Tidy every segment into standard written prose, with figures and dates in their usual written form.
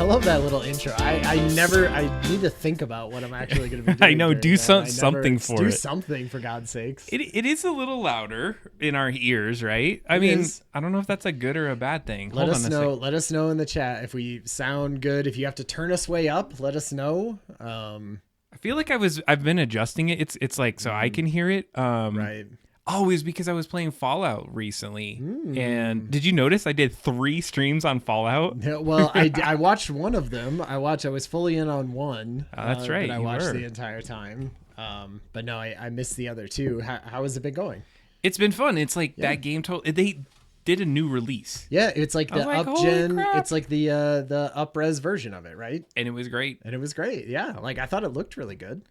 I love that little intro. I need to think about what I'm actually going to be doing. I know, do something for it. Do something, for God's sakes. It is a little louder in our ears, right? I mean, I don't know if that's a good or a bad thing. Let us know in the chat if we sound good. If you have to turn us way up, let us know. I feel like I've been adjusting it. It's like so I can hear it. Right. Oh, it was because I was playing Fallout recently. And did you notice I did 3 streams on Fallout? Yeah, well, I watched one of them. I was fully in on one. Oh, that's right. But I watched the entire time. But no, I missed the other 2. How has it been going? It's been fun. It's like that game they did a new release. Yeah, it's like the up-gen. Crap. It's like the up-res version of it, right? And it was great. Yeah, like I thought it looked really good.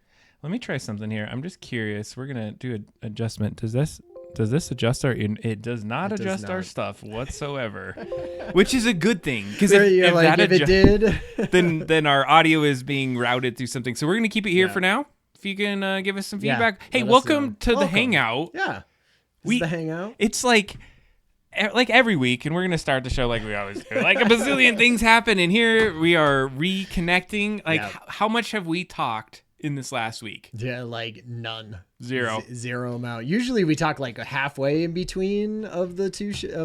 Let me try something here. I'm just curious. We're gonna do an adjustment. Does this adjust our? It does not adjust our stuff whatsoever, which is a good thing because if it did, then our audio is being routed through something. So we're gonna keep it here for now. If you can give us some feedback. Hey, welcome to the Hangout. Yeah, the Hangout. It's like every week, and we're gonna start the show like we always do. Like a bazillion things happen, and here we are reconnecting. Like how much have we talked in this last week? Yeah, like none. Zero amount. Usually we talk like halfway in between of the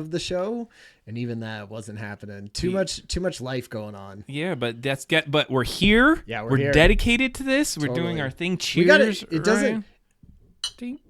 the show, and even that wasn't happening. Too much life going on. Yeah, but but we're here. Yeah, we're here. Dedicated to this. We're doing our thing. Cheers. It doesn't.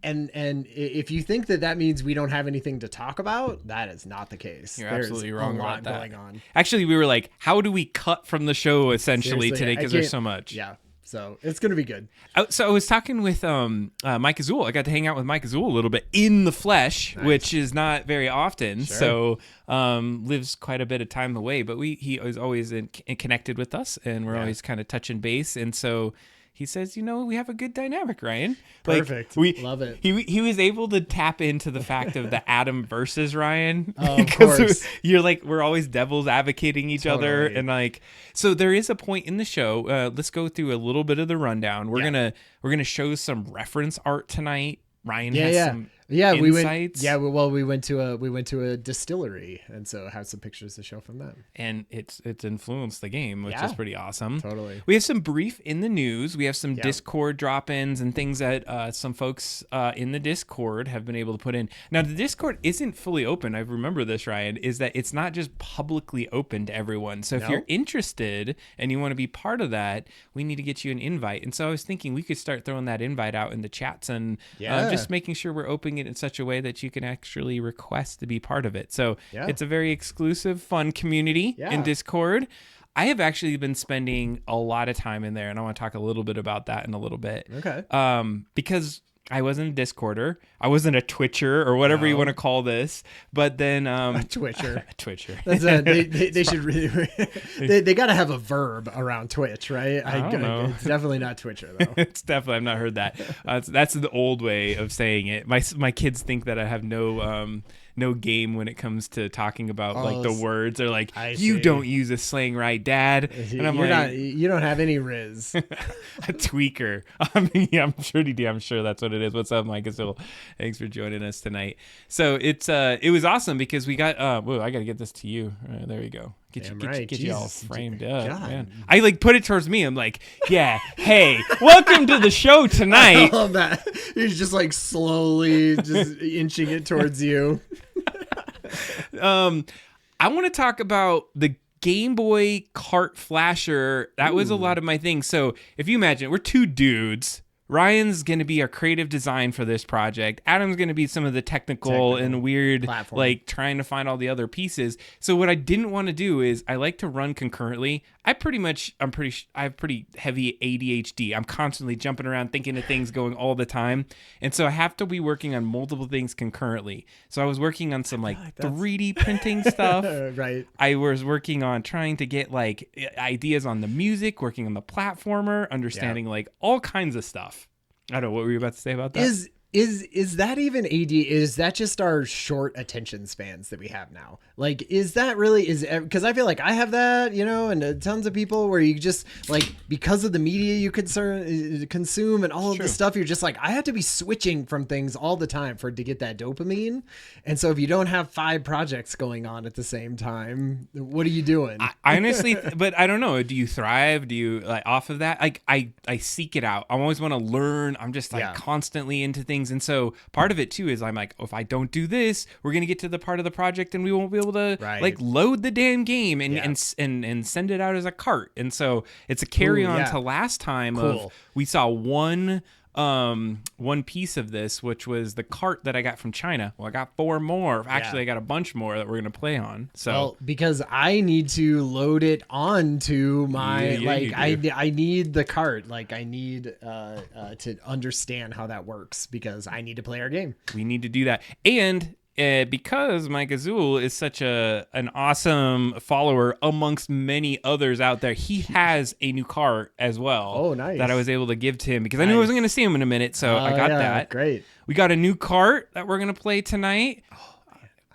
And if you think that means we don't have anything to talk about, that is not the case. You're absolutely wrong about that. Going on. Actually, we were like, how do we cut from the show essentially today because there's so much. Yeah. So it's going to be good. So I was talking with Mike Azul. I got to hang out with Mike Azul a little bit in the flesh, which is not very often. Sure. So lives quite a bit of time away. But he is always connected with us, and we're always kind of touching base. And so he says, we have a good dynamic, Ryan. Perfect. Love it. He was able to tap into the fact of the Adam versus Ryan. Oh, of course. You're like, we're always devils advocating each other. And like, so there is a point in the show. Let's go through a little bit of the rundown. We're gonna show some reference art tonight. Ryan has some insights. We went to a distillery, and so have some pictures to show from them. And it's influenced the game, which is pretty awesome. Totally. We have some brief in the news. We have some Discord drop-ins and things that some folks in the Discord have been able to put in. Now, the Discord isn't fully open. I remember this, Ryan, is that it's not just publicly open to everyone. So if you're interested and you want to be part of that, we need to get you an invite. And so I was thinking we could start throwing that invite out in the chats and just making sure we're opening it in such a way that you can actually request to be part of it. So it's a very exclusive, fun community in Discord. I have actually been spending a lot of time in there, and I want to talk a little bit about that in a little bit. Okay. Because I wasn't a Discorder. I wasn't a Twitcher or whatever you want to call this. But then a Twitcher. A Twitcher. That's they should really they got to have a verb around Twitch, right? I don't know. It's definitely not Twitcher though. It's definitely, I've not heard that. That's the old way of saying it. My kids think that I have no game when it comes to talking about like the words. They're like, you don't use a slang right, Dad. And you don't have any riz. A tweaker. I'm sure that's what it is. What's up, Mike? Thanks for joining us tonight. So it was awesome because we got I gotta get this to you. There we go. Get you all framed up, man. I like put it towards me. I'm like, hey, welcome to the show tonight. I love that. He's just like slowly just inching it towards you. I want to talk about the Game Boy Kart Flasher. That was a lot of my thing. So if you imagine, we're 2 dudes. Ryan's going to be our creative design for this project. Adam's going to be some of the technical and weird platform, like trying to find all the other pieces. So what I didn't want to do is I like to run concurrently. I have pretty heavy ADHD. I'm constantly jumping around thinking of things going all the time. And so I have to be working on multiple things concurrently. So I was working on some like 3D printing stuff. Right. I was working on trying to get like ideas on the music, working on the platformer, understanding like all kinds of stuff. I don't know. What were you about to say about that? Is that even AD? Is that just our short attention spans that we have now? Like, is that really, because I feel like I have that, and tons of people where you just like, because of the media you consume and all of this stuff, you're just like, I have to be switching from things all the time for it to get that dopamine. And so if you don't have 5 projects going on at the same time, what are you doing? I honestly, but I don't know. Do you thrive? Do you like off of that? Like I seek it out. I always want to learn. I'm just like constantly into things. And so part of it too is I'm like, if I don't do this, we're going to get to the part of the project and we won't be able to like load the damn game and send it out as a cart. And so it's a carry on to last time of we saw one piece of this, which was the cart that I got from China. Well, I got 4 more. Actually, I got a bunch more that we're going to play on. So because I need to load it onto my, I need the cart. Like I need to understand how that works because I need to play our game. We need to do that. And because Mike Azul is such an awesome follower amongst many others out there, he has a new cart as well. Oh, nice. That I was able to give to him because I knew I wasn't going to see him in a minute, so I got that. Great. We got a new cart that we're going to play tonight.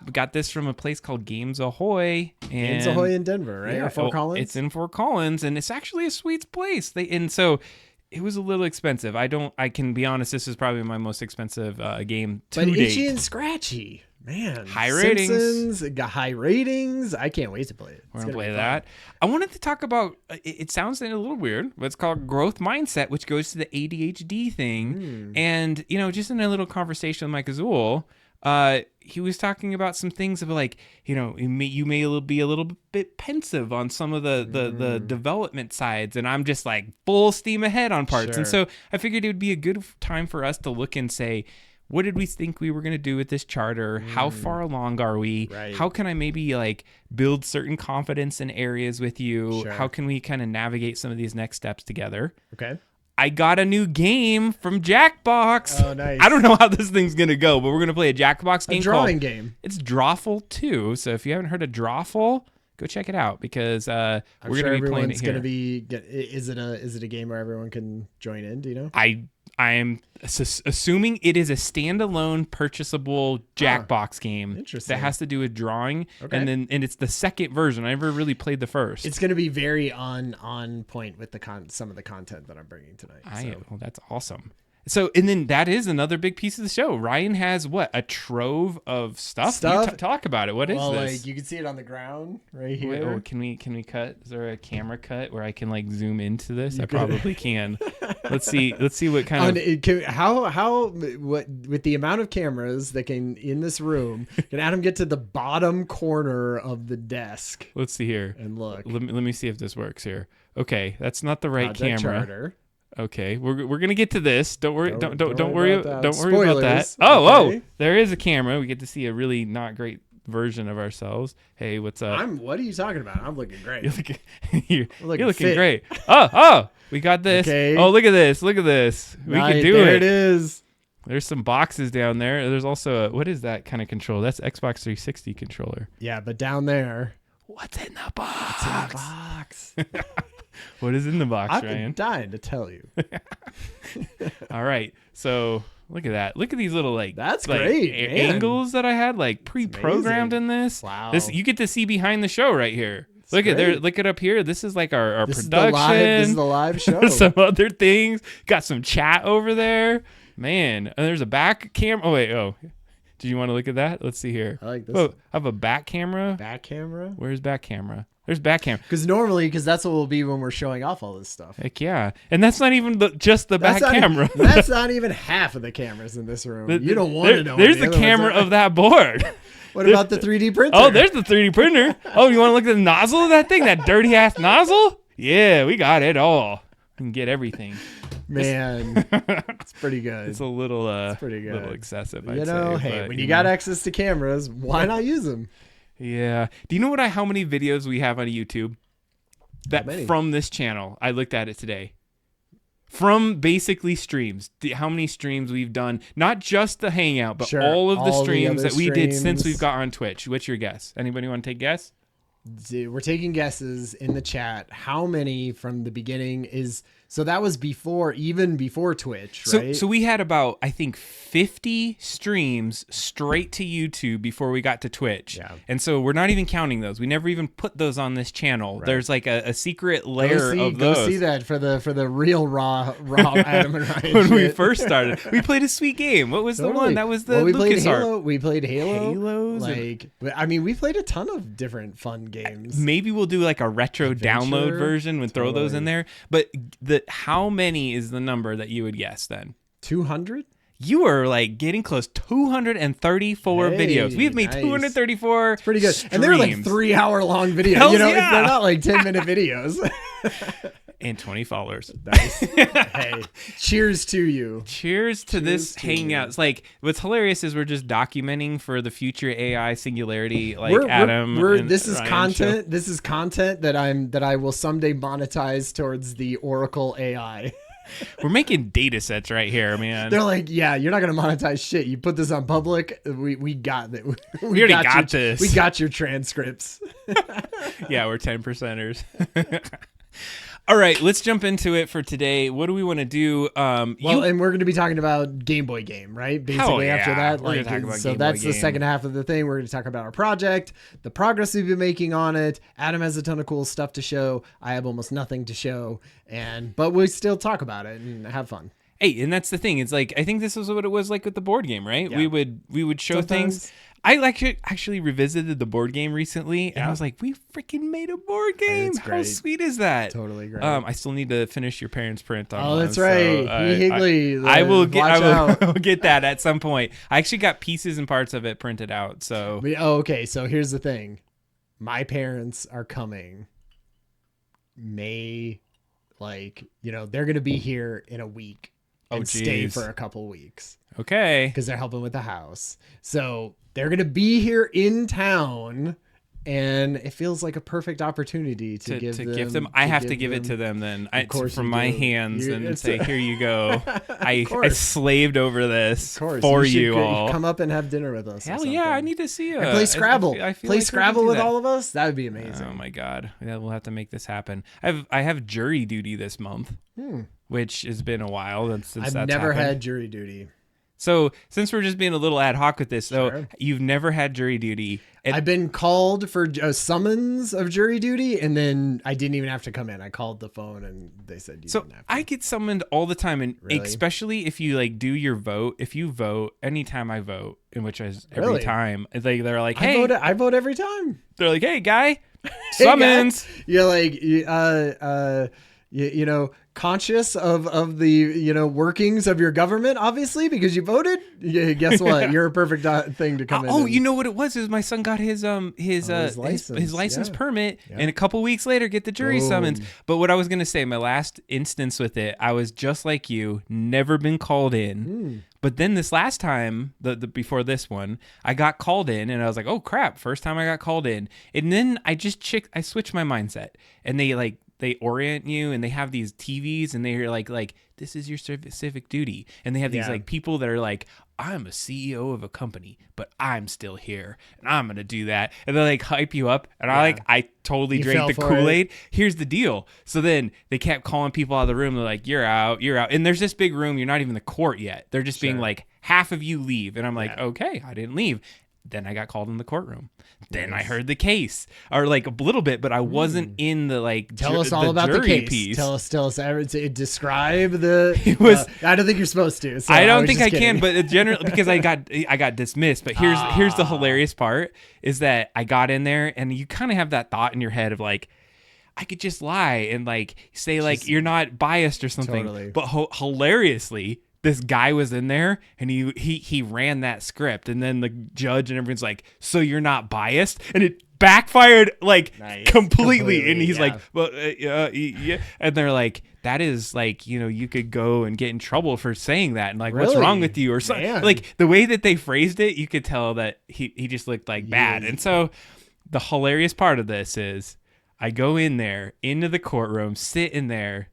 We got this from a place called Games Ahoy. Games Ahoy in Denver, right? Or Fort Collins? It's in Fort Collins, and it's actually a sweet place. So it was a little expensive. I can be honest, this is probably my most expensive game to date. But itchy and scratchy. Man, high ratings. Simpsons got high ratings. I can't wait to play it. We're going to play that. I wanted to talk about, it sounds a little weird, but it's called Growth Mindset, which goes to the ADHD thing. And, just in a little conversation with Mike Azul, he was talking about some things of like, you may be a little bit pensive on some of the development sides. And I'm just like full steam ahead on parts. Sure. And so I figured it would be a good time for us to look and say, what did we think we were going to do with this charter? How far along are we? Right. How can I maybe like build certain confidence in areas with you? Sure. How can we kind of navigate some of these next steps together? Okay. I got a new game from Jackbox. Oh, nice. I don't know how this thing's going to go, but we're going to play a Jackbox game. A drawing game. It's Drawful 2. So if you haven't heard of Drawful, go check it out because we're going to be playing it here. Is it a game where everyone can join in? Do you know? I am assuming it is a standalone purchasable Jackbox game that has to do with drawing, and it's the second version. I never really played the first. It's going to be very on point with some of the content that I'm bringing tonight. Well, that's awesome. So, and then that is another big piece of the show. Ryan has a trove of stuff. Talk about it. What is this? Like you can see it on the ground right here. Wait, can we cut? Is there a camera cut where I can like zoom into this? I probably can. Let's see what kind of how with the amount of cameras that can in this room, can Adam get to the bottom corner of the desk? Let's see here and look. Let me see if this works here. Okay, that's not the right camera. Charter. Okay, we're gonna get to this. Don't worry. Don't worry about that. Okay. There is a camera. We get to see a really not great version of ourselves. Hey, what's up? What are you talking about? I'm looking great. You're looking great. Oh, we got this. Okay. Oh, look at this. We can do it. There it is. There's some boxes down there. There's also what is that kind of controller? That's Xbox 360 controller. Yeah, but down there, what's in the box? What is in the box, I've Ryan? been dying to tell you. All right. So look at that. Look at these little that's great angles that I had pre-programmed in this. Wow. This you get to see behind the show right here. Look it up here. This is like our this production. This is the live show. Some other things. Got some chat over there. Man, and there's a back camera. Oh wait. Oh. Do you want to look at that? Let's see here. I like this. Oh, I have a back camera. Back camera? Where's back camera? There's back camera. Because that's what will be when we're showing off all this stuff. Heck yeah. And that's not even just the back camera. That's not even half of the cameras in this room. You don't want to know. There's the camera of that board. What about the 3D printer? Oh, there's the 3D printer. Oh, you want to look at the nozzle of that thing? That dirty ass nozzle? Yeah, we got it all. We can get everything. Man, it's pretty good. It's a little it's pretty good. Little excessive, I'd say. Hey, when you got access to cameras, why not use them? Yeah. Do you know how many videos we have on YouTube from this channel? I looked at it today. From basically streams, how many streams we've done, not just the Hangout, but all of the streams that we did since we've got on Twitch. What's your guess? Anybody want to take a guess? we're taking guesses in the chat. How many from the beginning is, so that was even before Twitch, right? So we had about, I think, 50 streams straight to YouTube before we got to Twitch. Yeah. And so we're not even counting those. We never even put those on this channel. Right. There's like a secret layer of those. Go see that for the real raw Adam and Ryan when shit. we first started. We played a sweet game. What was the one? That was the we Lucas played Halo. art. We played Halo. Halos. We played a ton of different fun games. Maybe we'll do like a retro download version and throw those in there. But how many is the number that you would guess then? 200? You are like getting close. 234 videos. We've made 234. It's pretty good. Streams. And they're like 3-hour long videos. Hells They're not like 10-minute videos. And 20 followers. Nice. Hey, cheers to you. Cheers to this Hangout. It's like, what's hilarious is we're just documenting for the future AI singularity, like this is Ryan content. show. This is content that I will someday monetize towards the Oracle AI. We're making data sets right here, man. They're like, yeah, you're not gonna monetize shit. You put this on public. We got it. We already got this. We got your transcripts. Yeah, we're 10%ers. All right, let's jump into it for today. What do we want to do? And we're going to be talking about Game Boy Game, right? Basically, after that, we're gonna talk about so Game that's Boy the Game. second half of the thing. We're going to talk about our project, the progress we've been making on it. Adam has a ton of cool stuff to show. I have almost nothing to show, but we still talk about it and have fun. Hey, and that's the thing. It's like, I think this is what it was like with the board game, right? Yeah. We would show Sometimes. things. I actually revisited the board game recently, and I was like, we freaking made a board game. It's How great. sweet is that? Totally great. I still need to finish your parents' print on Oh, one, that's right. Higley. I will Watch out. get that at some point. I actually got pieces and parts of it printed out. So Okay. So here's the thing. My parents are coming they're going to be here in a week and stay for a couple weeks. Okay. Because they're helping with the house. So they're going to be here in town, and it feels like a perfect opportunity to give them. I have to give it to them then. From my hands and say, here you go. I slaved over this for you all. Come up and have dinner with us. Hell yeah, I need to see you. And play Scrabble. I feel play like Scrabble with all of us. That would be amazing. Oh my God. Yeah, we'll have to make this happen. I have jury duty this month, which has been a while since I've that's never happened. had jury duty. So since we're just being a little ad hoc with this, though, Sure. you've never had jury duty. I've been called for a summons of jury duty, and then I didn't even have to come in. I called the phone, and they said you didn't have to. I get summoned all the time, and Really? especially if you do your vote. If you vote, anytime I vote, in which is every Really? time, they're like, hey, I vote every time. they're like, hey, guy, Hey, summons. guy. You're like, conscious of the workings of your government, obviously, because you voted. Yeah, guess what? You're a perfect thing to come in. Oh, you know what it was? Is my son got his license yeah. permit, and a couple weeks later get the jury Boom. summons. But what I was gonna say, my last instance with it, I was just like you, never been called in. But then this last time, the before this one, I got called in, and I was like, oh crap, first time I got called in, and then I switched my mindset, and they orient you, and they have these TVs, and they're like this is your civic duty, and they have these people that are like, I'm a CEO of a company, but I'm still here, and I'm gonna do that, and they hype you up, and I totally drank the Kool-Aid. Here's the deal. So then they kept calling people out of the room. They're like, you're out, and there's this big room. You're not even in the court yet. They're just being like, half of you leave, and I'm like, okay, I didn't leave. Then I got called in the courtroom. Then I heard the case, or a little bit, but I wasn't in the Tell us all about the case. Piece. Tell us. Describe the. It was. I don't think you're supposed to. So I don't think I kidding. can, but generally because I got dismissed. But here's the hilarious part is that I got in there, and you kind of have that thought in your head of like, I could just lie and say you're not biased or something. Totally. But hilariously, this guy was in there, and he ran that script, and then the judge and everyone's like, so you're not biased, and it backfired completely. And he's like, well, yeah, and they're like, that is you could go and get in trouble for saying that, and what's wrong with you or something. The way that they phrased it, you could tell that he just looked bad. And so the hilarious part of this is I go in there into the courtroom, sit in there,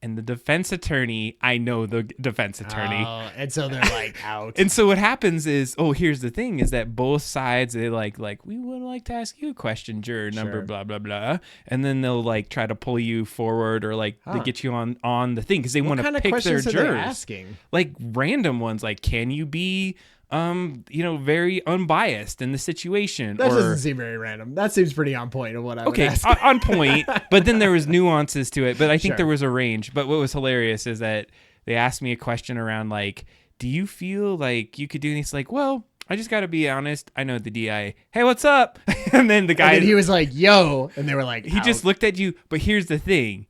And the defense attorney, I know the defense attorney. Oh, and so they're like out. And so what happens is, here's the thing, is that both sides, they like we would like to ask you a question, juror number, blah, blah, blah. And then they'll like try to pull you forward or like they get you on the thing because they want to pick their jurors. What kind of questions are they asking? Like random ones, like can you be very unbiased in the situation? That doesn't seem very random. That seems pretty on point of what I would ask. On point. But then there was nuances to it. But I think there was a range. But what was hilarious is that they asked me a question around like, do you feel like you could do this? Like, well, I just got to be honest. I know the DI. Hey, what's up? And then the guy, and then he was like, yo. And they were like, he just looked at you. But here's the thing.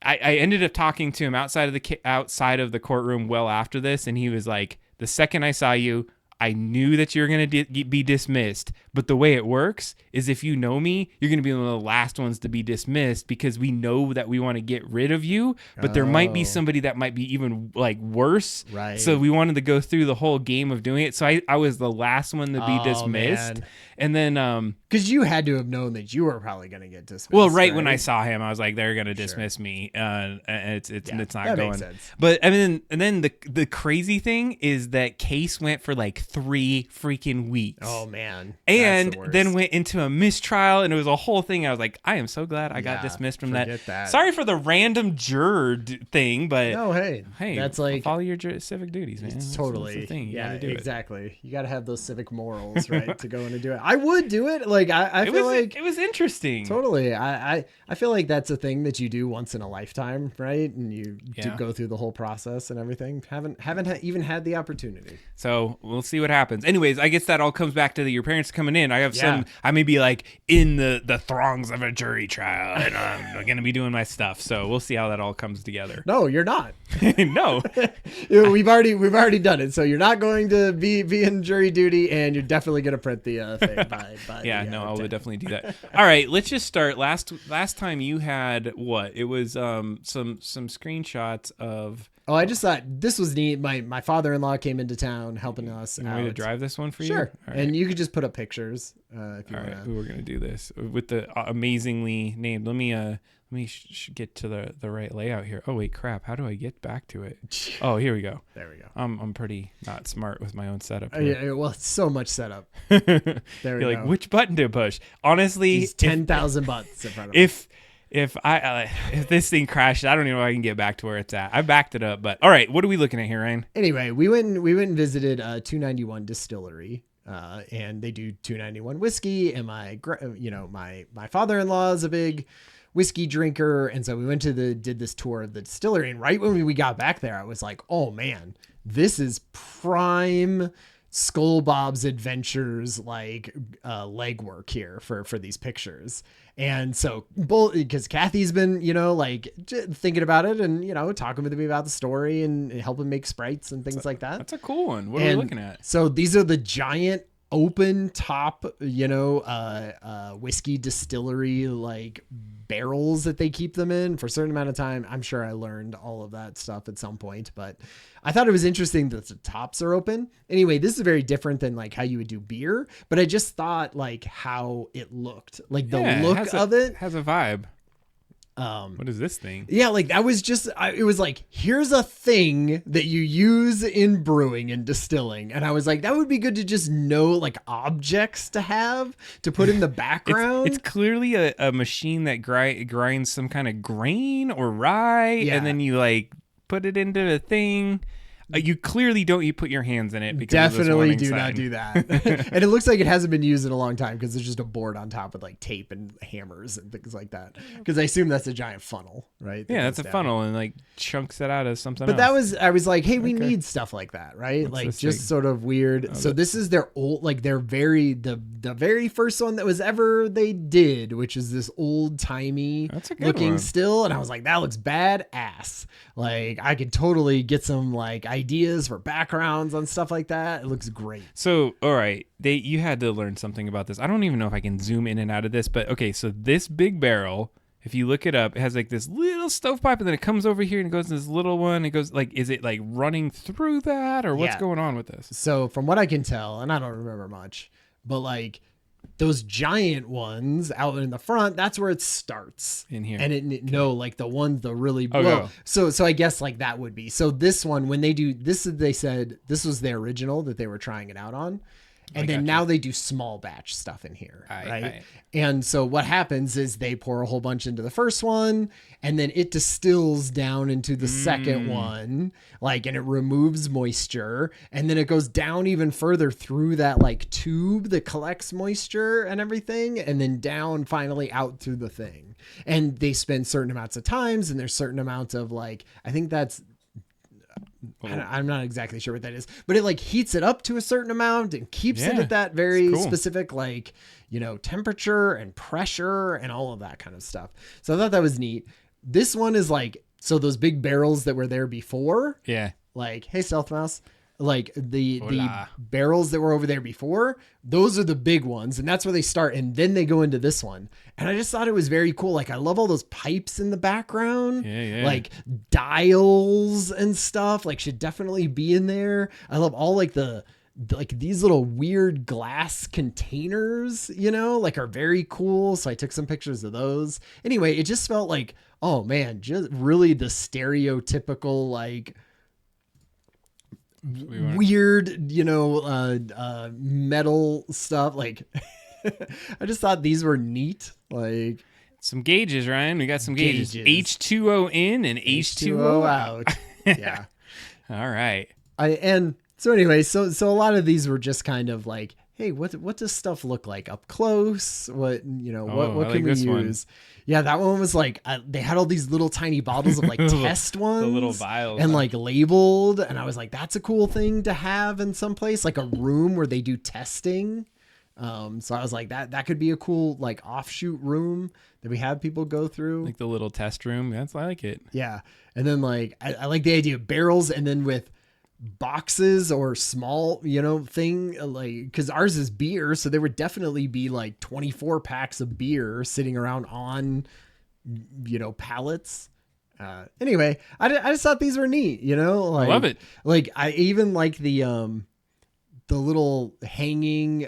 I ended up talking to him outside of the courtroom well after this. And he was like, the second I saw you, I knew that you were going to be dismissed, but the way it works is if you know me, you're going to be one of the last ones to be dismissed because we know that we want to get rid of you, but there might be somebody that might be even like worse. Right. So we wanted to go through the whole game of doing it. So I was the last one to be dismissed. Man. And then, because you had to have known that you were probably going to get dismissed. Well, right when I saw him, I was like, they're going to dismiss me. It's not that going. Makes sense. But I mean, and then the crazy thing is that case went for like 3 freaking weeks. Oh man. And then went into a mistrial, and it was a whole thing. I was like, I am so glad I got dismissed from that. Sorry for the random juror thing, but no, hey, that's like follow your civic duties, man. It's totally that's the thing. Yeah, exactly. You got to have those civic morals, right, to go in and do it. I would do it. Like I feel like it was interesting. Totally. I feel like that's a thing that you do once in a lifetime, right? And you do go through the whole process and everything. Haven't even had the opportunity. So we'll see what happens. Anyways, I guess that all comes back to your parents coming in. I have I may be like in the throngs of a jury trial, and I'm going to be doing my stuff. So we'll see how that all comes together. No, you're not. No, we've already done it. So you're not going to be in jury duty, and you're definitely going to print the thing. I will definitely do that. All right, let's just start. Last time you had what? It was some screenshots of. Oh, I just thought this was neat. My father-in-law came into town helping us out. You want me to drive this one for you? Sure. Right. And you could just put up pictures if you want. All right, we're gonna do this with the amazingly named. Let me get to the right layout here. Oh wait, crap! How do I get back to it? Oh, here we go. There we go. I'm pretty not smart with my own setup. Yeah, well, it's so much setup. There we go. You're like, which button to push? Honestly, 10,000 buttons in front of me. If this thing crashes, I don't even know if I can get back to where it's at. I backed it up, but all right, what are we looking at here, Ryan? Anyway, we went and visited 291 Distillery, and they do 291 whiskey. And my father-in-law is a big whiskey drinker, and so we went did this tour of the distillery. And right when we got back there, I was like, oh man, this is prime Skull Bob's Adventures legwork here for these pictures. And so because Kathy's been thinking about it and talking with me about the story and helping make sprites and things like that. That's a cool one. What are we looking at? So these are the giant open top whiskey distillery barrels that they keep them in for a certain amount of time. I'm sure I learned all of that stuff at some point, but I thought it was interesting that the tops are open. Anyway, this is very different than how you would do beer, but I just thought how it looked, the look of it has a vibe. What is this thing? Yeah, that was just, it was here's a thing that you use in brewing and distilling. And I was like, that would be good to just know, objects to have to put in the background. It's clearly a machine that grinds some kind of grain or rye, and then you put it into a thing. You clearly don't. You put your hands in it because definitely do not do that. And it looks like it hasn't been used in a long time because there's just a board on top with tape and hammers and things like that. Because I assume that's a giant funnel, right? Yeah, that's a funnel and chunks it out as something. But I was like, hey, we need stuff like that, right? Just sort of weird. So this is their old, their the very first one that was ever they did, which is this old timey looking still, and I was like, that looks badass. I could totally get some ideas for backgrounds on stuff like that. It looks great. So, all right, you had to learn something about this. I don't even know if I can zoom in and out of this, but okay, so this big barrel, if you look it up, it has this little stovepipe, and then it comes over here and it goes to this little one. It goes is it running through that, or what's going on with this? So from what I can tell, and I don't remember much, but those giant ones out in the front, that's where it starts in here. And no, like the ones, the really, no. so I guess like that would be, so this one, when they do this, they said this was the original that they were trying it out on. And then now they do small batch stuff in here, right? And so what happens is they pour a whole bunch into the first one, and then it distills down into the second one, like, and it removes moisture, and then it goes down even further through that like tube that collects moisture and everything, and then down finally out through the thing. And they spend certain amounts of times, and there's certain amounts of like, I think that's, I'm not exactly sure what that is, but it like heats it up to a certain amount and keeps it at that very specific, like, you know, temperature and pressure and all of that kind of stuff. So I thought that was neat. This one is like, so those big barrels that were there before, like, hey, Stealth Mouse, like the barrels that were over there before, those are the big ones, and that's where they start, and then they go into this one. And I just thought it was very cool. Like, I love all those pipes in the background, like dials and stuff, like, should definitely be in there. I love all like these little weird glass containers, you know, like, are very cool. So I took some pictures of those. Anyway, it just felt like, oh man, just really the stereotypical, like, weird, you know, metal stuff. Like, I just thought these were neat. Like, some gauges, Ryan. We got some gauges. H2O in and H2O out. Yeah. All right. And so anyway, so a lot of these were just kind of like, hey, what does stuff look like up close? What, you know, what can we use? One. Yeah, that one was like, they had all these little tiny bottles of like test ones, the little vials, and like labeled. And I was like, that's a cool thing to have in some place, like a room where they do testing. So I was like, that could be a cool like offshoot room that we have people go through, like the little test room. I like it. Yeah, and then like I like the idea of barrels, and then with boxes or small, you know, thing, like, because ours is beer, so there would definitely be like 24 packs of beer sitting around on, you know, pallets. Anyway, I just thought these were neat, you know, like, I love it. Like, I even like the little hanging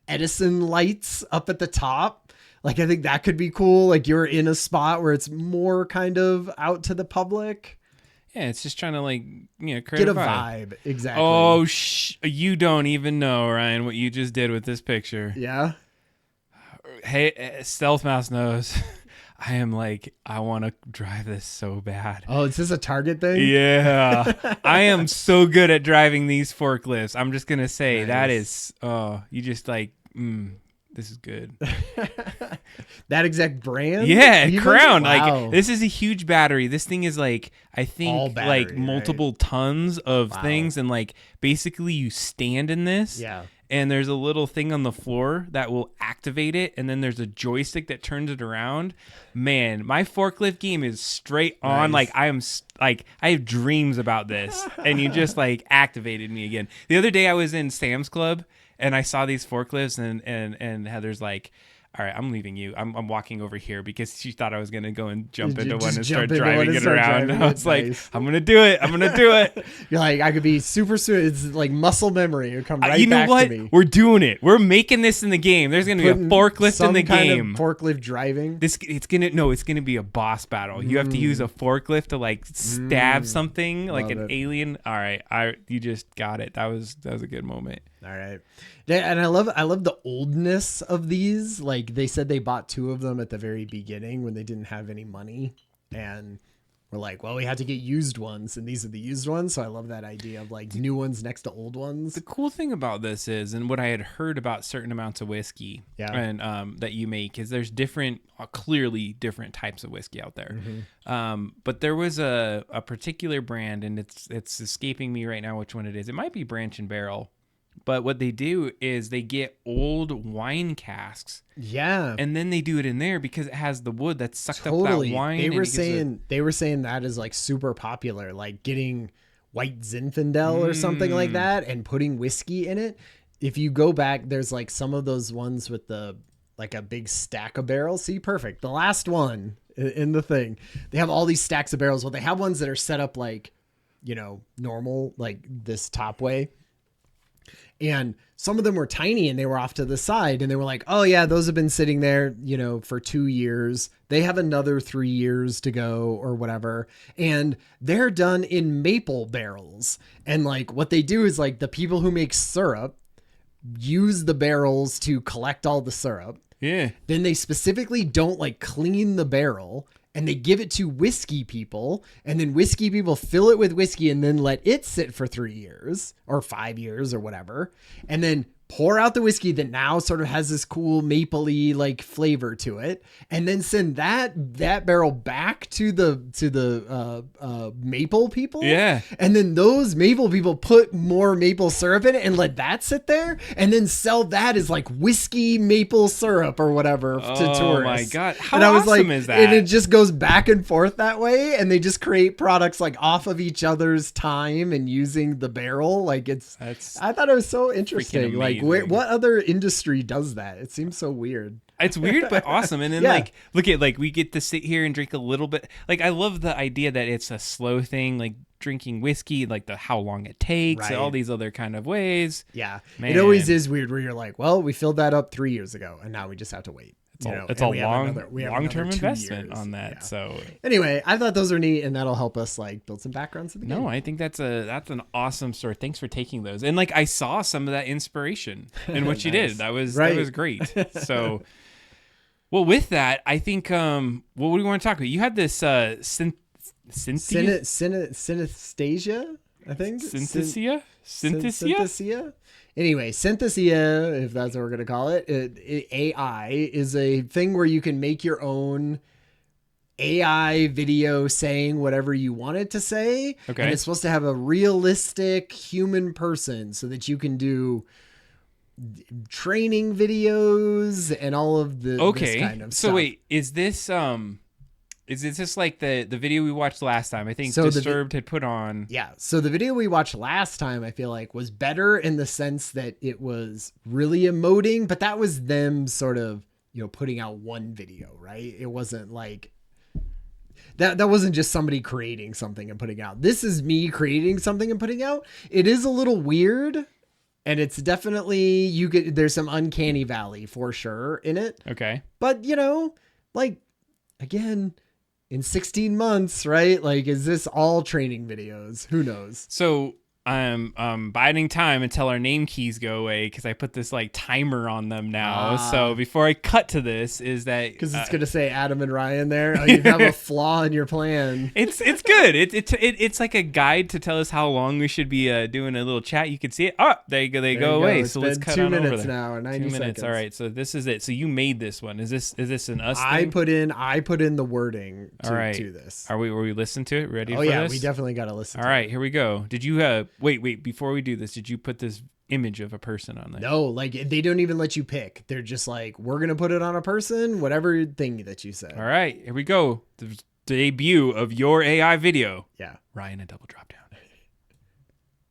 Edison lights up at the top. Like, I think that could be cool. Like, you're in a spot where it's more kind of out to the public. Yeah, it's just trying to, like, you know, create a vibe. Exactly. Oh, you don't even know, Ryan, what you just did with this picture. Yeah. Hey, Stealth Mouse knows. I am like, I want to drive this so bad. Oh, is this a Target thing? Yeah. I am so good at driving these forklifts. I'm just going to say that is, you just like, this is good. That exact brand? Yeah, Crown. Wow. Like, this is a huge battery. This thing is like, I think battery, like multiple tons of things. And like, basically you stand in this. Yeah. And there's a little thing on the floor that will activate it. And then there's a joystick that turns it around. Man, my forklift game is straight on. Like, I have dreams about this. And you just like activated me again. The other day I was in Sam's Club and I saw these forklifts and Heather's like, all right, I'm leaving you. I'm walking over here because she thought I was going to go and jump into one and start driving it around. I was like, I'm going to do it. I'm going to do it. You're like, I could be super soon. It's like muscle memory. It'll come right back to me. We're doing it. We're making this in the game. There's going to be a forklift in the game. Forklift driving. It's going to be a boss battle. You have to use a forklift to like stab something like an alien. All right. You just got it. That was a good moment. All right. And I love the oldness of these. Like, they said they bought 2 of them at the very beginning when they didn't have any money, and we're like, well, we had to get used ones, and these are the used ones. So I love that idea of like new ones next to old ones. The cool thing about this is, and what I had heard about certain amounts of whiskey and that you make, is there's clearly different types of whiskey out there. But there was a particular brand, and it's escaping me right now which one it is. It might be Branch and Barrel. But what they do is they get old wine casks. Yeah. And then they do it in there because it has the wood that's sucked up that wine. They were saying that is like super popular, like getting white Zinfandel or something like that and putting whiskey in it. If you go back, there's like some of those ones with the like a big stack of barrels. See, perfect. The last one in the thing. They have all these stacks of barrels. Well, they have ones that are set up like, you know, normal, like this top way. And some of them were tiny and they were off to the side, and they were like, oh yeah, those have been sitting there, for 2 years. They have another 3 years to go or whatever. And they're done in maple barrels. And like what they do is like the people who make syrup use the barrels to collect all the syrup. Yeah. Then they specifically don't like clean the barrel, and they give it to whiskey people, and then whiskey people fill it with whiskey and then let it sit for 3 years or 5 years or whatever. And then pour out the whiskey that now sort of has this cool mapley like flavor to it, and then send that barrel back to the maple people. Yeah. And then those maple people put more maple syrup in it and let that sit there, and then sell that as like whiskey maple syrup or whatever to tourists. Oh my God. How and I was awesome like, is that? And it just goes back and forth that way, and they just create products like off of each other's time and using the barrel. Like I thought it was so interesting. Like what other industry does that? It seems so weird. It's weird, but awesome. And then like, look at like, we get to sit here and drink a little bit. Like, I love the idea that it's a slow thing, like drinking whiskey, like how long it takes, all these other kind of ways. Yeah. Man. It always is weird where you're like, well, we filled that up 3 years ago and now we just have to wait. It's a long-term investment on that. Yeah. So anyway, I thought those were neat, and that'll help us like build some backgrounds to the game. No, I think that's an awesome story. Thanks for taking those. And like, I saw some of that inspiration in what you did. That was great. So, well, with that, I think what do we want to talk about? You had this synesthesia, I think. Synthesia. Anyway, Synthesia, if that's what we're going to call it, AI is a thing where you can make your own AI video saying whatever you want it to say. Okay. And it's supposed to have a realistic human person so that you can do training videos and all of this kind of stuff. So wait, is this just like the video we watched last time? I think Disturbed had put on. Yeah. So the video we watched last time, I feel like, was better in the sense that it was really emoting, but that was them sort of, putting out one video, right? It wasn't like that wasn't just somebody creating something and putting out. This is me creating something and putting out. It is a little weird, and it's definitely there's some uncanny valley for sure in it. Okay. But, like, again, in 16 months, right? Like, is this all training videos? Who knows? So I'm biding time until our name keys go away, because I put this like timer on them now. So before I cut to this, is that because it's gonna say Adam and Ryan there. Oh, you have a flaw in your plan. It's good. It's like a guide to tell us how long we should be doing a little chat. You can see it. Oh, there you go. They go away. So let's cut on over there. 2 minutes now, or 90 seconds. All right. So this is it. So you made this one. Is this an us thing? I put in the wording to this. Were we listening to it? Ready for this? this? We definitely got to listen. All right, here we go. Did you wait, before we do this, did you put this image of a person on there? No, like they don't even let you pick. They're just like, we're going to put it on a person, whatever thing that you said. All right, here we go. The debut of your AI video. Yeah. Ryan and Double Drop Down.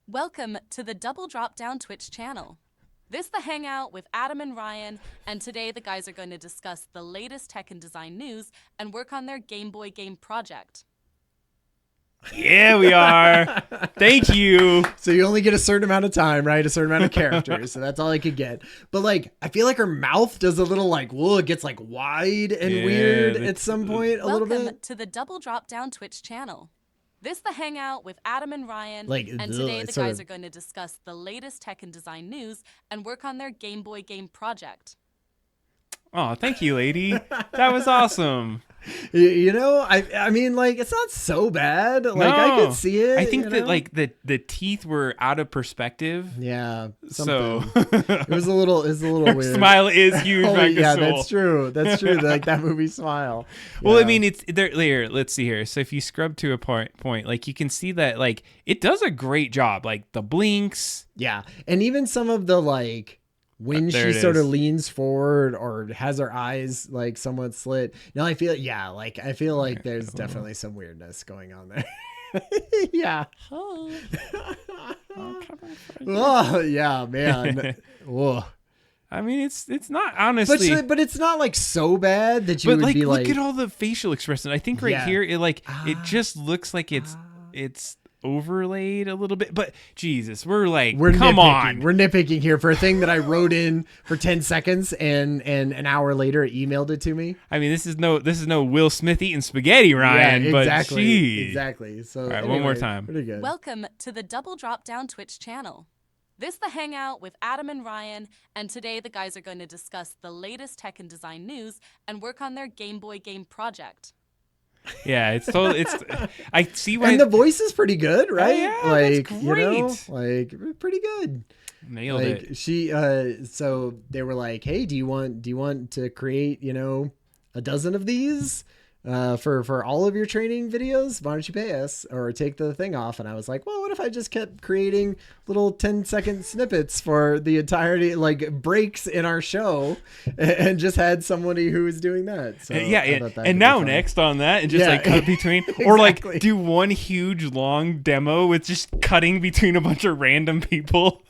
Welcome to the Double Drop Down Twitch channel. This is the Hangout with Adam and Ryan, and today the guys are going to discuss the latest tech and design news and work on their Game Boy game project. Yeah, we are. Thank you. So you only get a certain amount of time, right? A certain amount of characters. So that's all I could get. But like, I feel like her mouth does a little like, whoa, it gets like wide and weird at some point a little bit. Welcome to the Double Drop Down Twitch channel. This is the Hangout with Adam and Ryan, and today the guys are going to discuss the latest tech and design news and work on their Game Boy game project. Oh, thank you, lady. That was awesome. I mean, like, it's not so bad. Like, I could see it. I think that like the teeth were out of perspective. Yeah. Something. So it was a little weird. Smile is huge. Yeah, that's true. Like that movie Smile. Well, I mean, it's there. Here, let's see here. So if you scrub to a point, like you can see that like it does a great job. Like the blinks. Yeah, and even some of the like. When she sort of leans forward or has her eyes like somewhat slit. No, I feel like there's definitely some weirdness going on there. Yeah. Oh, yeah, man. Whoa. I mean, it's not honestly, but it's not like so bad that you would be like. Look at all the facial expressions. I think here, it just looks like it's overlaid a little bit. But Jesus, we're come on. We're nitpicking here for a thing that I wrote in for 10 seconds and an hour later it emailed it to me. I mean, this is no Will Smith eating spaghetti, Ryan. Yeah, exactly. But geez. Exactly. So all right, anyway, one more time. Pretty good. Welcome to the Double Drop Down Twitch channel. This is the Hangout with Adam and Ryan, and today the guys are going to discuss the latest tech and design news and work on their Game Boy game project. Yeah, it's totally. I see why. And the voice is pretty good, right? Oh, yeah, like, that's great. you know, like pretty good. Nailed like, it. She so they were like, "Hey, do you want to create, you know, a dozen of these for all of your training videos? Why don't you pay us or take the thing off?" And I was like, "Well, what if I just kept creating little 10-second snippets for the entirety, like breaks in our show, and just had somebody who was doing that?" So and now next on that, and just like cut between, or like do one huge long demo with just cutting between a bunch of random people.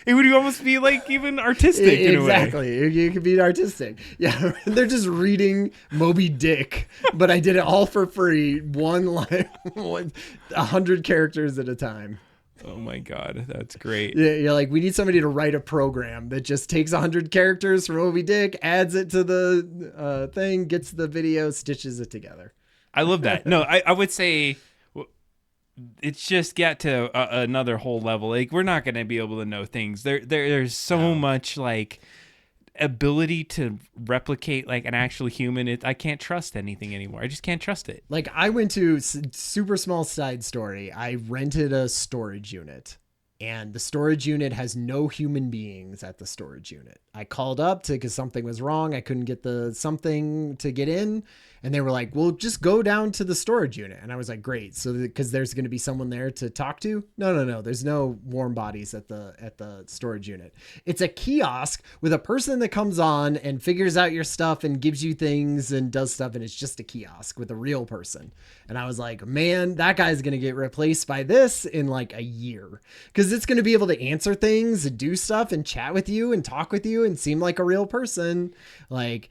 It would almost be like even artistic in a way. Exactly. You could be artistic. Yeah. They're just reading Moby Dick, but I did it all for free. One line, 100 characters at a time. Oh my God. That's great. Yeah. You're like, we need somebody to write a program that just takes 100 characters from Moby Dick, adds it to the thing, gets the video, stitches it together. I love that. No, I would say it's just get to another whole level. Like, we're not going to be able to know things. There's so much like ability to replicate like an actual human. I can't trust anything anymore. I just can't trust it. Like, I went to super small side story. I rented a storage unit, and the storage unit has no human beings at the storage unit. I called up because something was wrong. I couldn't get the something to get in. And they were like, "Well, just go down to the storage unit." And I was like, "Great." So because there's going to be someone there to talk to. No. There's no warm bodies at the storage unit. It's a kiosk with a person that comes on and figures out your stuff and gives you things and does stuff. And it's just a kiosk with a real person. And I was like, man, that guy's going to get replaced by this in like a year, because it's going to be able to answer things and do stuff and chat with you and talk with you and seem like a real person. Like,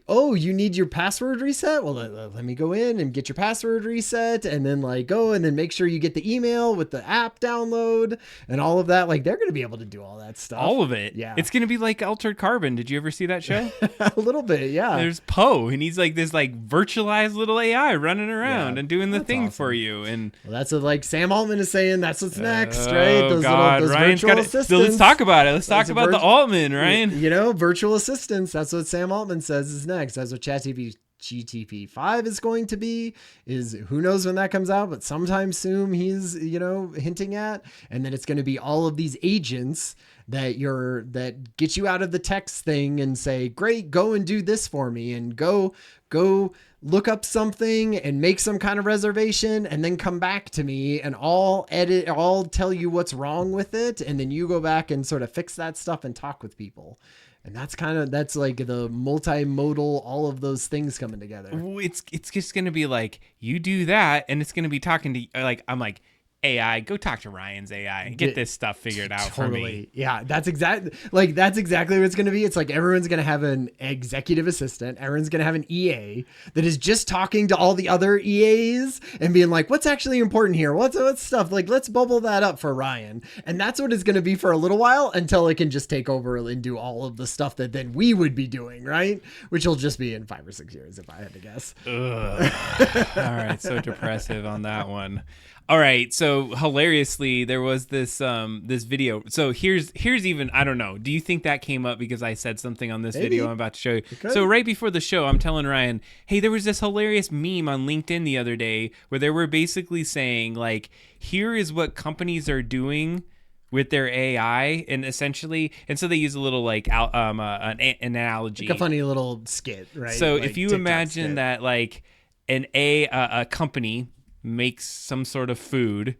"Oh, you need your password reset? Well, let me go in and get your password reset, and then like go and then make sure you get the email with the app download and all of that." Like, they're going to be able to do all that stuff. All of it. Yeah. It's going to be like Altered Carbon. Did you ever see that show? A little bit. Yeah. There's Poe, and he's like this like virtualized little AI running around and doing the thing awesome. for you. And well, that's what like Sam Altman is saying. That's what's next, right? Oh God, Ryan's got assistants. So let's talk about it. Let's talk about the Altman, Ryan. You know, virtual assistants. That's what Sam Altman says is next. That's what GTP 5 is going to be. Is who knows when that comes out, but sometime soon he's, you know, hinting at. And then it's going to be all of these agents that get you out of the text thing and say, "Great, go and do this for me," and go look up something and make some kind of reservation and then come back to me and I'll tell you what's wrong with it. And then you go back and sort of fix that stuff and talk with people. And that's like the multimodal, all of those things coming together. It's just going to be like, you do that and it's going to be talking to like, I'm like, AI, go talk to Ryan's AI and get this stuff figured out for me. Yeah, that's exactly what it's going to be. It's like everyone's going to have an executive assistant. Everyone's going to have an EA that is just talking to all the other EAs and being like, "What's actually important here? What's stuff? Like, let's bubble that up for Ryan." And that's what it's going to be for a little while until it can just take over and do all of the stuff that then we would be doing, right? Which will just be in 5 or 6 years if I had to guess. All right, so depressive on that one. All right, so hilariously, there was this this video. So here's even, I don't know. Do you think that came up because I said something on this video I'm about to show you? So right before the show, I'm telling Ryan, hey, there was this hilarious meme on LinkedIn the other day where they were basically saying, like, here is what companies are doing with their AI, and essentially, and so they use a little like an analogy, like a funny little skit, right? So like if you TikTok imagine skit. that, like a company makes some sort of food,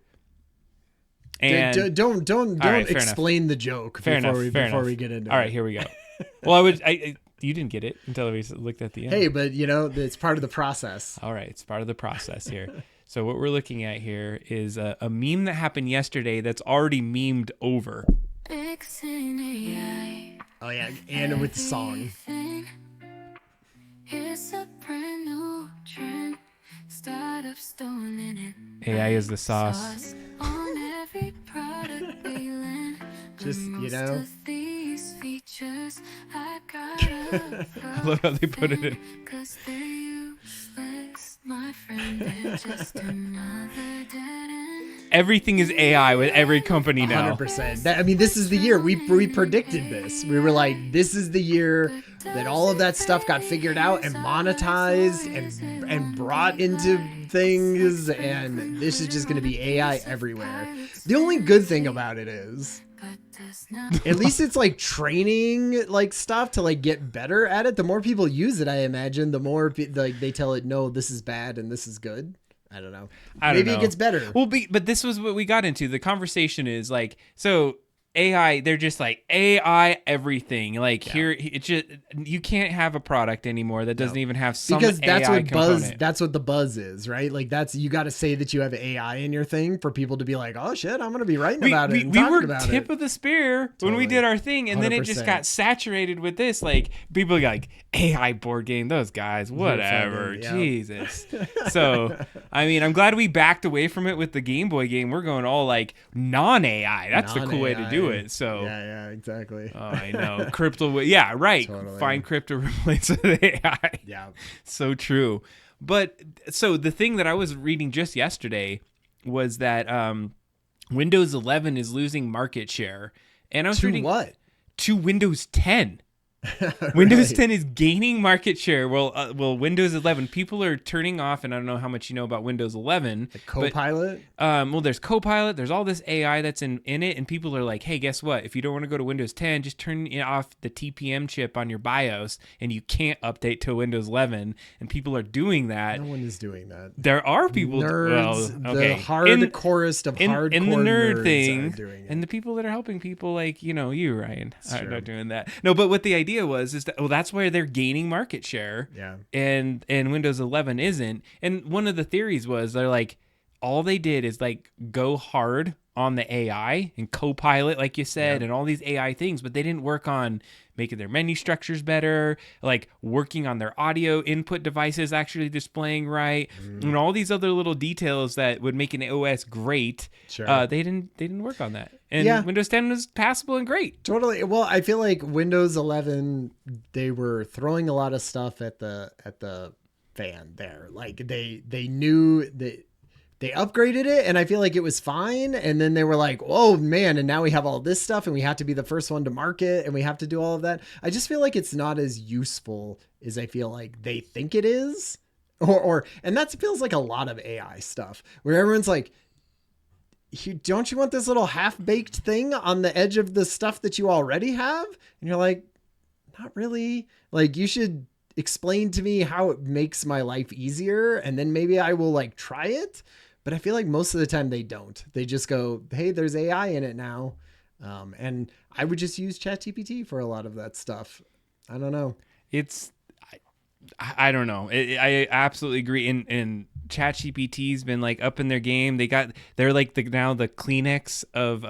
and don't right, explain the joke before we get into it. All right, here we go. Well, you didn't get it until we looked at the end. Hey, but you know, it's part of the process. All right, it's part of the process here. So what we're looking at here is a meme that happened yesterday that's already memed over. Oh yeah, and with the song. It's a brand new trend. Start up stolen it. AI is the sauce. Just, you know. I love how they put it in. Everything is AI with every company now. 100%. I mean, this is the year we predicted this. We were like, this is the year that all of that stuff got figured out and monetized and brought into things, and this is just going to be AI everywhere. The only good thing about it is, at least it's like training like stuff to like get better at it. The more people use it, I imagine, the more like they tell it, no, this is bad and this is good. I don't know. Maybe it gets better. Well, but this was what we got into. The conversation is like, so AI, they're just like AI everything. Like here, it's just, you can't have a product anymore that doesn't even have some because that's AI what component. That's what the buzz is, right? Like you got to say that you have AI in your thing for people to be like, oh shit, I'm gonna be writing about it. We were tip of the spear when we did our thing, and then it 100%. just got saturated with this. Like people are like AI board game, those guys, whatever, Jesus. So I mean, I'm glad we backed away from it with the Game Boy game. We're going all like non-AI. That's the cool way to do it. So yeah, exactly. Oh, I know. Crypto, yeah, right. Totally. Find crypto replace with AI. Yeah. So true. But so the thing that I was reading just yesterday was that Windows 11 is losing market share. And I was reading what? To Windows 10. Right. Windows 10 is gaining market share. Well, Windows 11, people are turning off, and I don't know how much you know about Windows 11. The Copilot? Well, there's Copilot. There's all this AI that's in it, and people are like, hey, guess what? If you don't want to go to Windows 10, just turn off the TPM chip on your BIOS, and you can't update to Windows 11. And people are doing that. No one is doing that. There are people. Nerds, well, okay. the hardcorest of hardcore in the nerd nerds thing, are doing it. and the people that are helping people like you, Ryan, are true. not doing that. No, but what the idea is that that's where they're gaining market share. Yeah. And Windows 11 isn't. And one of the theories was they're like, all they did is like go hard on the AI and Copilot, like you said, and all these AI things, but they didn't work on making their menu structures better, like working on their audio input devices actually displaying right, and all these other little details that would make an OS great. Sure. They didn't work on that. And Windows 10 was passable and great. Totally. Well, I feel like Windows 11, they were throwing a lot of stuff at the fan there. Like they knew that they upgraded it, and I feel like it was fine. And then they were like, oh man, and now we have all this stuff, and we have to be the first one to market, and we have to do all of that. I just feel like it's not as useful as I feel like they think it is. And that feels like a lot of AI stuff where everyone's like, don't you want this little half-baked thing on the edge of the stuff that you already have? And you're like, not really. Like, you should explain to me how it makes my life easier, and then maybe I will like try it. But I feel like most of the time they don't. They just go, hey, there's AI in it now. And I would just use ChatGPT for a lot of that stuff. I don't know. I don't know. I absolutely agree. And ChatGPT's been like up in their game. They're like now the Kleenex of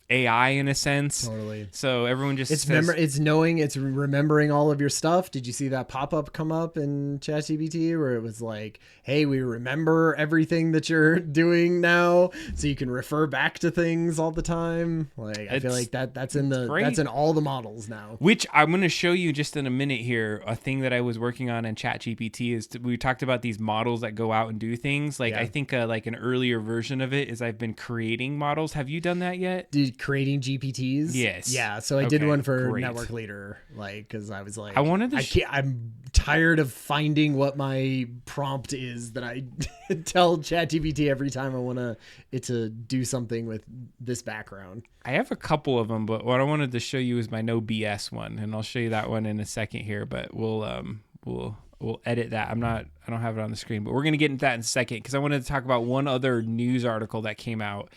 AI in a sense. Totally. So everyone just it's remembering all of your stuff. Did you see that pop-up come up in ChatGPT where it was like, hey, we remember everything that you're doing now, so you can refer back to things all the time? Like, I feel like that's in all the models now. Which I'm going to show you just in a minute here. A thing that I was working on in ChatGPT is we talked about these models that go out and do things. Like I think like an earlier version of it is I've been creating models. Have you done that yet? Creating GPTs? Yes. Yeah. So I did one for Network Leader, like, because I was like, I'm tired of finding what my prompt is that I tell ChatGPT every time I want it to do something with this background. I have a couple of them, but what I wanted to show you is my no BS one, and I'll show you that one in a second here. But we'll edit that. I don't have it on the screen, but we're gonna get into that in a second because I wanted to talk about one other news article that came out.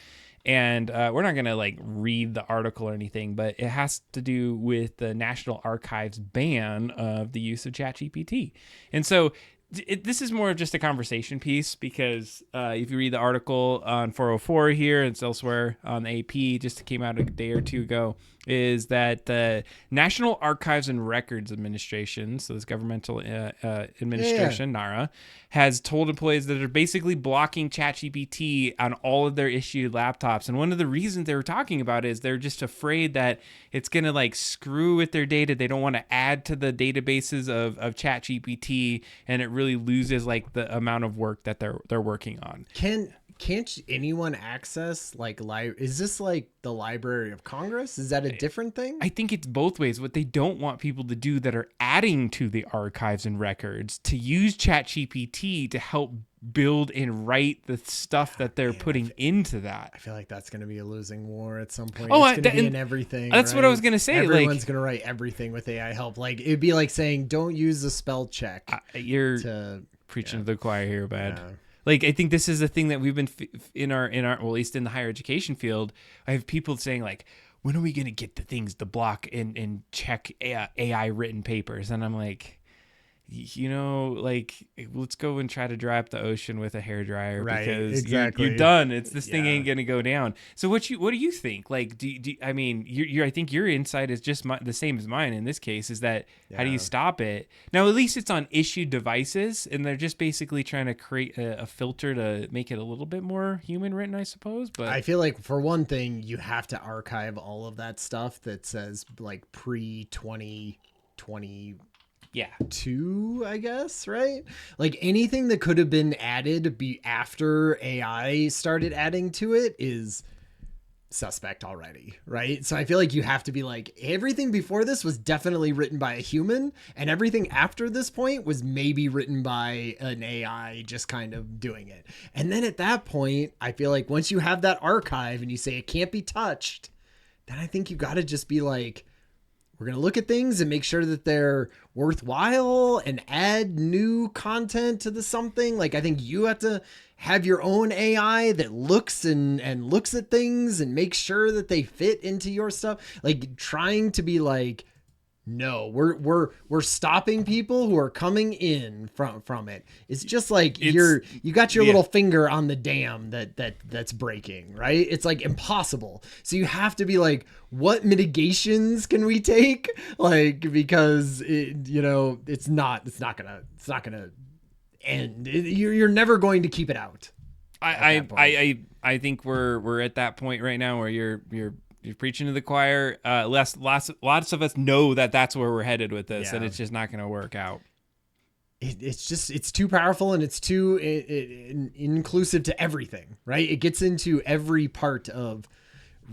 And we're not going to like read the article or anything, but it has to do with the National Archives ban of the use of ChatGPT. And so this is more of just a conversation piece because if you read the article on 404 here and it's elsewhere on the AP, just came out a day or two ago, is that the National Archives and Records Administration, so this governmental administration, NARA, has told employees that they're basically blocking ChatGPT on all of their issued laptops. And one of the reasons they were talking about is they're just afraid that it's going to like screw with their data. They don't want to add to the databases of ChatGPT, and it really loses like the amount of work that they're working on. Can't anyone access like is this like the Library of Congress? Is that a different thing? I think it's both ways. What they don't want people to do that are adding to the archives and records to use ChatGPT to help build and write the stuff that they're putting into that. I feel like that's going to be a losing war at some point. Oh, it's going to be in everything. That's right? what I was going to say. Everyone's going to write everything with AI help. Like it'd be like saying, don't use a spell check. You're preaching to the choir here, bad. Yeah. Like, I think this is a thing that we've been in our, well, at least in the higher education field, I have people saying like, when are we going to get the things to block and check AI written papers? And I'm like, you know, like, let's go and try to dry up the ocean with a hairdryer, right, because exactly. you're done. This thing ain't going to go down. So what do you think? Like, I mean, I think your insight is just the same as mine in this case, is that how do you stop it? Now, at least it's on issued devices, and they're just basically trying to create a filter to make it a little bit more human written, I suppose. But I feel like for one thing, you have to archive all of that stuff that says like pre-2020. Yeah. 2, I guess, right? Like anything that could have been added after AI started adding to it is suspect already, right? So I feel like you have to be like, everything before this was definitely written by a human, and everything after this point was maybe written by an AI just kind of doing it. And then at that point, I feel like once you have that archive and you say it can't be touched, then I think you got to just be like, we're going to look at things and make sure that they're worthwhile and add new content to the something. Like, I think you have to have your own AI that looks and looks at things and makes sure that they fit into your stuff. Like trying to be like, no, we're stopping people who are coming in from it. It's just like you got your little finger on the dam that's breaking, right? It's like impossible. So you have to be like, what mitigations can we take? Like, because it's not gonna end. You're never going to keep it out. I think we're at that point right now where you're preaching to the choir. Lots of us know that that's where we're headed with this, and it's just not going to work out. It's too powerful, and it's too inclusive to everything, right? It gets into every part of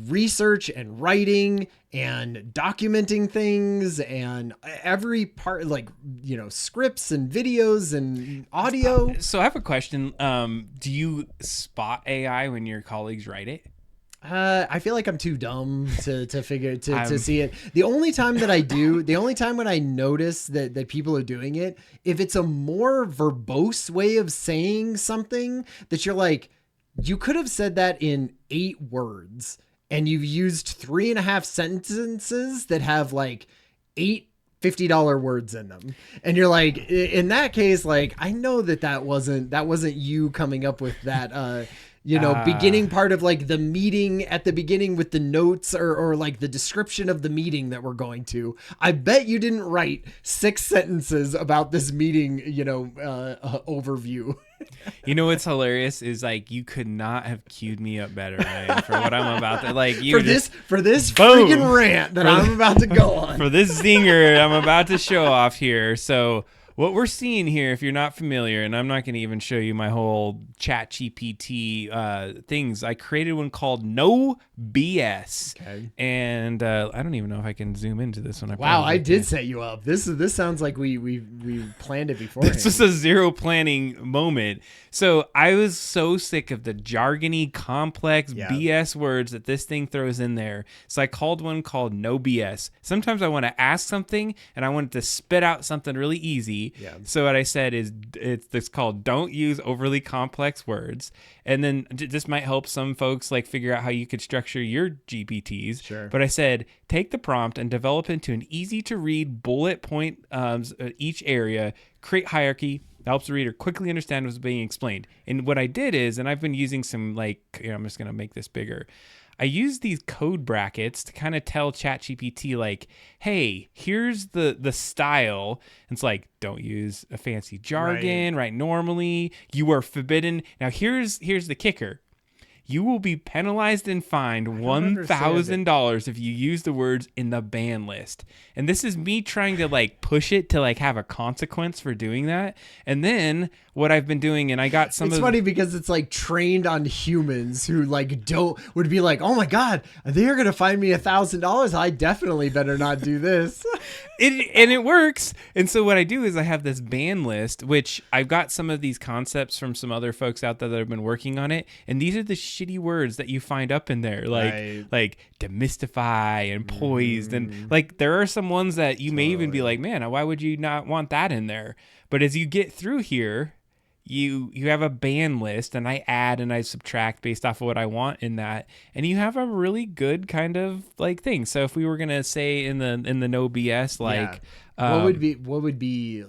research and writing and documenting things, and every part, like, scripts and videos and audio. So I have a question. Do you spot AI when your colleagues write it? I feel like I'm too dumb to figure to see it. The only time that I do, the only time when I notice that people are doing it, if it's a more verbose way of saying something that you're like, you could have said that in 8 words, and you've used 3.5 sentences that have like 8 $50 words in them, and you're like, in that case, like, I know that wasn't you coming up with that. Beginning part of like the meeting at the beginning with the notes or like the description of the meeting that we're going to. I bet you didn't write 6 sentences about this meeting, overview. You know what's hilarious is like you could not have queued me up better, Ryan, for what I'm about to like. For this freaking rant that I'm about to go on. For this zinger I'm about to show off here. So what we're seeing here, if you're not familiar, and I'm not going to even show you my whole ChatGPT things, I created one called No BS. Okay. And I don't even know if I can zoom into this one. Wow, I did set you up. This sounds like we planned it before. This was a zero planning moment. So I was so sick of the jargony, complex BS words that this thing throws in there. So I called one called No BS. Sometimes I want to ask something and I want it to spit out something really easy. Yeah. So what I said is it's called Don't Use Overly Complex Words. And then this might help some folks like figure out how you could structure your GPTs. Sure. But I said, take the prompt and develop into an easy to read bullet point each area, create hierarchy, that helps the reader quickly understand what's being explained. And what I did is, and I've been using some I'm just going to make this bigger. I use these code brackets to kind of tell ChatGPT like, hey, here's the style. And it's like, don't use a fancy jargon, right? Normally, you are forbidden. Now, here's the kicker. You will be penalized and fined $1,000 if you use the words in the ban list. And this is me trying to like push it to like have a consequence for doing that. And then what I've been doing, and I got some It's funny because it's like trained on humans who like would be like, oh my God, they're going to fine me $1,000. I definitely better not do this. And it works. And so what I do is I have this ban list, which I've got some of these concepts from some other folks out there that have been working on it. And these are the shitty words that you find up in there, like demystify and poised. And like, there are some ones that you may even be like, man, why would you not want that in there? But as you get through here, you have a ban list, and I add and I subtract based off of what I want in that, and you have a really good kind of like thing. So if we were gonna say in the no BS, like what would be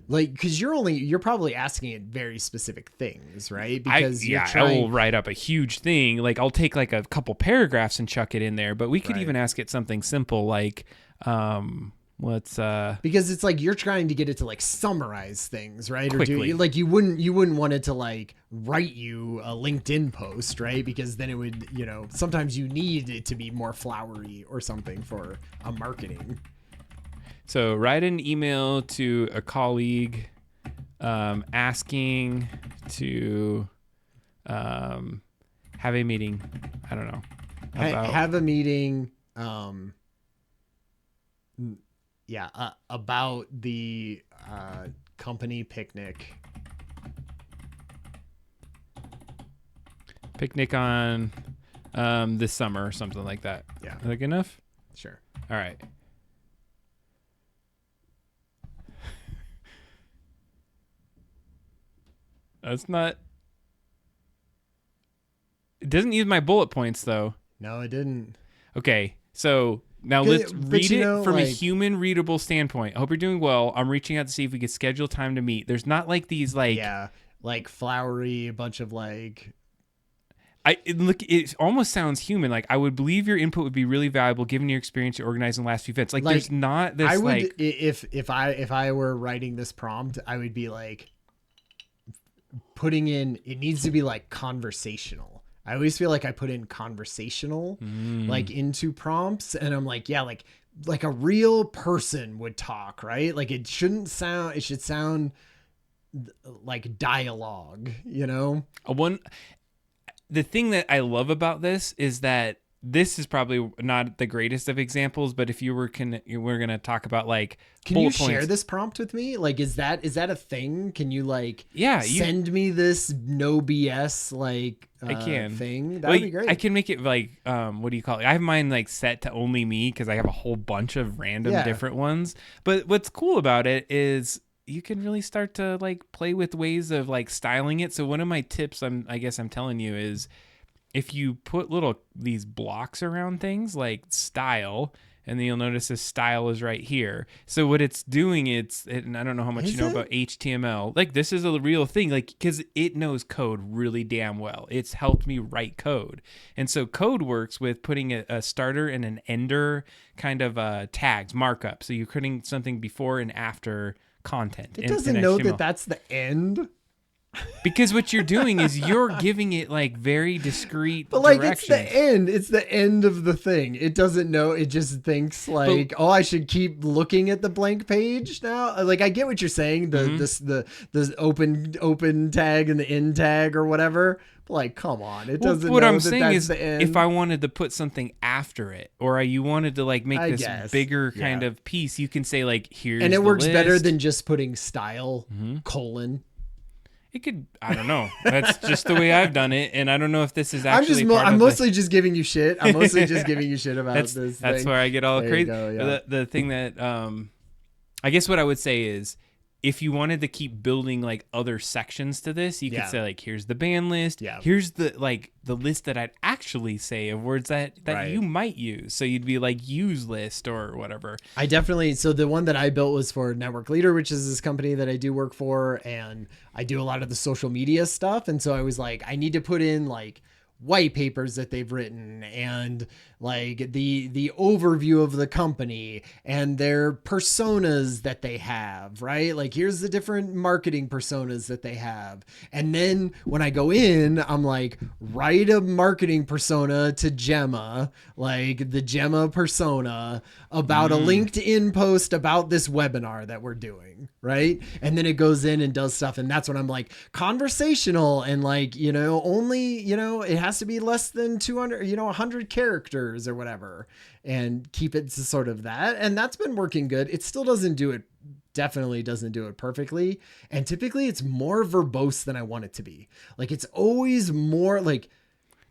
like, because you're probably asking it very specific things, right? Because I will write up a huge thing, like I'll take like a couple paragraphs and chuck it in there, but we could even ask it something simple like because it's like you're trying to get it to like summarize things, right? Quickly. Or like you wouldn't want it to like write you a LinkedIn post, right? Because then it would, sometimes you need it to be more flowery or something for a marketing. So write an email to a colleague asking to have a meeting. I don't know. Have a meeting. About the company picnic. Picnic on this summer or something like that. Yeah. Is that good enough? Sure. All right. That's not... It doesn't use my bullet points, though. No, it didn't. Okay, so... Now let's read it from a human readable standpoint. I hope you're doing well. I'm reaching out to see if we could schedule time to meet. There's not like these like flowery, a bunch of like. It almost sounds human. Like, I would believe your input would be really valuable given your experience in organizing the last few events. Like there's not this. I would if I were writing this prompt, I would be like putting in. It needs to be like conversational. I always feel like I put in conversational like into prompts, and I'm like, yeah, like a real person would talk, right? Like it should sound like dialogue, The thing that I love about this is that this is probably not the greatest of examples, but if we're going to talk about like can you share this prompt with me? Like, is that a thing? Can you send me this no BS I can thing? That'd be great. I can make it like what do you call it? I have mine like set to only me because I have a whole bunch of random different ones. But what's cool about it is you can really start to like play with ways of like styling it. So one of my tips I guess I'm telling you is, if you put these blocks around things like style, and then you'll notice this style is right here. So what it's doing, and I don't know how much you know about HTML. Like this is a real thing, like because it knows code really damn well. It's helped me write code, and so code works with putting a starter and an ender kind of tags markup. So you're putting something before and after content. It doesn't know that that's the end. Because what you're doing is you're giving it like very discreet but like directions. It's the end of the thing. It doesn't know. It just thinks like, I should keep looking at the blank page now. Like I get what you're saying. The open tag and the end tag or whatever. But like, come on, it doesn't. What know I'm that saying that's is, the end. if I wanted to put something after it, or you wanted to like make this bigger kind of piece, you can say like, here's and it the works list. better than just putting style colon. It could, I don't know. That's just the way I've done it, and I don't know if this is actually. I'm mostly just giving you shit. I'm mostly just giving you shit about this. That's thing. where I get all there crazy. Go, yeah. The thing that I guess what I would say is, if you wanted to keep building like other sections to this, you could say like, here's the band list. Yeah. Here's the list that I'd actually say of words that you might use. So you'd be like use list or whatever. I definitely, so the one that I built was for Network Leader, which is this company that I do work for. And I do a lot of the social media stuff. And so I was like, I need to put in like white papers that they've written and like the overview of the company and their personas that they have, right? Like here's the different marketing personas that they have. And then when I go in, I'm like, write a marketing persona to Gemma, like the Gemma persona about a LinkedIn post about this webinar that we're doing, right? And then it goes in and does stuff. And that's when I'm like conversational and like, only, it has to be less than 200, 100 characters or whatever, and keep it to sort of that. And that's been working good. It still definitely doesn't do it perfectly. And typically it's more verbose than I want it to be. Like it's always more like,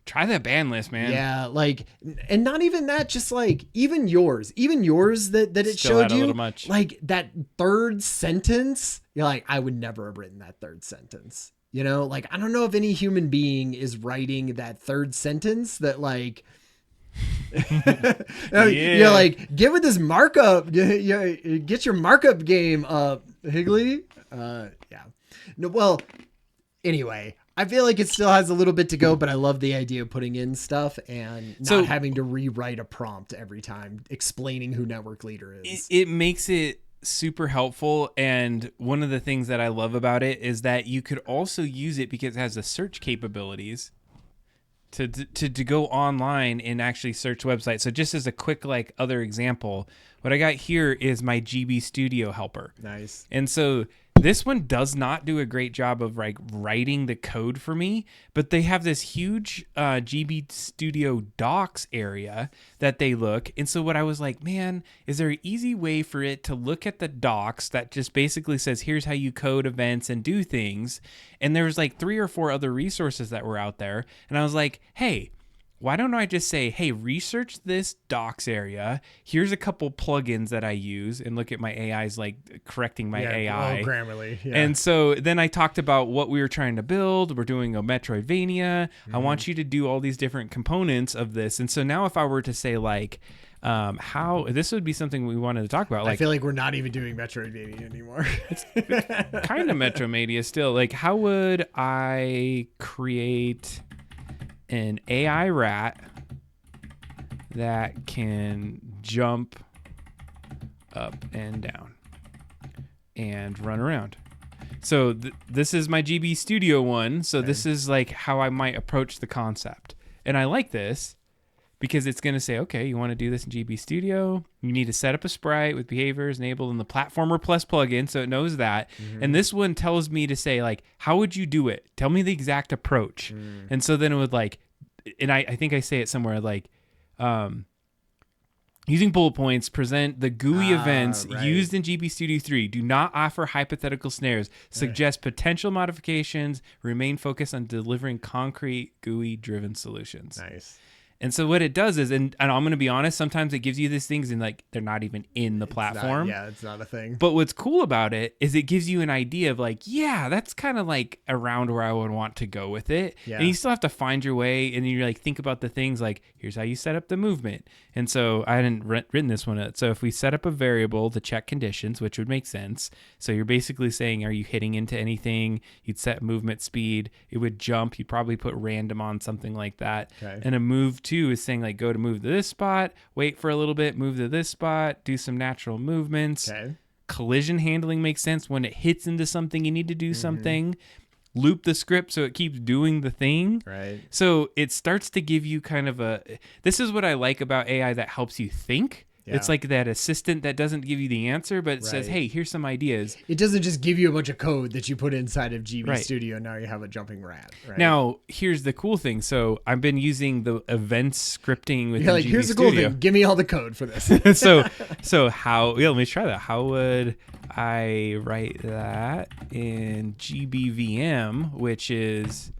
try that band list, man. Yeah, like, and not even that, just like even yours that it Still showed had a you, little much. like that third sentence. You're like, I would never have written that third sentence. Like I don't know if any human being is writing that third sentence that like. You're like, get with this markup. Get your markup game up, Higley. Yeah. No, well, anyway. I feel like it still has a little bit to go, but I love the idea of putting in stuff and not having to rewrite a prompt every time explaining who Network Leader is. It makes it super helpful. And one of the things that I love about it is that you could also use it because it has the search capabilities to go online and actually search websites. So just as a quick like other example, what I got here is my GB Studio helper. Nice. And so this one does not do a great job of like writing the code for me, but they have this huge GB Studio docs area that they look. And so what I was like, man, is there an easy way for it to look at the docs that just basically says, here's how you code events and do things. And there was like 3 or 4 other resources that were out there. And I was like, hey, why don't I just say, hey, research this docs area. Here's a couple plugins that I use, and look at my AI's like correcting my AI. Oh, Grammarly. Yeah. And so then I talked about what we were trying to build. We're doing a Metroidvania. I want you to do all these different components of this. And so now if I were to say like, how this would be something we wanted to talk about. Like, I feel like we're not even doing Metroidvania anymore. It's kind of Metroidvania still. Like, how would I create an AI rat that can jump up and down and run around? So this is my GB Studio one. So this is like how I might approach the concept. And I like this because it's going to say, okay, you want to do this in GB Studio. You need to set up a sprite with behaviors enabled in the Platformer Plus plugin. So it knows that. And this one tells me to say like, how would you do it? Tell me the exact approach. And so then it would like, and I think I say it somewhere like, using bullet points, present the GUI events used in GB Studio 3. Do not offer hypothetical snares. Suggest potential modifications. Remain focused on delivering concrete GUI-driven solutions. Nice. And so what it does is, and I'm going to be honest, sometimes it gives you these things and like they're not even in the platform. It's not a thing. But what's cool about it is it gives you an idea of like, yeah, that's kind of like around where I would want to go with it. Yeah. And you still have to find your way, and you like think about the things like, here's how you set up the movement. And so I hadn't written this one out. So if we set up a variable to check conditions, which would make sense. So you're basically saying, are you hitting into anything? You'd set movement speed. It would jump. You'd probably put random on something like that. Okay. And a move too is saying like, go to move to this spot, wait for a little bit, move to this spot, do some natural movements. Okay. Collision handling makes sense. When it hits into something, you need to do something. Loop the script so it keeps doing the thing. Right. So it starts to give you kind of this is what I like about AI that helps you think. Yeah. It's like that assistant that doesn't give you the answer, but it says, hey, here's some ideas. It doesn't just give you a bunch of code that you put inside of GB Studio. Now you have a jumping rat. Right? Now, here's the cool thing. So I've been using the events scripting with GB here's Studio. The cool thing. Give me all the code for this. so how, let me try that. How would I write that in GBVM, which is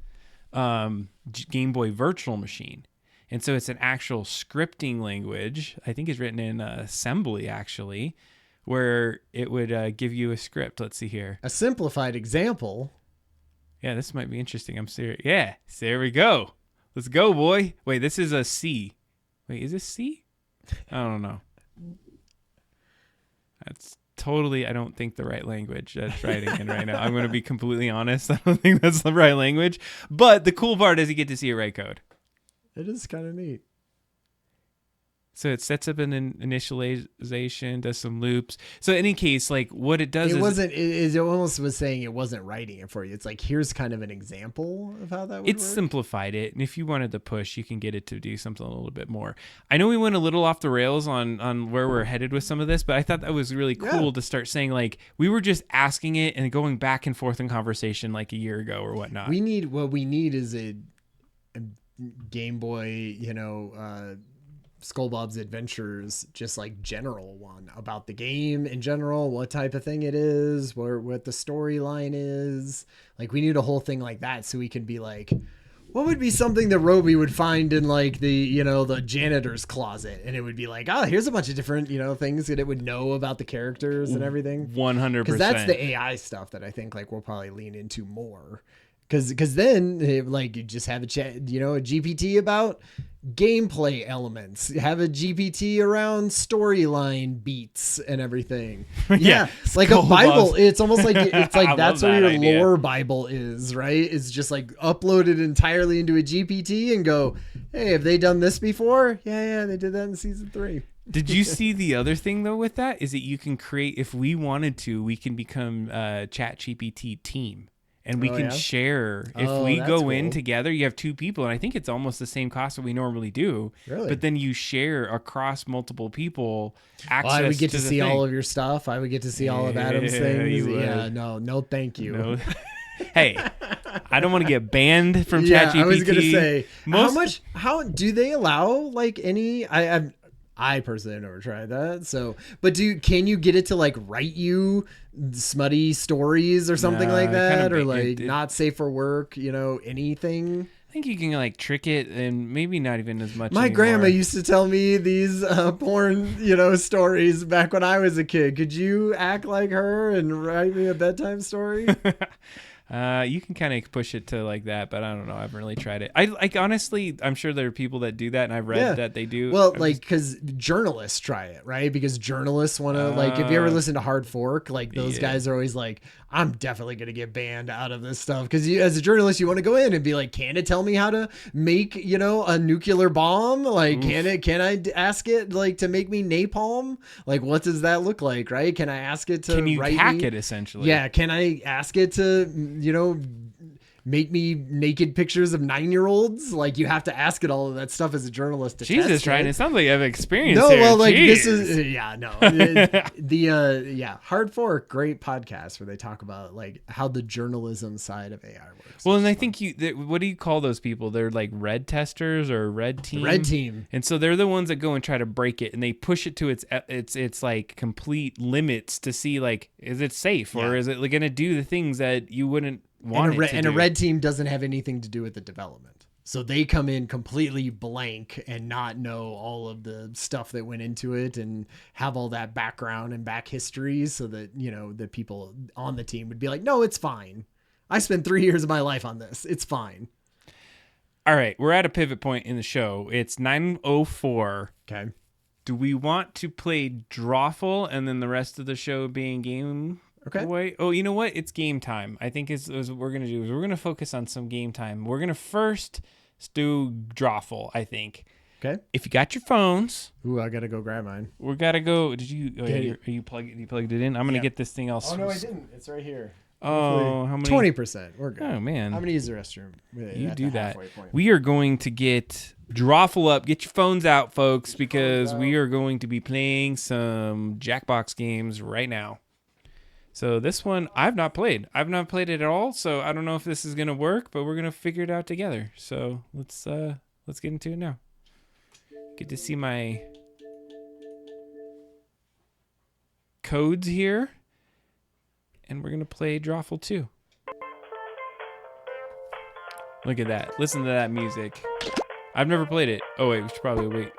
Game Boy Virtual Machine? And so it's an actual scripting language. I think it's written in assembly, actually. where it would give you a script. Let's see here. A simplified example. Yeah, this might be interesting. I'm serious. Yeah, so there we go. Let's go, boy. Wait, this is a C. Wait, is this C? I don't know. That's totally, I don't think the right language that's writing in right now. I'm going to be completely honest. I don't think that's the right language. But the cool part is you get to see it write code. It is kind of neat. So it sets up an initialization, does some loops. So in any case, like what it does it almost was saying it wasn't writing it for you. It's like, here's kind of an example of how that would it's work. simplified it. And if you wanted to push, you can get it to do something a little bit more. I know we went a little off the rails on where we're headed with some of this, but I thought that was really cool to start saying, like, we were just asking it and going back and forth in conversation like a year ago or whatnot. What we need is a Game Boy, Skull Bob's Adventures, just like general one about the game in general, what type of thing it is, what the storyline is. Like, we need a whole thing like that so we can be like, what would be something that Roby would find in like the janitor's closet? And it would be like, oh, here's a bunch of different, things that it would know about the characters and everything. 100%. Because that's the AI stuff that I think like we'll probably lean into more. Because then, like, you just have a chat, a GPT about gameplay elements. Have a GPT around storyline beats and everything. Yeah, like a Bible. It's almost like that's what your lore Bible is, right? It's just like uploaded entirely into a GPT and go, hey, have they done this before? Yeah, they did that in season 3. Did you see the other thing though with that? Is that you can create, if we wanted to, we can become a ChatGPT team. And we can share. If we go in together, you have 2 people, and I think it's almost the same cost that we normally do. Really? But then you share across multiple people access. I would get to see thing. all of your stuff. I would get to see all of Adam's things. Yeah, no, thank you. No. Hey, I don't want to get banned from ChatGPT. I was gonna say, how do they allow like any? I personally have never tried that. So, but can you get it to like write you smutty stories or something like that, or like not safe for work? Anything. I think you can like trick it, and maybe not even as much. My grandma used to tell me these porn, stories back when I was a kid. Could you act like her and write me a bedtime story? You can kind of push it to like that, but I don't know. I haven't really tried it. I honestly, I'm sure there are people that do that, and I've read that they do. Well, because journalists try it, right? Because journalists want to, like, if you ever listen to Hard Fork, like those guys are always like, I'm definitely going to get banned out of this stuff. Because as a journalist, you want to go in and be like, can it tell me how to make, a nuclear bomb? Like, can I ask it like to make me napalm? Like, what does that look like, right? Can I ask it to hack it essentially? Yeah. Can I ask it to, make me naked pictures of 9-year-olds? Like, you have to ask it all of that stuff as a journalist to Jesus, test Ryan, it. It sounds like you have experience. No, here. well, like Jeez. this is Hard Fork, great podcast where they talk about like how the journalism side of AI works. Well, and I think what do you call those people? They're like red testers or red team. Red team. And so they're the ones that go and try to break it, and they push it to its like complete limits to see like, is it safe or is it like, going to do the things that you wouldn't want it to and do. a red team doesn't have anything to do with the development. So they come in completely blank and not know all of the stuff that went into it and have all that background and back history so that, the people on the team would be like, no, it's fine. I spent 3 years of my life on this. It's fine. All right. We're at a pivot point in the show. It's 9:04. Okay. Do we want to play Drawful and then the rest of the show being game? Okay. Wait. Oh, you know what? It's game time. I think is what we're going to do is we're going to focus on some game time. We're going to first do Drawful, I think. Okay. If you got your phones. Ooh, I got to go grab mine. We got to go. Did you? Oh, yeah, you plugged it in? I'm going to get this thing else. Oh, no, I didn't. It's right here. Oh, how many? 20%. We're good. Oh, man. I'm going to use the restroom. You do that. We are going to get Drawful up. Get your phones out, folks, because we are going to be playing some Jackbox games right now. So this one I've not played. I've not played it at all, so I don't know if this is gonna work, but we're gonna figure it out together. So let's get into it now. Get to see my codes here, and we're gonna play Drawful 2. Look at that! Listen to that music. I've never played it. Oh wait, we should probably wait.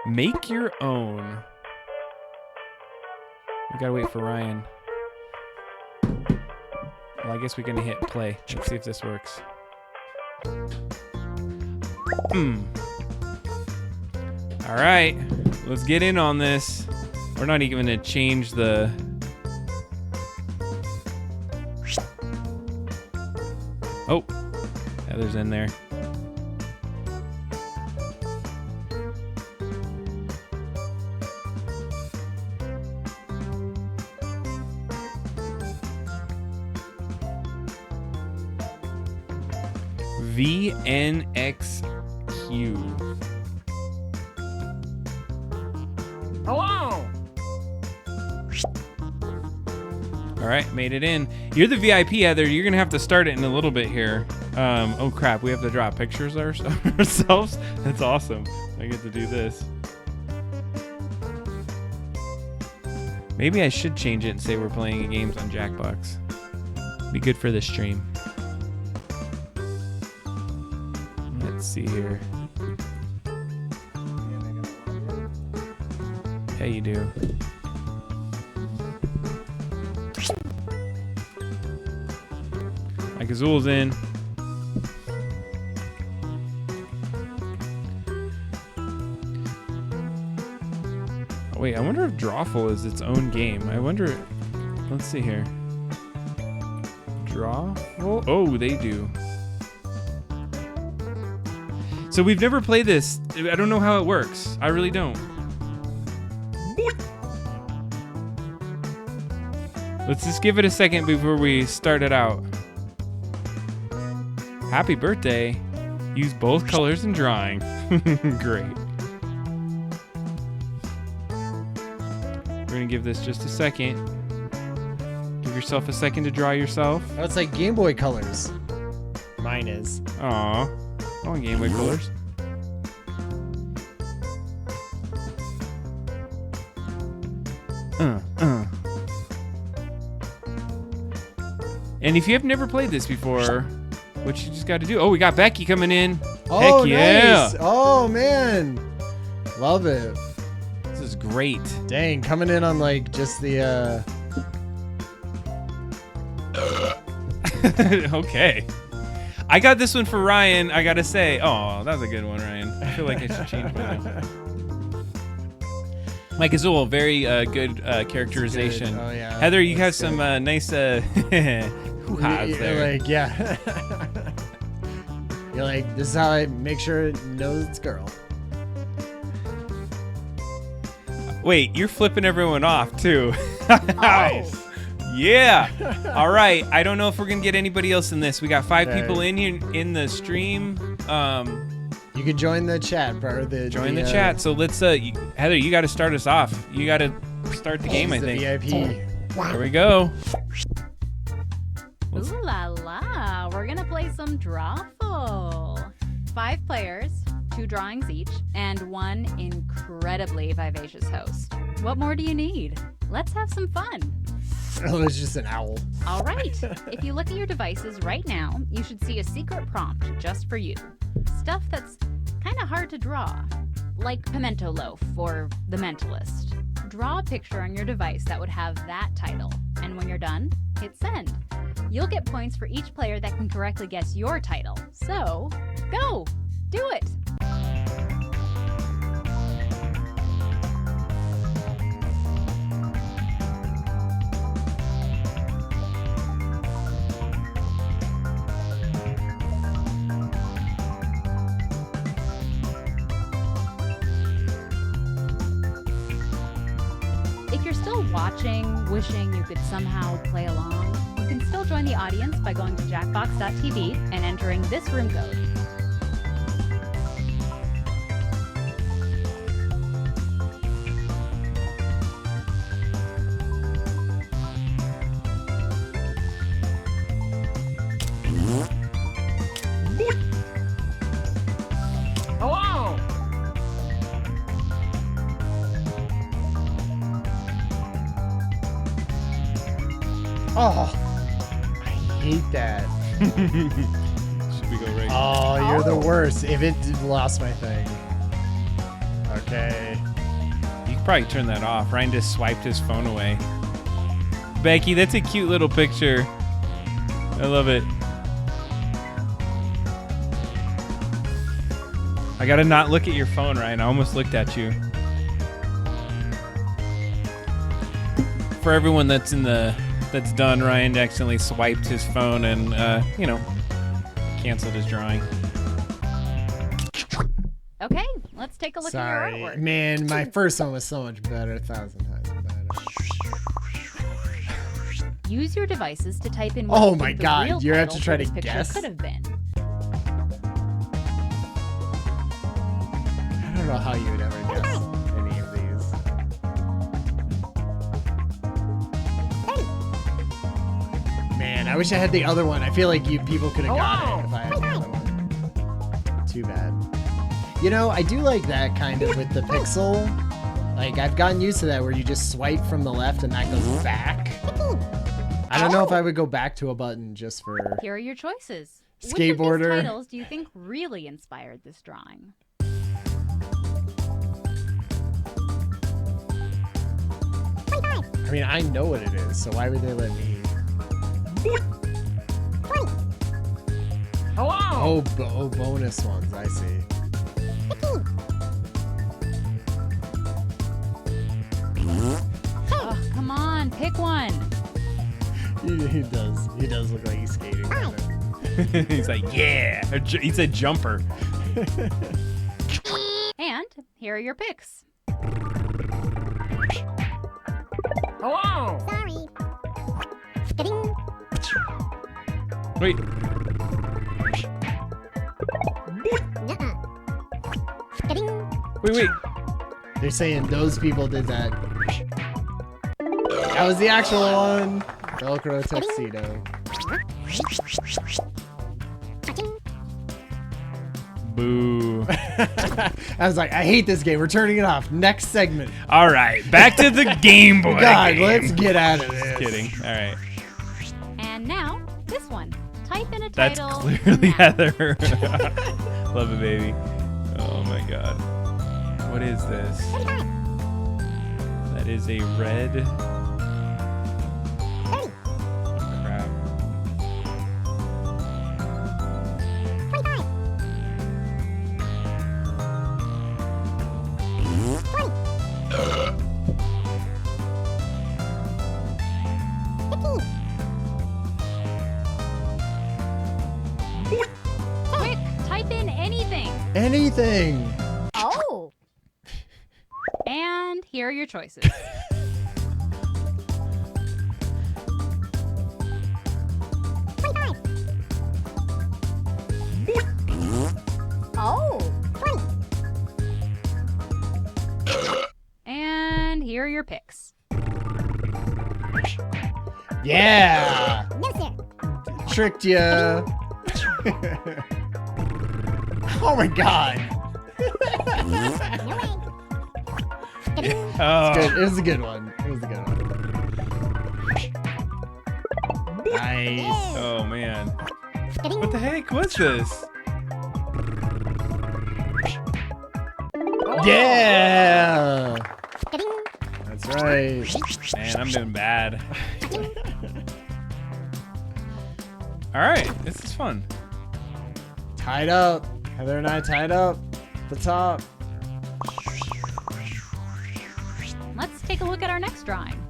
Make your own. We gotta wait for Ryan. Well, I guess we're gonna hit play. Let's see if this works. All right, let's get in on this. We're not even gonna change the. Oh, Heather's in there. VNXQ. Hello. All right, made it in. You're the VIP, Heather. You're gonna have to start it in a little bit here. Oh crap, we have to draw pictures ourselves. That's awesome. I get to do this. Maybe I should change it and say we're playing games on Jackbox. Be good for the stream. Let's see here. Yeah, you do. Mike Azul's in. Oh, wait, I wonder if Drawful is its own game. I wonder. Let's see here. Drawful? Oh, they do. So we've never played this. I don't know how it works. I really don't. Let's just give it a second before we start it out. Happy birthday. Use both colors in drawing. Great. We're gonna give this just a second. Give yourself a second to draw yourself. Oh, it's like Game Boy colors. Mine is. Aw. I want Game Boy colors. And if you have never played this before, what you just got to do. Oh, we got Becky coming in. Oh, heck yeah. Nice. Oh, man. Love it. This is great. Dang, coming in on like just the Okay. I got this one for Ryan. I got to say, oh, that's a good one, Ryan. I feel like I should change mine. Mike Azul, very good characterization. Good. Oh, yeah. Heather, you have That's some nice hoo-has You're there. like, yeah. You're like, this is how I make sure it knows it's girl. Wait, you're flipping everyone off too. Nice. Yeah. All right. I don't know if we're gonna get anybody else in this. We got 5 people in here in the stream. You can join the chat, bro. Join the chat. So let's Heather, you got to start us off. You got to start the game. I think. VIP. Here we go. Ooh la la, we're gonna play some Drawful. 5 players, 2 drawings each, and 1 incredibly vivacious host. What more do you need? Let's have some fun. Oh, it's just an owl. All right, if you look at your devices right now, you should see a secret prompt just for you. Stuff that's kind of hard to draw, like Pimento Loaf or The Mentalist. Draw a picture on your device that would have that title, and when you're done, hit send. You'll get points for each player that can correctly guess your title. So, go! Do it! If you're still watching, wishing you could somehow play along, you can still join the audience by going to jackbox.tv and entering this room code. Hello. Oh, I hate that. Should we go right? Oh, you're the worst. If it lost my thing. Okay. You could probably turn that off. Ryan just swiped his phone away. Becky, that's a cute little picture. I love it. I gotta not look at your phone, Ryan. I almost looked at you. For everyone that's done, Ryan accidentally swiped his phone and canceled his drawing. Okay, let's take a look at your artwork. Man, my first one was so much better, 1,000 times better. Use your devices to type in what Oh you my think the God, real you have title to try for this to picture guess? could have been. I don't know how you would ever guess any of these. Man, I wish I had the other one. I feel like people could have got it if I had the other one. Too bad. You know, I do like that kind of with the pixel. Like, I've gotten used to that where you just swipe from the left and that goes back. I don't know if I would go back to a button just for... Here are your choices. Skateboarder. Which of these titles do you think really inspired this drawing? I mean, I know what it is, so why would they let me? Hello. Oh, bonus ones, I see. Oh, come on, pick one. He does look like he's skating. Right now. He's like, yeah. He said jumper. And here are your picks. Hello. Sorry. Wait. Wait. They're saying those people did that. That was the actual one. Velcro tuxedo. Boo. I was like, I hate this game. We're turning it off. Next segment. All right, back to the Game Boy. God, game. let's get out of this. Just kidding. All right. And now, this one. Type in a That's title. clearly now. Heather. Love it, baby. Oh my God. What is this? That is a red. Crap. Quick, type in anything. Anything. Oh. And here are your choices. Oh. And here are your picks. Yeah. No, sir. Tricked ya. Oh my God. No way. Oh. Good. It was a good one. Nice. Oh man. What the heck was this? Yeah. That's right. Man, I'm doing bad. All right, this is fun. Tied up. Heather and I tied up at the top. Let's take a look at our next drawing.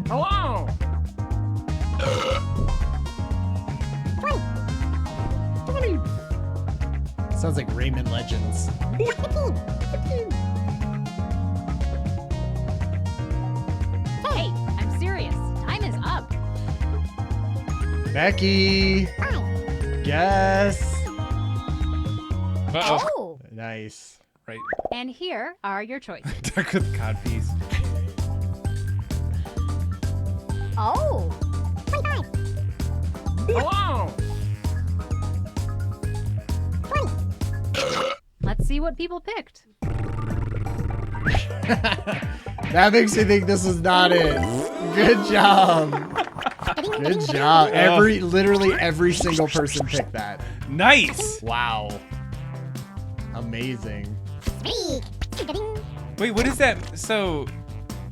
Hello. Sounds like Rayman Legends. Hey, I'm serious. Time is up. Becky. Guess. Uh-oh. Oh. Nice. Right. And here are your choices. Duck with codpiece. Oh. Hello. Let's see what people picked. That makes me think this is not it. Good job. Good job. Literally every single person picked that. Nice. Wow. Amazing. Wait, what is that? So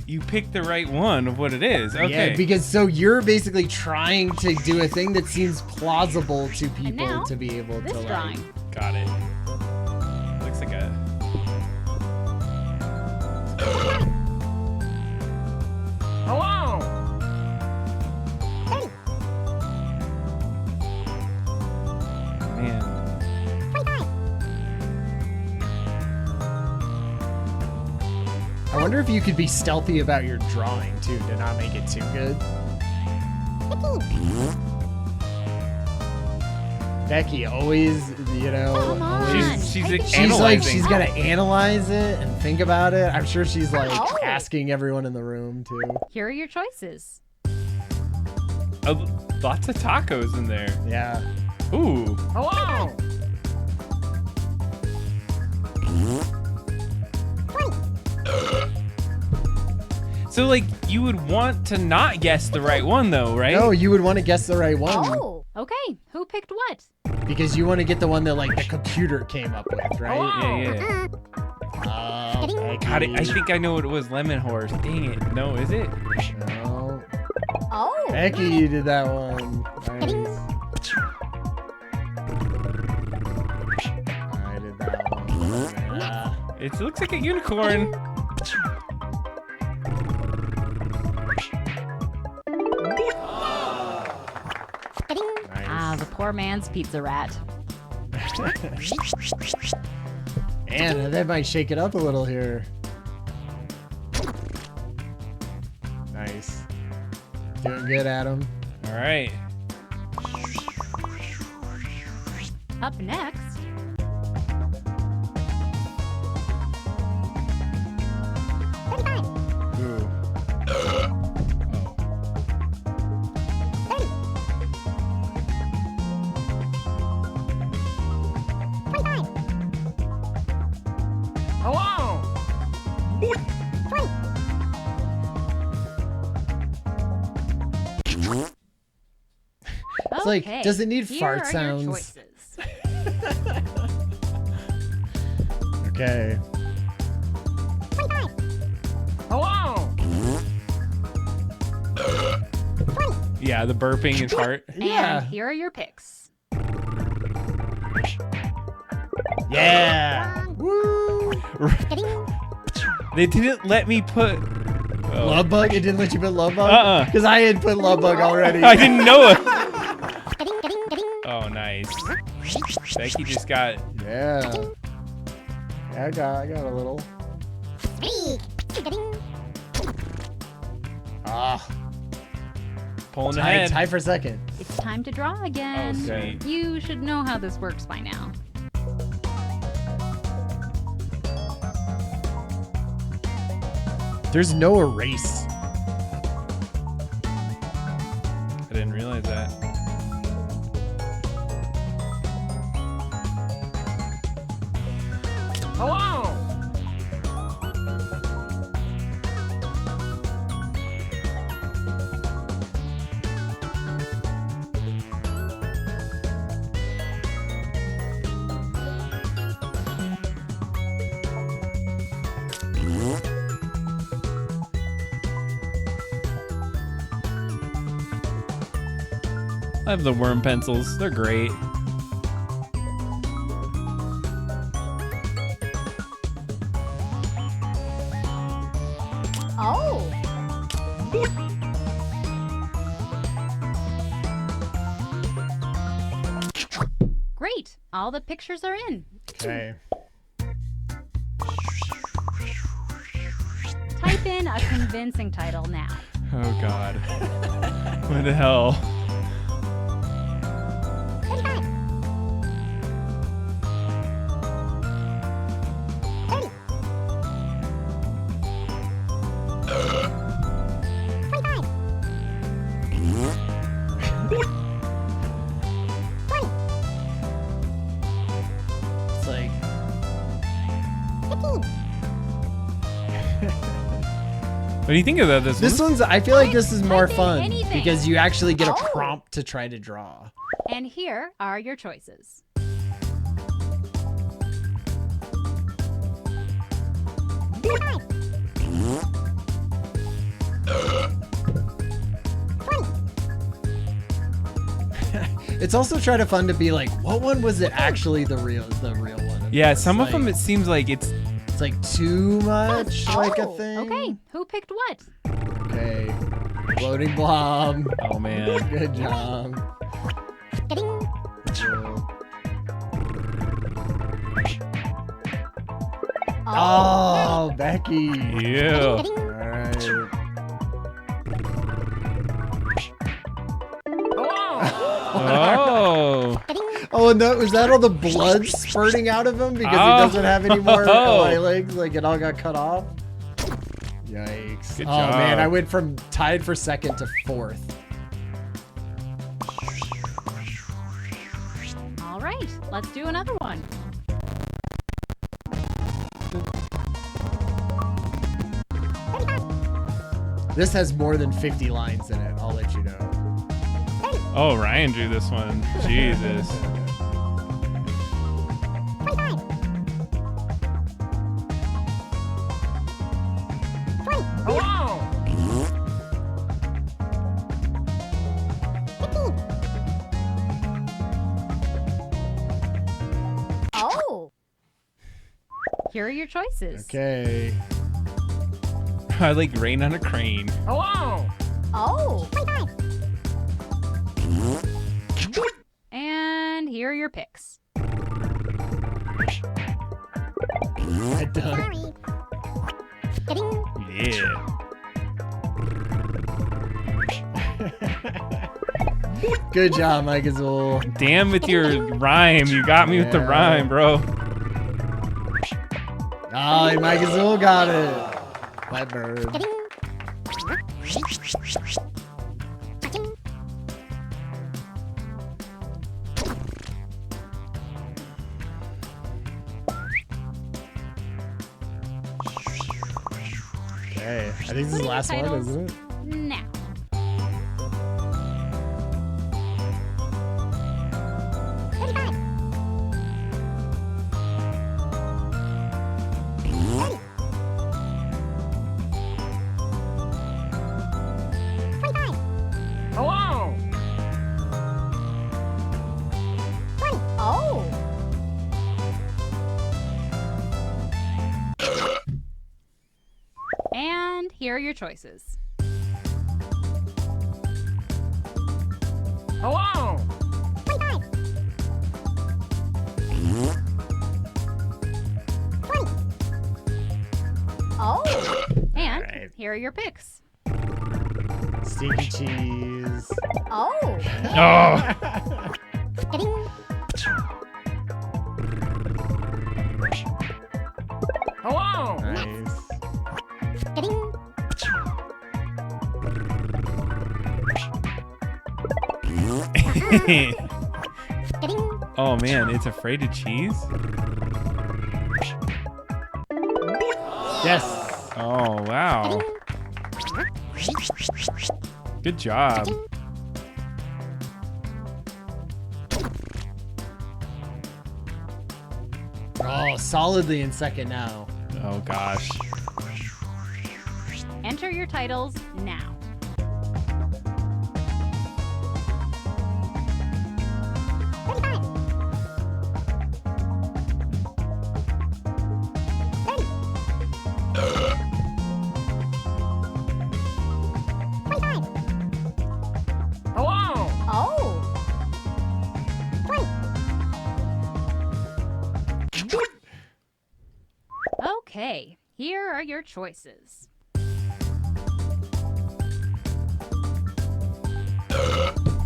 you picked the right one of what it is. Okay. Yeah, because so you're basically trying to do a thing that seems plausible to people now, to be able this to drawing. like. Got it. Looks like a. Hello. Man. I wonder if you could be stealthy about your drawing too to not make it too good. Becky always, you know, Come on. always- She's she's analyzing. like she's gotta analyze it and think about it. I'm sure she's like Oh. asking everyone in the room too. Here are your choices. Lots of tacos in there. Yeah. Ooh. Hello. So like you would want to not guess the right one though, right? No, you would want to guess the right one Oh. Okay, who picked what? because you want to get the one that like the computer came up with, right? Yeah. God, I think I know what it was. Lemon horse. Dang it. No, is it? No. Oh. Becky, you did that one. Nice. I did that one. Yeah. It looks like a unicorn. Ah, the poor man's pizza rat. And that might shake it up a little here. Nice. Doing good, Adam. All right. Up next, Ooh. Hello. It's like, does it need here fart are sounds? Your choices. Okay. Hello. Yeah, the burping and fart. Yeah. And here are your picks. Yeah. Woo. They didn't let me put. Oh. Love bug? It didn't let you put love bug? Uh-uh. Because I had put love bug already. I didn't know it. Oh, nice. Becky just got. Yeah. Yeah, I got a little. Ah. Pulling Tie ahead. for second. It's time to draw again. Oh, sweet. You should know how this works by now. There's no erase. I didn't realize that. Hello. I have the worm pencils. They're great. Oh. Great. All the pictures are in. Okay. Type in a convincing title now. Oh God. What the hell? It's like. What do you think about this? This one's, I feel like this is more Type in fun anything. because you actually get a Oh. prompt to try to draw. And here are your choices. It's also try to fun to be like, what one was it actually the real one? Yeah, It's some of like- them it seems like it's It's like too much like a Oh, thing. Okay, who picked what? Okay. Floating blob. oh man. Good job. Oh, Becky. Yeah. All right. Oh. Oh, and was that all the blood spurting out of him because he Oh. doesn't have any more legs? Like it all got cut off? Yikes. Good Oh, job. man, I went from tied for second to fourth. All right, let's do another one. This has more than 50 lines in it, I'll let you know. Oh, Ryan drew this one. Jesus. Hello. Oh. Here are your choices. Okay. I like rain on a crane. Hello. Oh. And here are your picks. I done. Yeah. Good job, Mike Azul. Damn with your rhyme. You got me with the Yeah. rhyme, bro. Oh, Mike Azul got it. My bird. Okay, I think this is the last one, Titles. isn't it? Now. Hello. Oh. And here are your choices. Hello. Oh. And Alright. here are your picks. Stinky cheese. Oh. Oh. Hello. Nice. Oh man, it's afraid of cheese? Yes. Oh wow. Good job. Oh, solidly in second now. Oh gosh. Enter your titles now. Hello. Oh. Okay, here are your choices.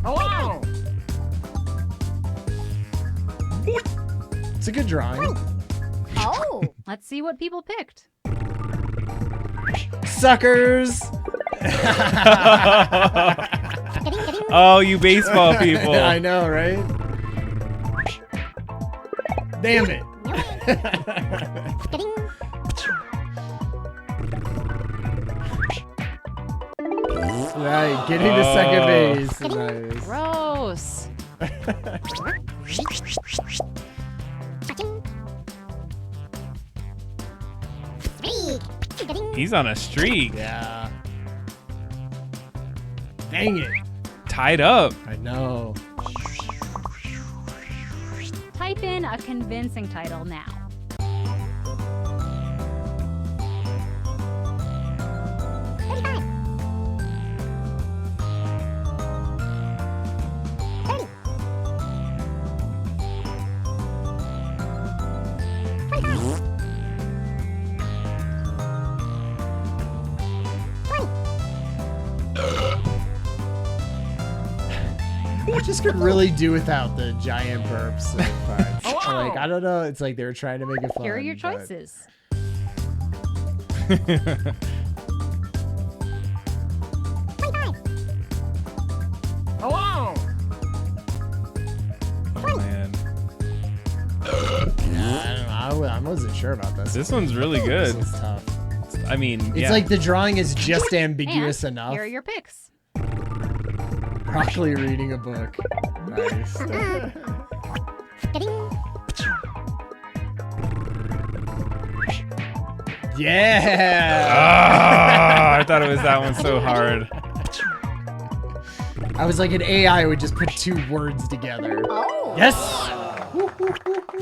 Hello. It's a good drawing. Oh. Let's see what people picked. Suckers. Oh, you baseball people. I know, right? Damn it. Ding. 'Cause Right, getting to second base. Nice. Gross. He's on a streak. Yeah. Dang it. Tied up. I know. Type in a convincing title now. I just could really do without the giant burps and farts. Hello. Like, I don't know. It's like they were trying to make it fun. Here are your but- choices. Hello. Oh man, I don't know. I wasn't sure about this. this one's really This good. was tough. I mean, It's yeah. like the drawing is just ambiguous And enough. here are your picks. Actually reading a book. Nice. Yeah. Ah, I thought it was that one so hard. I was like, an AI would just put two words together. Oh. Yes.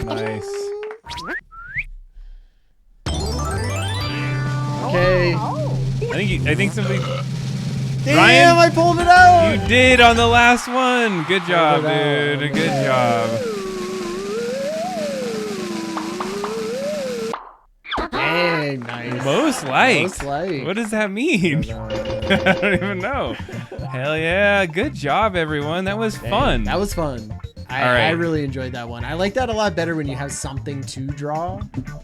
Nice. Okay. Oh. I think somebody. Damn, Ryan? I pulled it out. You did on the last one. Good job, Hold it out. dude. Good job. Dang, nice. Most liked. Most liked. What does that mean? I don't even know. Hell yeah. Good job, everyone. That was fun. That was fun. All right. I really enjoyed that one. I like that a lot better when you have something to draw.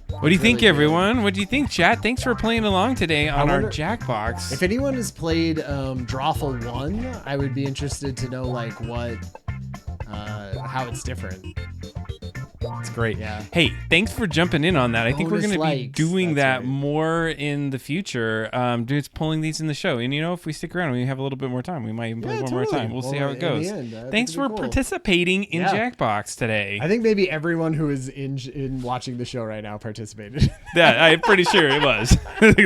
What do you think, really good. everyone? What do you think, chat? Thanks for playing along today on our wonder- Jackbox. If anyone has played Drawful 1, I would be interested to know like what how it's different. It's great. Yeah. Hey, thanks for jumping in on that. I think we're Bonus going to be likes, doing that's that right. more in the future. Dude's pulling these in the show. And, you know, if we stick around and we have a little bit more time, we might even play Yeah, one more totally. time. We'll see Well, how it in goes. the end, I think Thanks it'd be for cool. participating in Yeah. Jackbox today. I think maybe everyone who is in watching the show right now participated. Yeah, I'm pretty sure it was.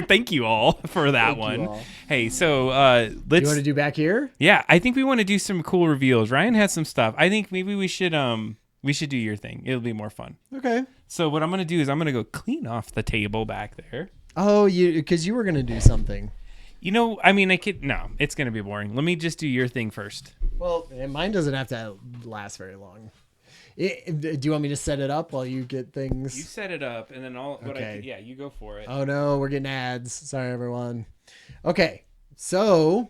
Thank you all for that Thank you one. all. Hey, so You let's. want to do back here? Yeah, I think we want to do some cool reveals. Ryan has some stuff. I think maybe we should do your thing. It'll be more fun. Okay. So what I'm gonna do is I'm gonna go clean off the table back there. Oh, because you were gonna do something. You know, I mean, no, it's gonna be boring. Let me just do your thing first. Well, and mine doesn't have to last very long. Do you want me to set it up while you get You things? set it up, and then Okay. yeah, you go for it. Oh no, we're getting ads. Sorry, everyone. Okay, so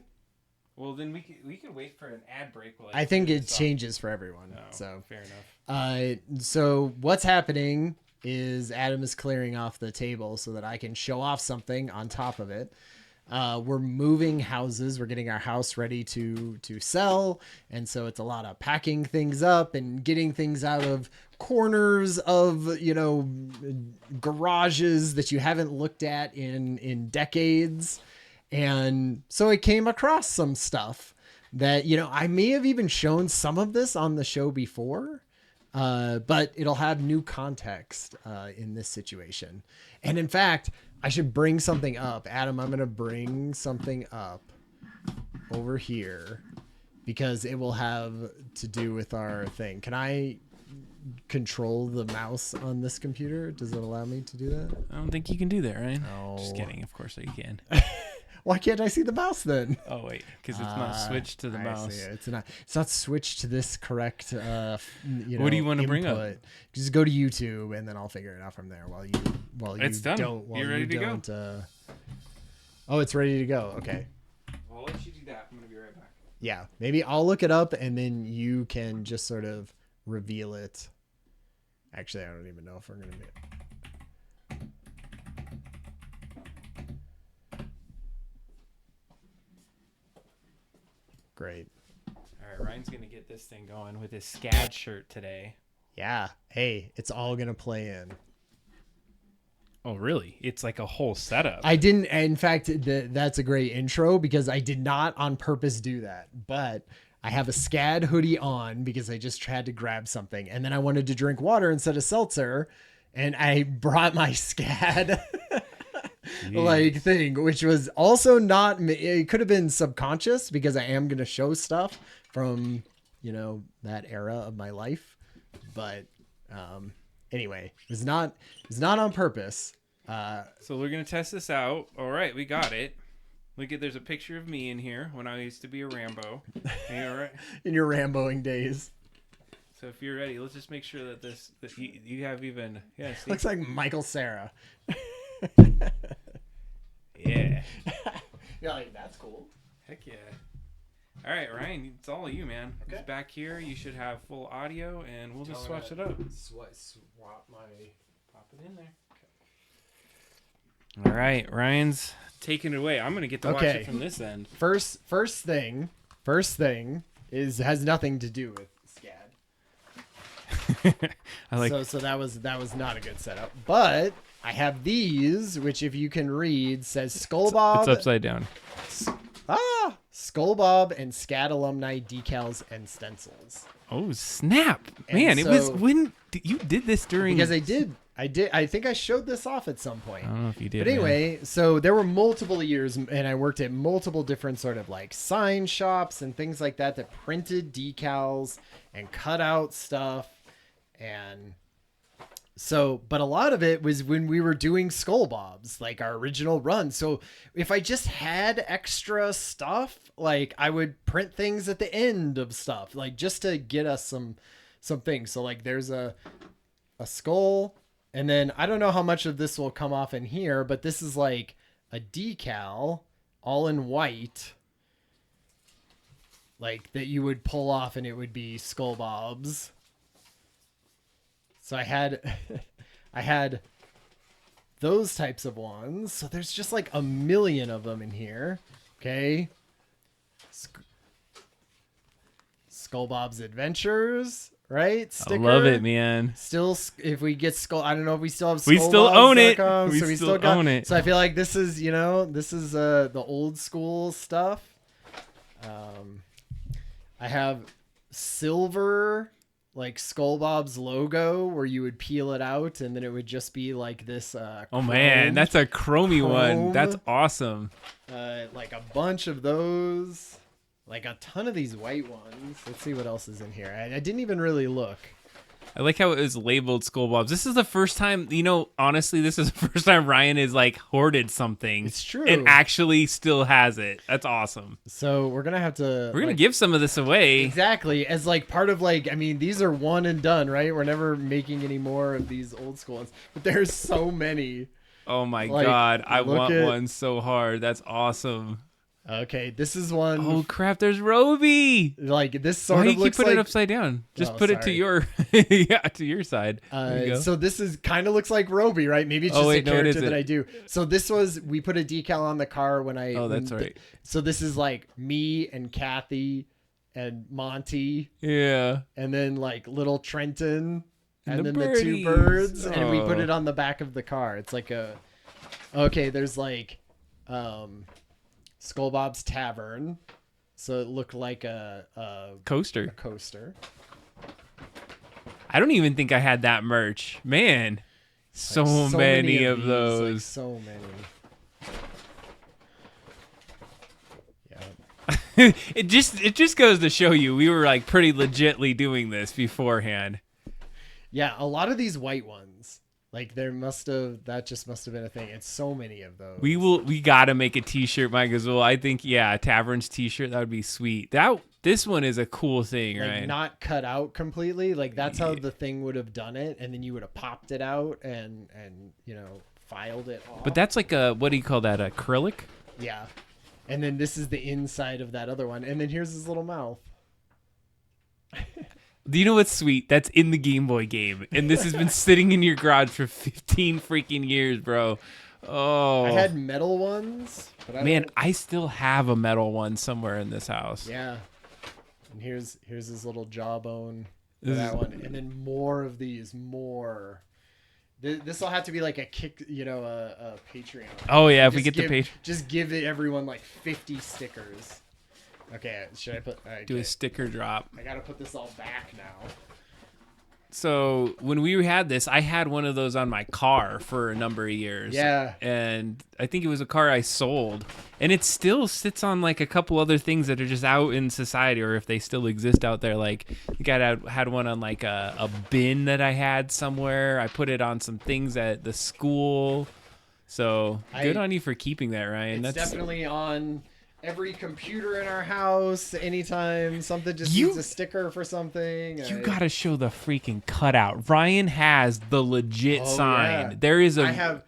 Well, then we can wait for an ad break. While I think it changes for everyone. Oh, So, fair enough. so what's happening is Adam is clearing off the table so that I can show off something on top of it. We're moving houses. We're getting our house ready to sell, and so it's a lot of packing things up and getting things out of corners of garages that you haven't looked at in decades. And so I came across some stuff that I may have even shown some of this on the show before. But it'll have new context in this situation. And in fact, I should bring something up. Adam, I'm going to bring something up over here because it will have to do with our thing. Can I control the mouse on this computer? Does it allow me to do that? I don't think you can do that, right? No. Just kidding. Of course you can. Why can't I see the mouse then? Oh wait, because it's not switched to the I mouse. see. It's not switched to this correct. What do you wanna bring up? input. Just go to YouTube and then I'll figure it out from there. While you It's done. don't. While You ready to go? don't, oh, it's ready to go. Okay. I'll let you do that. I'm gonna be right back. Yeah. Maybe I'll look it up and then you can just sort of reveal it. Actually, I don't even know if we're gonna be. Great. All right, Ryan's gonna get this thing going with his SCAD shirt today. Yeah. Hey, it's all gonna play in. Oh, really? It's like a whole setup. I didn't. In fact, that's a great intro because I did not on purpose do that. But I have a SCAD hoodie on because I just tried to grab something. And then I wanted to drink water instead of seltzer. And I brought my SCAD like thing, which was also not, it could have been subconscious because I am going to show stuff from, that era of my life. But anyway, it's not on purpose. So we're going to test this out. All right, we got it. Look at, there's a picture of me in here when I used to be a Rambo. All right. In your Ramboing days. So if you're ready, let's just make sure that that you have even, see? Looks like Michael Cera. Yeah. You're like, that's cool. Heck yeah. All right, Ryan, it's all you, man. Okay. Just back here, you should have full audio, and we'll just swatch it up. Swap my... Pop it in there. Okay. All right, Ryan's taking it away. I'm going to get to watch it from this end. First thing has nothing to do with SCAD. I like. So that was not a good setup. But I have these, which if you can read, says Skull Bob. It's upside down. Skull Bob and SCAD alumni decals and stencils. Oh snap, man! And it was when you did this during. Because I did. I think I showed this off at some point. I don't know if you did. But anyway, so there were multiple years, and I worked at multiple different sort of like sign shops and things like that printed decals and cut out stuff. And so, but a lot of it was when we were doing Skull Bobs, like our original run. So if I just had extra stuff, like I would print things at the end of stuff, like just to get us some things. So like there's a skull. And then I don't know how much of this will come off in here, but this is like a decal all in white, like that you would pull off and it would be Skull Bobs. So I had those types of ones. So there's just like a million of them in here. Okay. Skull Bob's Adventures. Right? Sticker. I love it, man. Still, if we get Skull, I don't know if we still have We still own it. We still own it. So I feel like this is, the old school stuff. I have silver, like Skull Bob's logo, where you would peel it out and then it would just be like this. Oh man, that's a chromey one. That's awesome. Like a bunch of those. Like a ton of these white ones. Let's see what else is in here. I didn't even really look. I like how it was labeled Skull Bobs. This is the first time, honestly, this is the first time Ryan is like hoarded something. It's true. And actually still has it. That's awesome. So we're going to have to... We're going to give some of this away. Exactly. As like part of like, I mean, these are one and done, right? We're never making any more of these old school ones. But there's so many. Oh my God. I want one so hard. That's awesome. Okay, this is one. Oh crap! There's Roby. Like this sort Why of do you looks keep like it upside down. Just put it to your, to your side. So this is kind of looks like Roby, right? Maybe it's just a character that I do. So this was we put a decal on the car when I. Oh, that's right. So this is like me and Kathy and Monty. Yeah. And then like little Trenton and then birdies. the two birds, and we put it on the back of the car. It's like a. Okay, there's like, Skull Bob's Tavern, so it looked like a coaster. A coaster. I don't even think I had that merch, man. So many of those. Like so many. Yeah. It just goes to show you we were like pretty legitly doing this beforehand. Yeah, a lot of these white ones. Like that just must have been a thing. It's so many of those. We gotta make a t-shirt, Mike, as well. I think, Tavern's t-shirt, that would be sweet. This one is a cool thing, like, right? Not cut out completely. Like that's how the thing would have done it, and then you would have popped it out and filed it off. But that's like what do you call that? Acrylic? Yeah. And then this is the inside of that other one, and then here's his little mouth. Do you know what's sweet? That's in the Game Boy game. And this has been sitting in your garage for 15 freaking years, bro. Oh. I had metal ones. But I still have a metal one somewhere in this house. Yeah. And here's his little jawbone for that one. And then more of these. This will have to be like a kick, a Patreon. Oh yeah, if we Just get the page, just give it everyone like 50 stickers. Okay, should I put? do a sticker drop. I gotta put this all back now. So when we had this, I had one of those on my car for a number of years. Yeah. And I think it was a car I sold. And it still sits on like a couple other things that are just out in society, or if they still exist out there. Like had one on like a bin that I had somewhere. I put it on some things at the school. So good on you for keeping that, Ryan. That's definitely on every computer in our house. Anytime something just needs a sticker for something, you gotta show the freaking cutout. Ryan has the legit sign. Yeah. There is a. I have.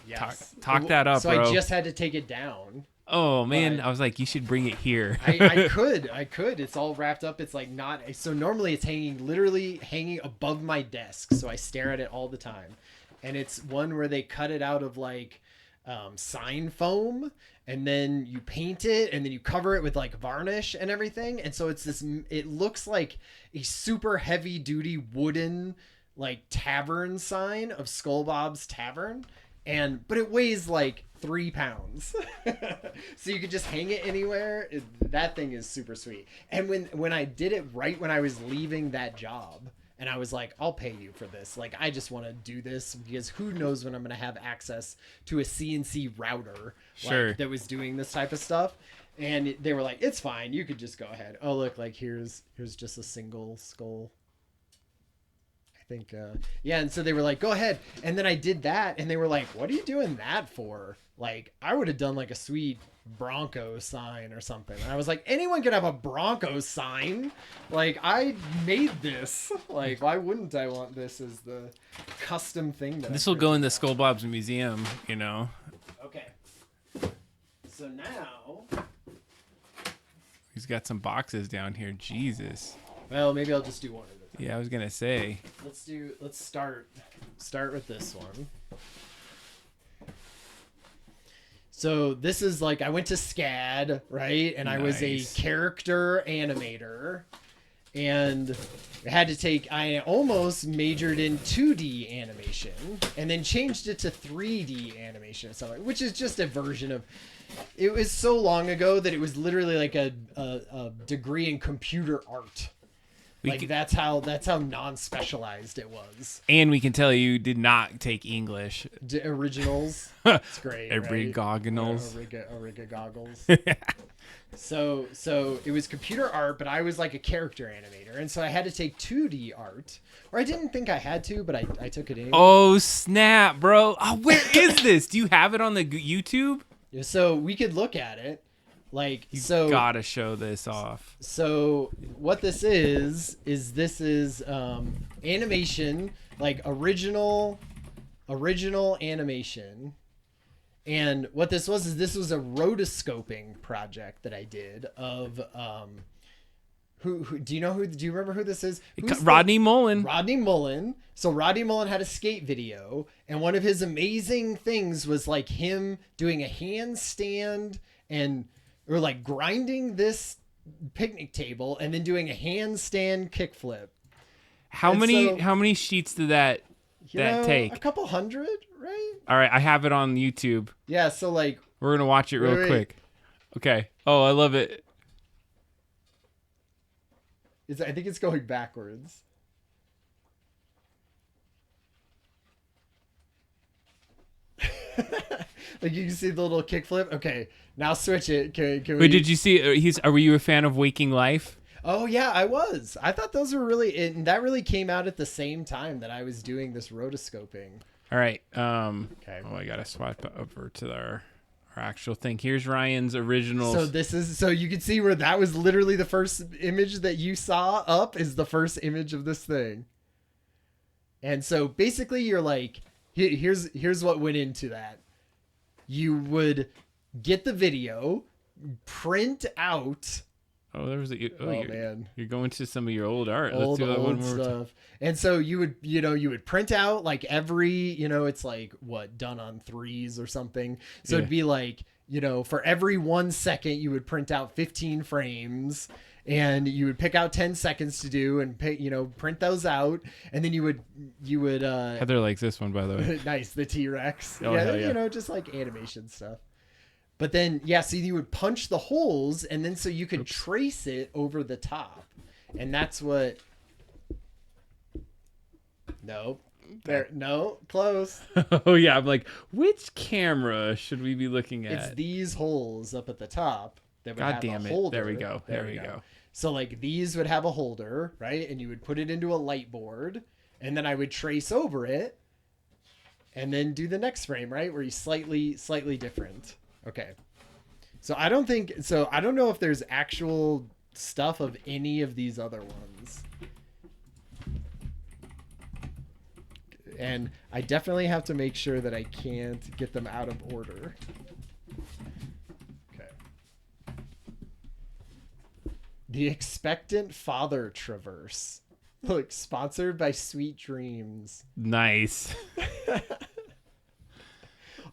Yes. Talk that up, so bro. I just had to take it down. Oh man, I was like, you should bring it here. I could. It's all wrapped up. It's like not. So normally it's literally hanging above my desk, so I stare at it all the time. And it's one where they cut it out of like sign foam, and then you paint it, and then you cover it with like varnish and everything. And so it looks like a super heavy duty wooden like tavern sign of Skull Bob's Tavern. But it weighs like 3 pounds. So you could just hang it anywhere. That thing is super sweet. And when I did it right when I was leaving that job, and I was like, I'll pay you for this. Like, I just want to do this because who knows when I'm going to have access to a CNC router that was doing this type of stuff. And they were like, it's fine. You could just go ahead. Oh, look, like here's just a single skull. I think, and so they were like, go ahead. And then I did that, and they were like, what are you doing that for? Like, I would have done like a sweet Bronco sign or something. And I was like, anyone can have a Bronco sign. Like, I made this. Like, why wouldn't I want this as the custom thing that this will go in the Skull Bob's museum, you know. Okay. So now he's got some boxes down here. Jesus. Well, maybe I'll just do one of them. Yeah, I was gonna say. Let's start with this one. So this is like, I went to SCAD, right? And I was a character animator, and I almost majored in 2D animation and then changed it to 3D animation or something, which is just a version of, it was so long ago that it was literally like a degree in computer art. That's how non-specialized it was. And we can tell you did not take English. Originals. It's great. Originals. Origoggles. So it was computer art, but I was like a character animator, and so I had to take 2D art. Or I didn't think I had to, but I took it anyway. Oh snap, bro! Oh, where is this? Do you have it on the YouTube? So we could look at it. You gotta show this off. So what this is animation, like original animation. And what this was a rotoscoping project that I did of who do you remember who this is? Rodney Mullen. Rodney Mullen. So Rodney Mullen had a skate video, and one of his amazing things was like him doing a handstand or like grinding this picnic table and then doing a handstand kickflip. How many sheets did that take? A couple hundred, right? All right, I have it on YouTube. Yeah, so like we're gonna watch it real quick. Okay. Oh, I love it. I think it's going backwards. Like you can see the little kickflip. Okay, now switch it. Can we... Wait, did you see? Were you a fan of Waking Life? Oh yeah, I was. I thought those were really. And that really came out at the same time that I was doing this rotoscoping. All right. Okay. Oh, I gotta swipe over to our actual thing. Here's Ryan's original. So you can see where that was literally the first image that you saw up is the first image of this thing. And so basically, you're like, here's what went into that. You would get the video, print out. Oh, there was man. You're going to some of your old art. Let's do that one more stuff. Time. And so you would print out like every, it's like done on 3s or something. So it'd be like, for every 1 second you would print out 15 frames. and you would pick out 10 seconds to do and pick, print those out, and then you would Heather likes this one, by the way. nice, the T-Rex. Oh, hell yeah. Just like animation stuff. But then, so you would punch the holes, and then so you could trace it over the top. And that's what... Nope. There, no, close. Oh, yeah. I'm like, which camera should we be looking at? It's these holes up at the top that would God have damn a it. holder. There we go. There we go. So, like, these would have a holder, right? And you would put it into a light board, and then I would trace over it, and then do the next frame, right? Where you slightly different. Okay. So I don't know if there's actual stuff of any of these other ones. And I definitely have to make sure that I can't get them out of order. Okay. The Expectant Father Traverse. Look, sponsored by Sweet Dreams. Nice.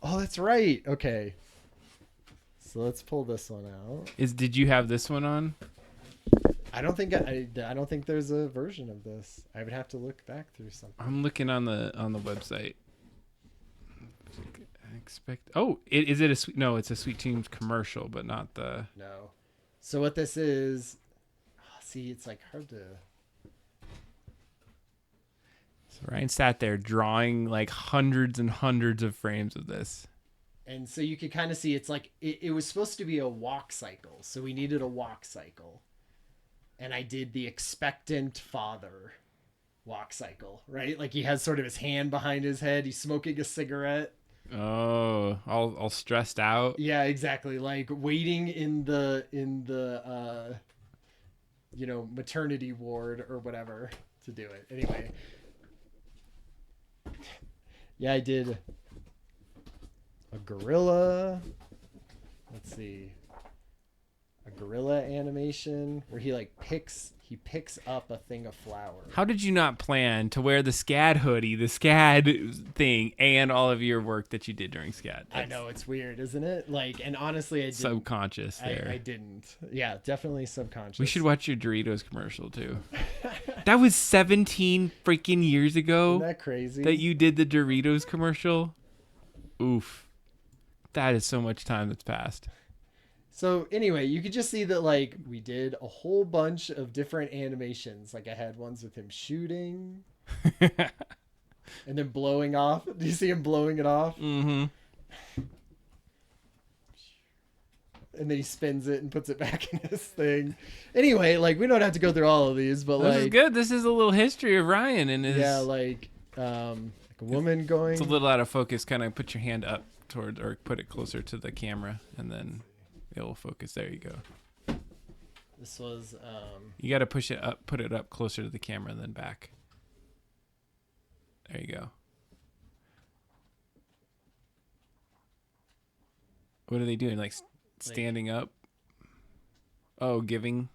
Oh, that's right. Okay. So let's pull this one out. Did you have this one on? I don't think there's a version of this. I would have to look back through something. I'm looking on the website. Is it a sweet? No, it's a Sweet Dreams commercial, but not the. No. So what this is? See, it's like hard to. So Ryan sat there drawing like hundreds and hundreds of frames of this. And so you could kind of see it's like it was supposed to be a walk cycle, so we needed a walk cycle. And I did the Expectant Father walk cycle, right? Like he has sort of his hand behind his head. He's smoking a cigarette. Oh, all stressed out. Yeah, exactly. Like waiting in the maternity ward or whatever to do it. Anyway. Yeah, I did a gorilla. Let's see. A gorilla animation where he picks up a thing of flour. How did you not plan to wear the SCAD hoodie, the SCAD thing, and all of your work that you did during SCAD? I know, it's weird, isn't it? Like, and honestly, I didn't. Subconscious there. I didn't. Yeah, definitely subconscious. We should watch your Doritos commercial too. That was 17 freaking years ago. Isn't that crazy? That you did the Doritos commercial. Oof. That is so much time that's passed. So anyway, you could just see that like we did a whole bunch of different animations. Like I had ones with him shooting and then blowing off. Do you see him blowing it off? Mm-hmm. And then he spins it and puts it back in his thing. Anyway, like we don't have to go through all of these, but this is good. This is a little history of Ryan and his. Yeah, like a woman going. It's a little out of focus. Kind of put your hand up toward, or put it closer to the camera, and then it'll focus. There you go. This was. You got to push it up, put it up closer to the camera, and then back. There you go. What are they doing? Like standing up? Oh, giving.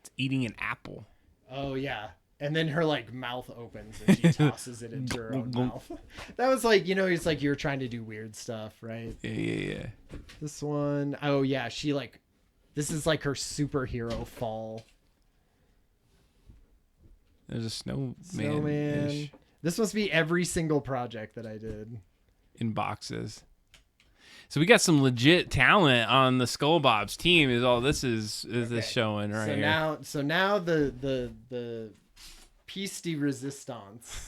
It's eating an apple. Oh yeah. And then her like mouth opens and she tosses it into her own mouth. That was like, it's like you're trying to do weird stuff, right? Yeah. This one, oh yeah, this is like her superhero fall. There's a snowman. Snowman. This must be every single project that I did. In boxes. So we got some legit talent on the Skull Bob's team. Is all this is this showing right here? So now the piece de resistance.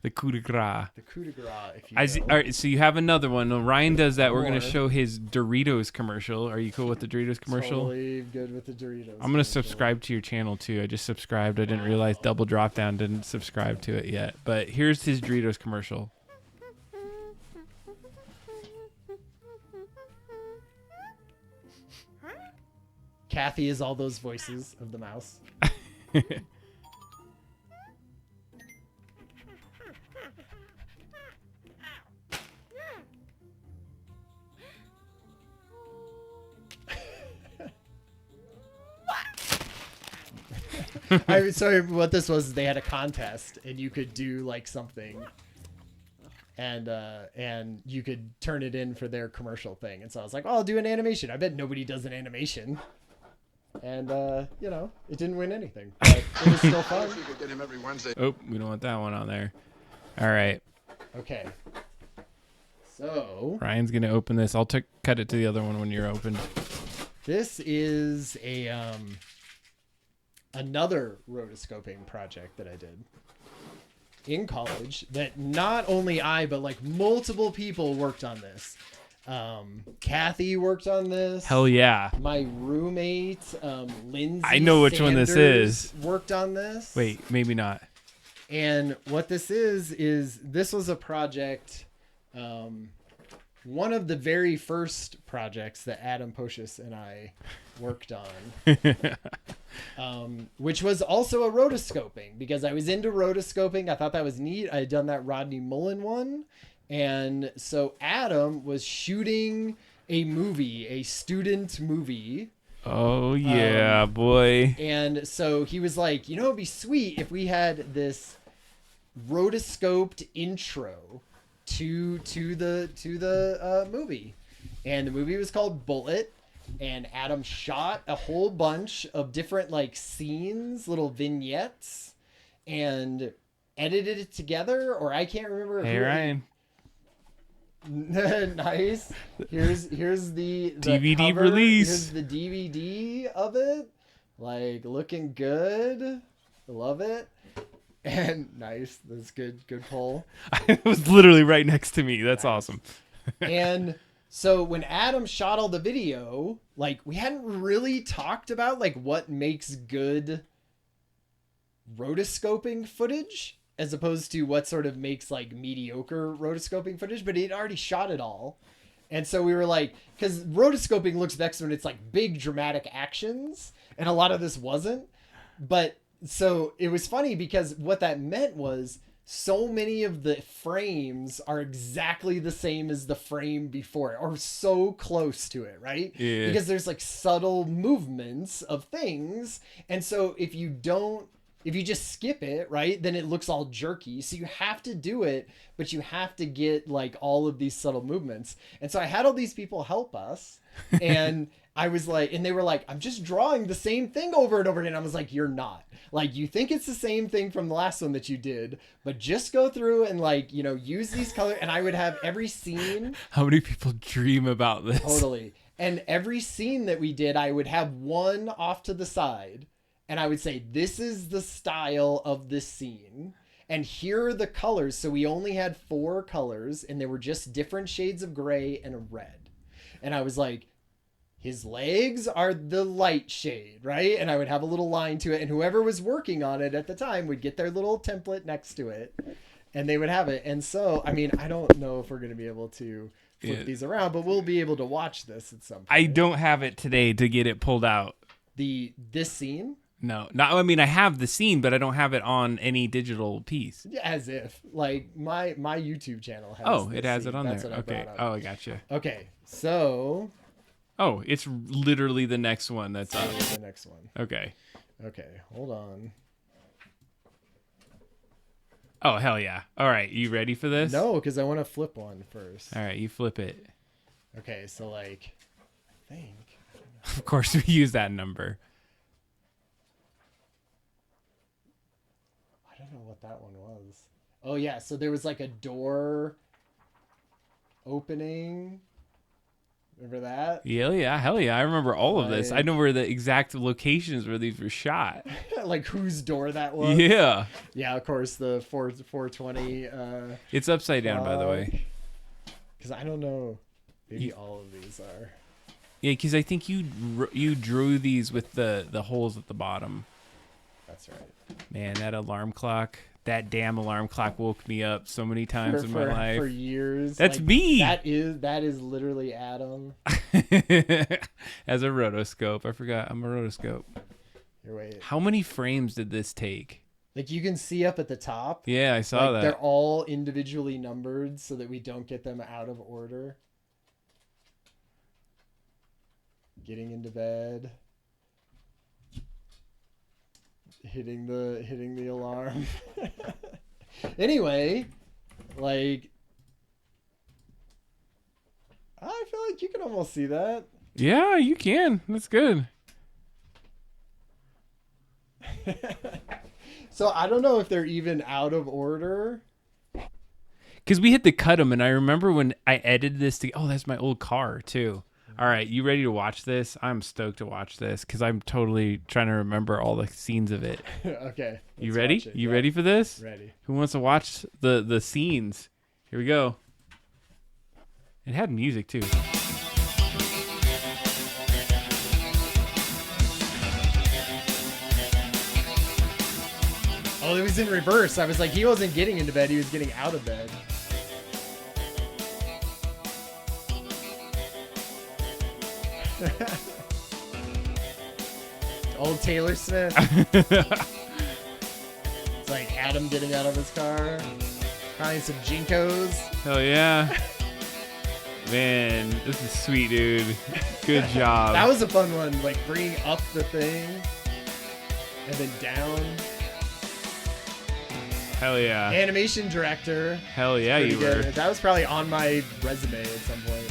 The coup de grace. The coup de grace, if you will. All right, so you have another one. When Ryan does that, we're going to show his Doritos commercial. Are you cool with the Doritos commercial? Totally good with the Doritos. I'm going to subscribe to your channel, too. I just subscribed. I didn't realize Double Drop Down didn't subscribe to it yet. But here's his Doritos commercial. Kathy is all those voices of the mouse. Sorry, what this was, they had a contest and you could do like something and you could turn it in for their commercial thing. And so I was like, oh, I'll do an animation. I bet nobody does an animation. And you know, it didn't win anything, but it was still fun. You could get him every Wednesday. Oh, we don't want that one on there. All right. Okay. So Ryan's gonna open this. I'll cut it to the other one when you're open. this is a another rotoscoping project that I did in college that not only I but like multiple people worked on this. Kathy worked on this. Hell yeah. My roommate, Lindsay. I know which one this is. Worked on this. Wait, maybe not. And what this is this was a project, one of the very first projects that Adam Pocius and I worked on, which was also a rotoscoping because I was into rotoscoping. I thought that was neat. I had done that Rodney Mullen one. And so Adam was shooting a movie, a student movie. Oh, yeah, boy. And so he was like, you know, it'd be sweet if we had this rotoscoped intro to the movie. And the movie was called Bullet. And Adam shot a whole bunch of different like scenes, little vignettes, and edited it together. Or I can't remember. Hey, Ryan. Nice. Here's the DVD cover. release. Here's the DVD of it. Like looking good. I love it. And nice. That's good. Good pull. It was literally right next to me. That's awesome. And so when Adam shot all the video, like we hadn't really talked about like what makes good rotoscoping footage as opposed to what sort of makes like mediocre rotoscoping footage, but he'd already shot it all. And so we were like, because rotoscoping looks best when it's like big dramatic actions, and a lot of this wasn't. But so it was funny because what that meant was so many of the frames are exactly the same as the frame before it, or so close to it, right? Yeah. Because there's like subtle movements of things. And so if you just skip it, right, then it looks all jerky. So you have to do it, but you have to get like all of these subtle movements. And so I had all these people help us, and I was like, and they were like, I'm just drawing the same thing over and over again. I was like, you're not. Like, you think it's the same thing from the last one that you did, but just go through and like, you know, use these colors. And I would have every scene. How many people dream about this? Totally. And every scene that we did, I would have one off to the side. And I would say, this is the style of this scene. And here are the colors. So we only had 4 colors, and they were just different shades of gray and a red. And I was like, his legs are the light shade, right? And I would have a little line to it. And whoever was working on it at the time would get their little template next to it. And they would have it. And so, I mean, I don't know if we're going to be able to flip these around, but we'll be able to watch this at some point. I don't have it today to get it pulled out. This scene? No, not. I mean, I have the scene, but I don't have it on any digital piece. As if, like, my YouTube channel has. Oh, it has scene. it on That's there. what I Okay. brought up. Oh, I gotcha. Okay, so Oh, it's literally the next one that's up. the next one. Okay. Okay, hold on. Oh, hell yeah. All right, you ready for this? No, because I want to flip one first. All right, you flip it. Okay, so like, I think. Of course, we use that number. I don't know what that one was. Oh yeah, so there was like a door opening. Remember that? Yeah, hell yeah. I remember all of this. I Like- know where the exact locations where these were shot. Like whose door that was? Yeah. Yeah, of course the 420. It's upside down, by the way. Because I don't know. Maybe all of these are. Yeah, because I think you drew these with the holes at the bottom. That's right. Man, that alarm clock. That damn alarm clock woke me up so many times in my life. For years. That's me. That is literally Adam. As a rotoscope. I forgot I'm a rotoscope. Here, wait. How many frames did this take? Like you can see up at the top. Yeah, I saw like, that. They're all individually numbered so that we don't get them out of order. Getting into bed. Hitting the alarm. Anyway, like I feel like you can almost see that. Yeah, you can. That's good. So I don't know if they're even out of order. Because we had to cut them, and I remember when I edited this. Oh, that's my old car too. All right, you ready to watch this? I'm stoked to watch this because I'm totally trying to remember all the scenes of it. Okay. You ready? You ready for this? Ready. Who wants to watch the scenes? Here we go. It had music too. Oh, it was in reverse. I was like, he wasn't getting into bed. He was getting out of bed. Old Taylor Smith. It's like Adam getting out of his car. Probably some Jinkos. Hell yeah. Man, this is sweet, dude. Good job. That was a fun one. Like bringing up the thing and then down. Hell yeah. Animation director. Hell yeah, you were. That was probably on my resume at some point.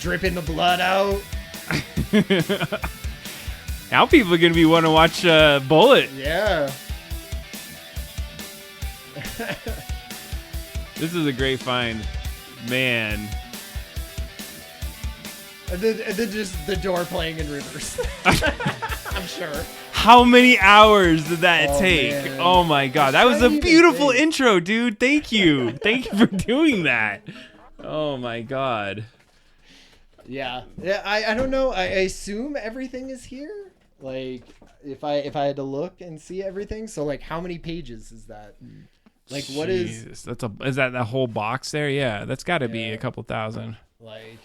Dripping the blood out. Now people are going to be wanting to watch Bullet. Yeah. This is a great find. Man. And then just the door playing in reverse. I'm sure. How many hours did that Oh, take? man. Oh my god. That was a trying to beautiful think. intro, dude. Thank you. Thank you for doing that. Oh my god. Yeah. Yeah. I don't know. I assume everything is here. Like if I had to look and see everything. So like how many pages is that? Like what is Jesus, is that whole box there? Yeah, that's got to be a couple thousand. like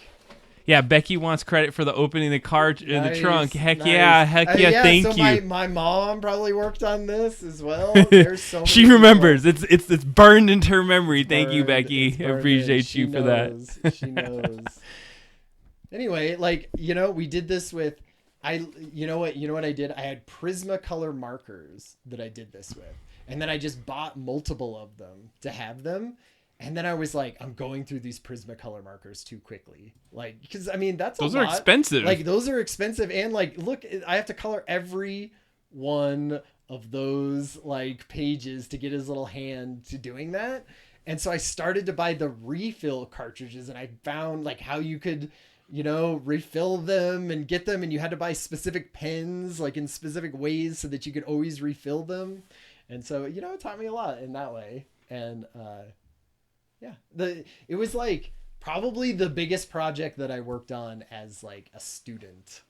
Yeah, Becky wants credit for the opening the car in the nice, trunk. Heck nice. yeah, thank so you. My mom probably worked on this as well. There's so many She people. remembers. It's burned into her memory. Thank you, Burned. Becky. It's I burned appreciate in. She you for knows. that. She knows. Anyway, like, we did this with you know what I did? I had Prismacolor markers that I did this with. And then I just bought multiple of them to have them. And then I was like, I'm going through these Prismacolor markers too quickly. Like, because I mean, Those a are lot. expensive. Like, those are expensive. And like, look, I have to color every one of those like pages to get his little hand to doing that. And so I started to buy the refill cartridges, and I found like how you could, refill them and get them. And you had to buy specific pens, like in specific ways so that you could always refill them. And so, it taught me a lot in that way. And, it was like probably the biggest project that I worked on as like a student,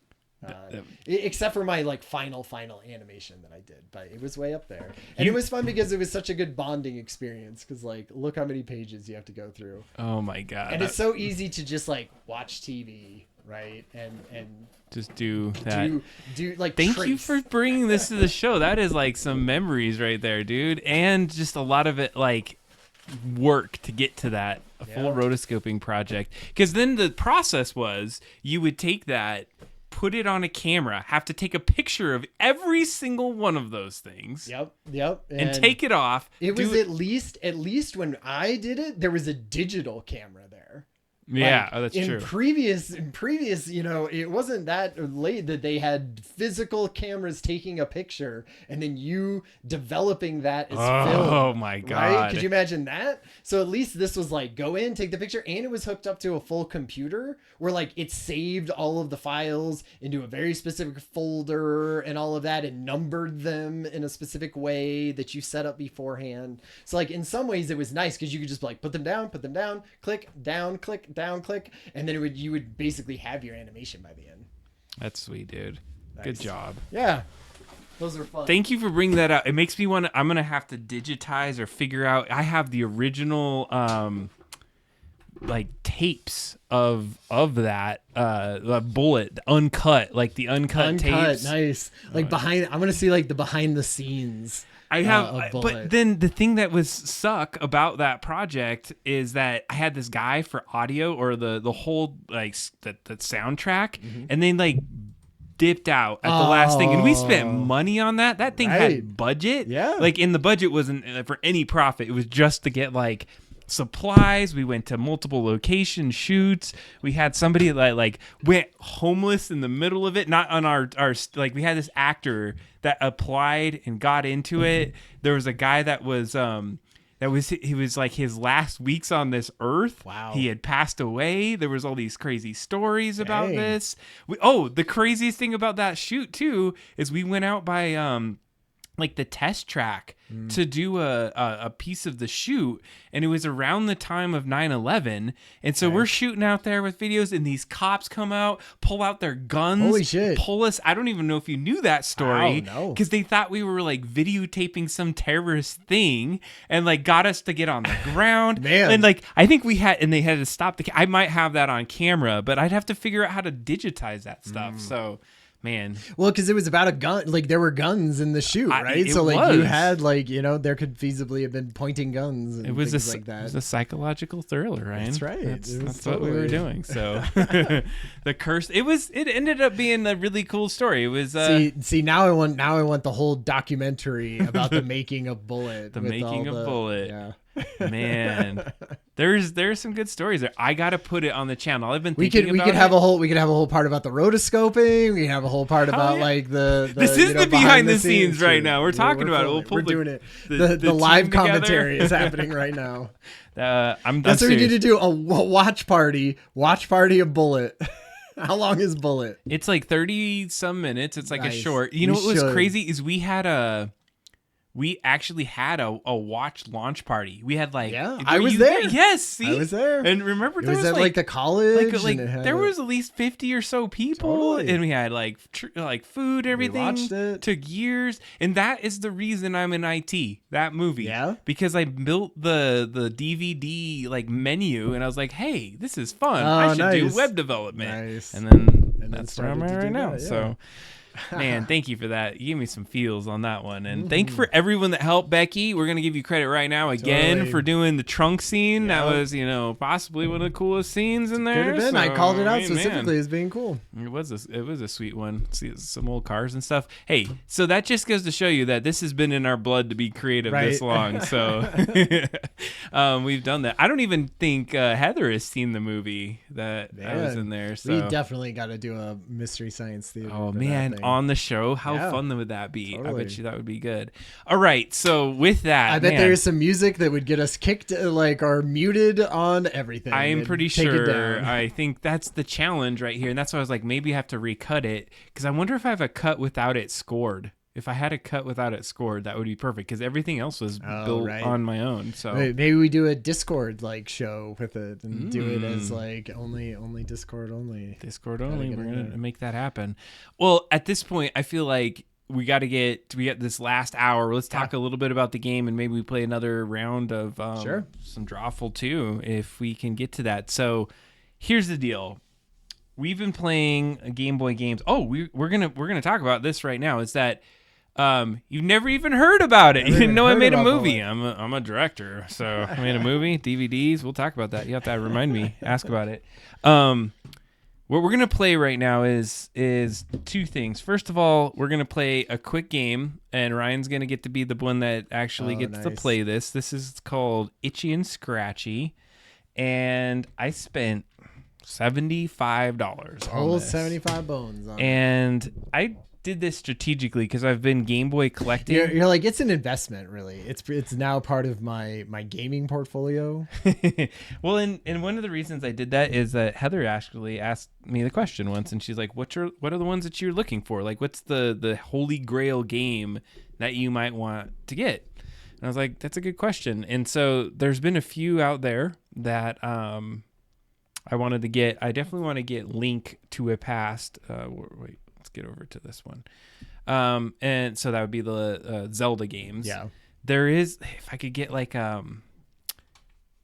except for my like final animation that I did, but it was way up there. And it was fun because it was such a good bonding experience. Cause like, look how many pages you have to go through. Oh my god. And it's so easy to just like watch TV. Right. And just do that. Do like, Thank you trace. for bringing this to the show. That is like some memories right there, dude. And just a lot of it like work to get to that full rotoscoping project. Because then the process was you would take that, put it on a camera, have to take a picture of every single one of those things. Yep. And take it off. It was at least when I did it, there was a digital camera there. Yeah, Like, that's in true. Previous, it wasn't that late that they had physical cameras taking a picture and then you developing that as film. Oh my god. Right? Could you imagine that? So at least this was like go in, take the picture, and it was hooked up to a full computer where like it saved all of the files into a very specific folder and all of that and numbered them in a specific way that you set up beforehand. So like in some ways it was nice because you could just like put them down, click, down, click, and then you would basically have your animation by the end. That's sweet, dude. Nice. Good job. Yeah. Those are fun. Thank you for bringing that out. It makes me want to. I'm gonna have to digitize or figure out. I have the original, like tapes of that Bullet, uncut, like the uncut tapes. Nice. Like behind. I'm gonna see like the behind the scenes. I have, of but Bullet. then the thing that was suck about that project is that I had this guy for audio or the whole like the soundtrack, and then like dipped out at the last thing, and we spent money on that. That thing Right. had budget, Yeah. Like, and the budget wasn't for any profit. It was just to get like supplies. We went to multiple location shoots. We had somebody that like went homeless in the middle of it. Not on our like we had this actor that applied and got into it. There was a guy that was he was like his last weeks on this earth. Wow. He had passed away. There was all these crazy stories about Dang. this. The craziest thing about that shoot too is we went out by like the test track to do a piece of the shoot, and it was around the time of 9/11, and so we're shooting out there with videos, and these cops come out, pull out their guns, Holy shit. pull us. I don't even know if you knew that story, Oh, no. because they thought we were like videotaping some terrorist thing, and like got us to get on the ground. Man. And like I think we had, and they had to stop I might have that on camera, but I'd have to figure out how to digitize that stuff. So. Man. Well, because it was about a gun. Like there were guns in the shoot, right? It So like you was. had like there could feasibly have been pointing guns. And It was things a, like that. it was a psychological thriller, Ryan. That's right. That's what we were doing. So the curse. It ended up being a really cool story. It was see now I want the whole documentary about the making of Bullet. The with making all of Bullet. Yeah. Man, there's some good stories there. I gotta put it on the channel. I've been We thinking could about have it. a whole part about the rotoscoping. We can have a whole part about yeah. like the This is the behind the scenes right shoot. now. We're talking about it. We'll pull we're doing it. the The live team together. commentary is happening right now. I'm That's what we need serious. to do. A watch party of Bullet. How long is Bullet? It's like 30 some minutes. It's like a Nice. short. You know We what was should. crazy is we actually had a watch launch party. We had like Yeah, were I was you there. Yes, see? I was there. And remember It there was was at like the college. like and it had there a- was at least 50 or so people, Totally. and we had like like food, everything. watched it. Took years, and that is the reason I'm in IT. That movie, Yeah? because I built the DVD like menu, and I was like, hey, this is fun. Oh, I should nice. do web development, Nice. and then then that's where I'm started at to right do now. that, yeah. So. Man, thank you for that. You gave me some feels on that one. And thank Mm-hmm. you for everyone that helped Becky. We're going to give you credit right now again Totally. for doing the trunk scene. That Yep. was, possibly one of the coolest scenes in there. Could have been. I So, called it out hey, specifically man. as being cool. It was a sweet one. See some old cars and stuff. Hey, so that just goes to show you that this has been in our blood to be creative this Right. long. So we've done that. I don't even think Heather has seen the movie that I was Man, in there. So. We definitely got to do a Mystery Science Theater. Oh to that man, thing. on the show, how Yeah. fun would that be? I Totally. bet you that would be good. All right, so with that, I bet man, there's some music that would get us kicked, or muted on everything. I am and pretty take it sure. down. I think that's the challenge right here, and that's why I was like, maybe I have to recut it because I wonder if I have a cut without it scored. If I had a cut without it scored, that would be perfect because everything else was built right. on my own. So Maybe we do a Discord show with it and do it as only Discord only. Discord only. get We're in gonna there. make that happen. Well, at this point, I feel like we got to get this last hour. Let's talk a little bit about the game and maybe we play another round of Sure. some Drawful too, if we can get to that. So here's the deal. We've been playing Game Boy games. Oh, we're gonna talk about this right now. Is that you've never even heard about it? You didn't even know I heard made a about movie. I'm a director, so I made a movie, DVDs. We'll talk about that. You have to remind me, ask about it. What we're gonna play right now is two things. First of all, we're gonna play a quick game, and Ryan's gonna get to be the one that actually gets to nice. play this. This is called Itchy and Scratchy, and I spent $75 on Whole this. 75 bones on it. And I did this strategically because I've been Game Boy collecting. You're like, it's an investment, really. It's now part of my gaming portfolio. Well, and one of the reasons I did that is that Heather actually asked me the question once, and she's like, what are the ones that you're looking for? Like, what's the holy grail game that you might want to get? And I was like, that's a good question. And so there's been a few out there that I wanted to get. I definitely want to get Link to a Past. Wait, let's get over to this one. And so that would be the Zelda games. Yeah. There is, if I could get like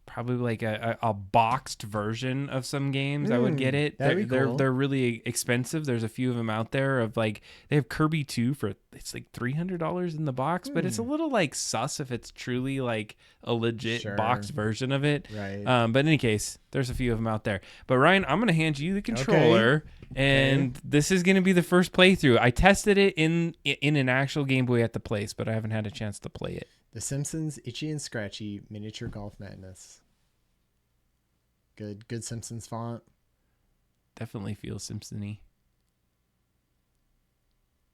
probably like a boxed version of some games, I would get it. that'd be cool. They're really expensive. There's a few of them out there of like, they have Kirby 2 for, it's like $300 in the box, but it's a little like sus if it's truly like a legit Sure. boxed version of it. Right. But in any case, there's a few of them out there. But Ryan, I'm going to hand you the controller, and this is going to be the first playthrough. I tested it in an actual Game Boy at the place, but I haven't had a chance to play it. The Simpsons Itchy and Scratchy Miniature Golf Madness. Good Simpsons font. Definitely feels Simpson-y.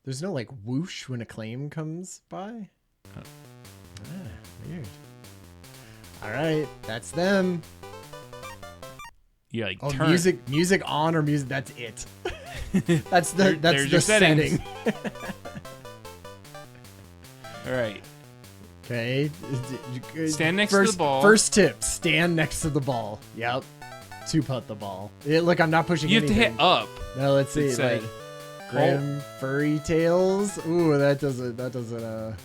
There's no like whoosh when a claim comes by. Weird. All right, that's them. You like Oh, turn. music on or music. That's it. That's There's the your settings. setting. All right. Okay. Stand next to the ball. First tip: stand next to the ball. Yep. To putt the ball. Look, I'm not pushing. You have anything. to hit up. No, let's see. It said. Like, Grim furry tails. Ooh, that doesn't.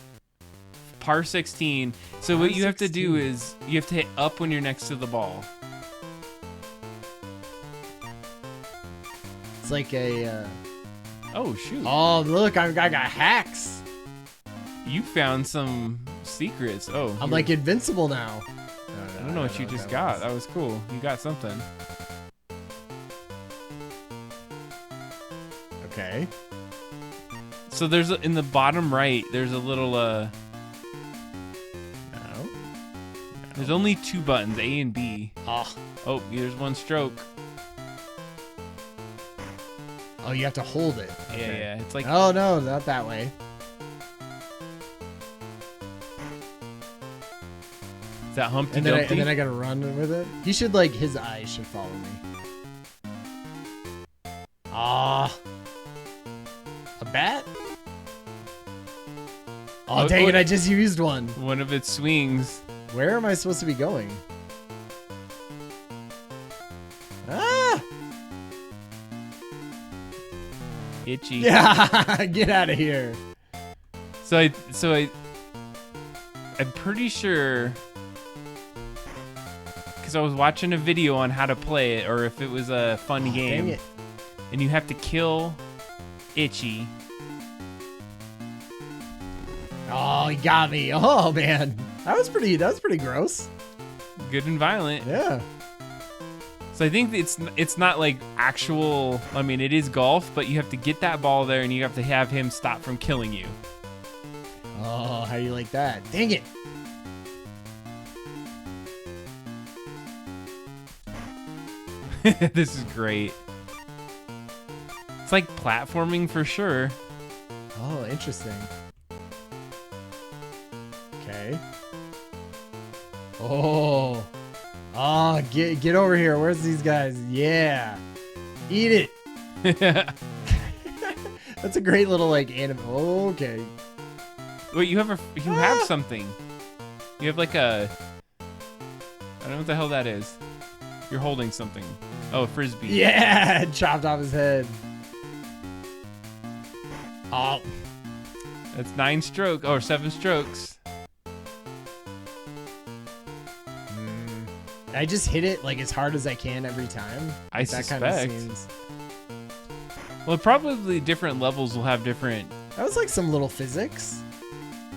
Par 16. So what you have to do is you have to hit up when you're next to the ball. It's like a. Oh shoot! Oh, look, I got hacks. You found some secrets. Oh, I'm like invincible now. I don't know what you just got. That was cool. You got something. Okay. So there's in the bottom right. There's a little. No. There's only 2 buttons, A and B. Oh. Oh, there's 1 stroke. Oh, you have to hold it. Yeah. It's like. Oh no, not that way. Is that Humpty And then, Dumpty? and then I gotta run with it. He should like his eyes should follow me. Ah. A bat? Oh, dang it! I just used one. One of its swings. Where am I supposed to be going? Ah! Itchy. Yeah, get out of here. So I'm pretty sure because I was watching a video on how to play it, or if it was a fun game, Dang it. and you have to kill Itchy. Oh, he got me. Oh man, that was pretty gross. Good and violent. Yeah. So I think it's not like actual. I mean, it is golf, but you have to get that ball there, and you have to have him stop from killing you. Oh, how do you like that? Dang it. This is great. It's like platforming for sure. Oh, interesting. Okay. Oh. Oh, get over here. Where's these guys? Yeah. Eat it. That's a great little like anime. Okay. Wait, you have something. You have like a. I don't know what the hell that is. You're holding something. Oh, a frisbee. Yeah, chopped off his head. Oh. That's 9 strokes or 7 strokes. I just hit it like as hard as I can every time. I That suspect. kind of seems. Well, probably different levels will have different. That was like some little physics.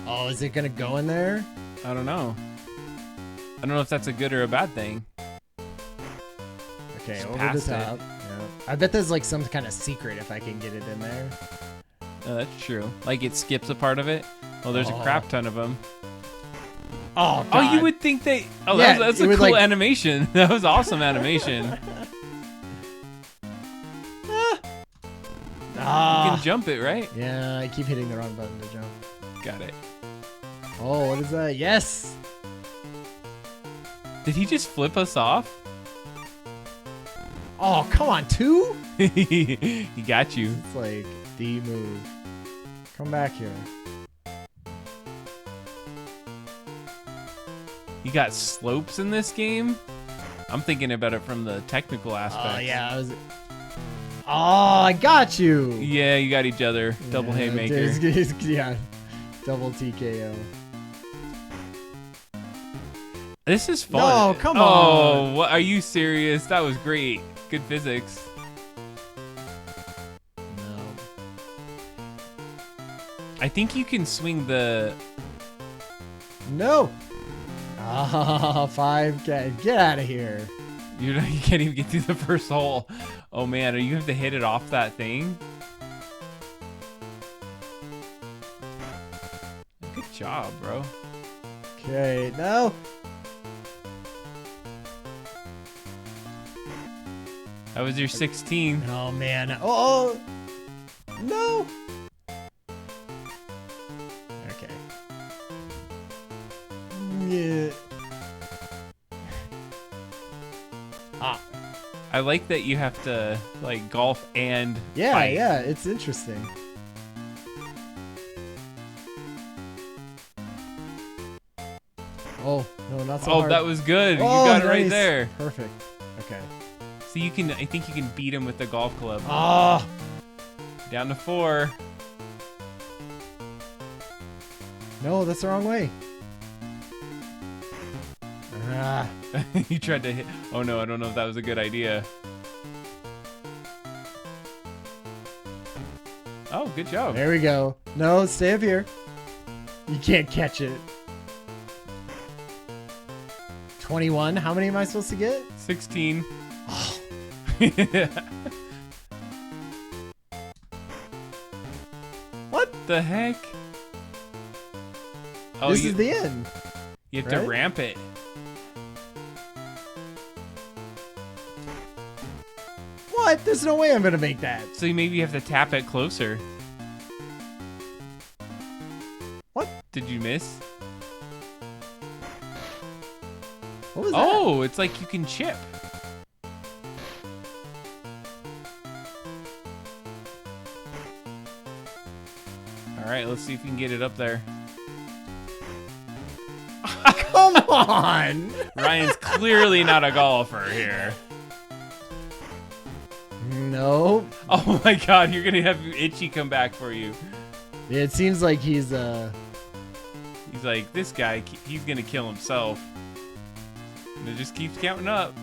Oh, is it gonna go in there? I don't know. I don't know if that's a good or a bad thing. Okay, Just over the past it. top. Yeah. I bet there's like some kind of secret if I can get it in there. Oh, that's true. Like it skips a part of it. Well, there's a crap ton of them. Oh, Oh, you God. would think they. Oh, Yeah, that's it a would, cool like- animation. That was awesome animation. You Ah. can jump it, right? Yeah, I keep hitting the wrong button to jump. Got it. Oh, what is that? Yes. Did he just flip us off? Oh, come on, 2? He got you. It's like the move. Come back here. You got slopes in this game? I'm thinking about it from the technical aspect. Oh, yeah. Oh, I got you. Yeah, you got each other. Double Yeah, haymaker. yeah. Double TKO. This is fun. No, come Oh, on. what, are you serious? That was great. Good physics. No. I think you can swing the. No. Ah, 5K. Get out of here. You can't even get through the first hole. Oh man, you have to hit it off that thing. Good job, bro. Okay, no. That was your 16. Oh man. Oh no. Okay. Yeah. Ah. I like that you have to like golf and Yeah, fight. yeah, it's interesting. Oh, no, not so Oh, hard. that was good. Oh, you got it right nice. there. Perfect. Okay. So you can, I think you can beat him with the golf club. Oh, Down to 4. no, that's the wrong way. Ah. You tried to hit. Oh no, I don't know if that was a good idea. Oh, good job. There we go. No, stay up here. You can't catch it. 21. How many am I supposed to get? 16. Oh. What the heck? Oh, This is the end. you have right? to ramp it. What? There's no way I'm gonna make that. So you maybe have to tap it closer. What? Did you miss? What was that? Oh, it's like you can chip. All right, let's see if you can get it up there. Come on. Ryan's clearly not a golfer here. No. Oh my god, you're gonna have Itchy come back for you. It seems like he's He's like, this guy, he's gonna kill himself. And it just keeps counting up.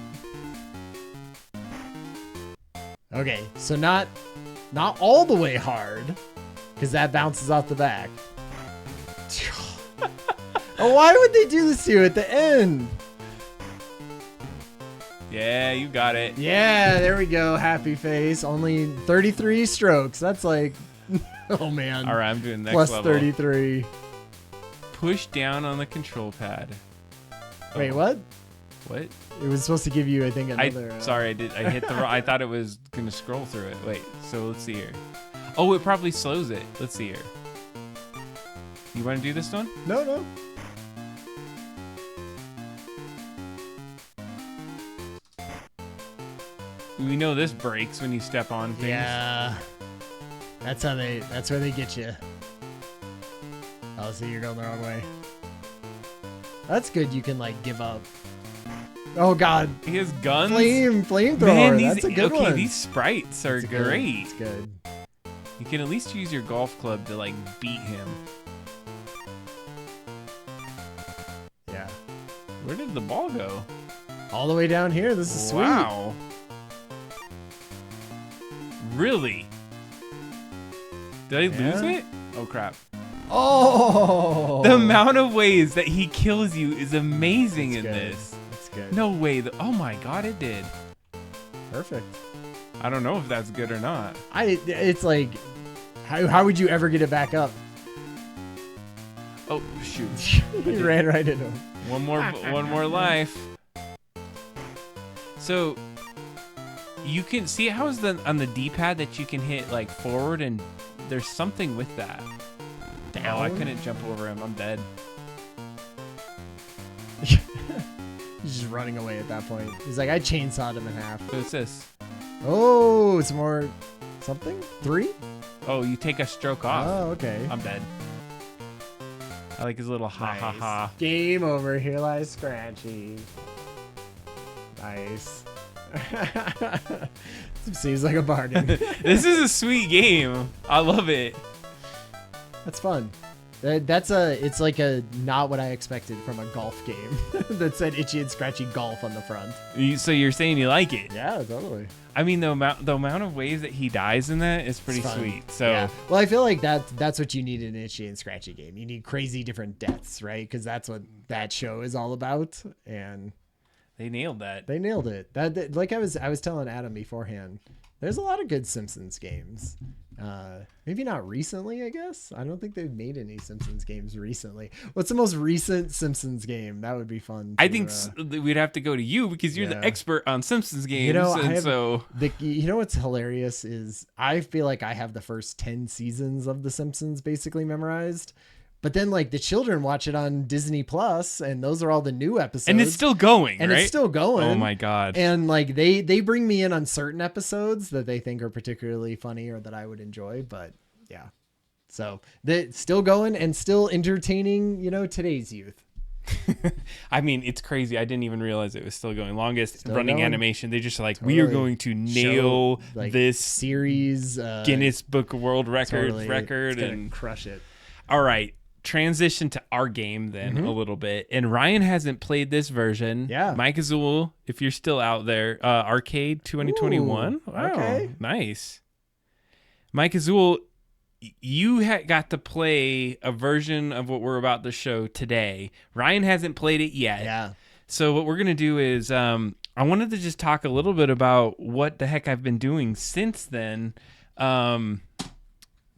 okay. So not all the way hard, because that bounces off the back. Oh, why would they do this to you at the end? Yeah, you got it. Yeah, there we go. Happy face. Only 33 strokes. That's like, oh man. All right, I'm doing next Plus level. 33. Push down on the control pad. Wait, Oh, what? What? It was supposed to give you, I think, another. Sorry, I hit the wrong. I thought it was gonna scroll through it. Wait, so let's see here. Oh, it probably slows it. Let's see here. You want to do this one? No. We know this breaks when you step on things. Yeah. That's where they get you. Oh, see, you're going the wrong way. That's good. You can like give up. Oh God. He has guns. Flamethrower. Man, That's a good one. These sprites are That's good. great. It's good. You can at least use your golf club to like beat him. Yeah. Where did the ball go? All the way down here. This is sweet. Wow. Really? Did I lose Yeah. it? Oh crap. Oh. The amount of ways that he kills you is amazing That's in good. this. That's good. No way. Oh my god, it did. Perfect. I don't know if that's good or not. It's like, how would you ever get it back up? Oh shoot. He ran right into him. One more life. So you can see how is on the D-pad that you can hit like forward, and there's something with that. Oh, I couldn't jump over him. I'm dead. He's just running away at that point. He's like, I chainsawed him in half. What's this? Oh, it's more something? 3? Oh, you take a stroke off. Oh, okay. I'm dead. I like his little ha ha ha. Game over. Here lies Scratchy. Nice. Seems like a bargain. This is a sweet game. I love it. That's fun. It's like a not what I expected from a golf game that said Itchy and Scratchy Golf on the front. So you're saying you like it? Yeah, totally. I mean, the amount of ways that he dies in that is pretty It's fun. sweet. So yeah. Well, I feel like that's what you need in an Itchy and Scratchy game. You need crazy different deaths, right? Because that's what that show is all about. And They nailed that. They nailed it. That like I was telling Adam beforehand. There's a lot of good Simpsons games. Maybe not recently, I guess. I don't think they've made any Simpsons games recently. What's the most recent Simpsons game? That would be fun. I think we'd have to go to you because you're the expert on Simpsons games. You know, you know what's hilarious is I feel like I have the first 10 seasons of The Simpsons basically memorized. But then, like, the children watch it on Disney Plus, and those are all the new episodes. And it's still going, and right? it's still going. Oh, my God. And, like, they bring me in on certain episodes that they think are particularly funny or that I would enjoy. But, yeah. So, they're still going and still entertaining, you know, today's youth. I mean, it's crazy. I didn't even realize it was still going. Longest still running going. Animation. They just like, Totally. we are going to nail Show, like, this series. Guinness Book of World Record. It's gonna And crush it. all right. Transition to our game then a little bit, and Ryan hasn't played this version. Yeah, Mike Azul, if you're still out there, Arcade 2021. Ooh, Wow, okay, nice. Mike Azul, you got to play a version of what we're about to show today. Ryan hasn't played it yet. Yeah. So what we're gonna do is, I wanted to just talk a little bit about what the heck I've been doing since then,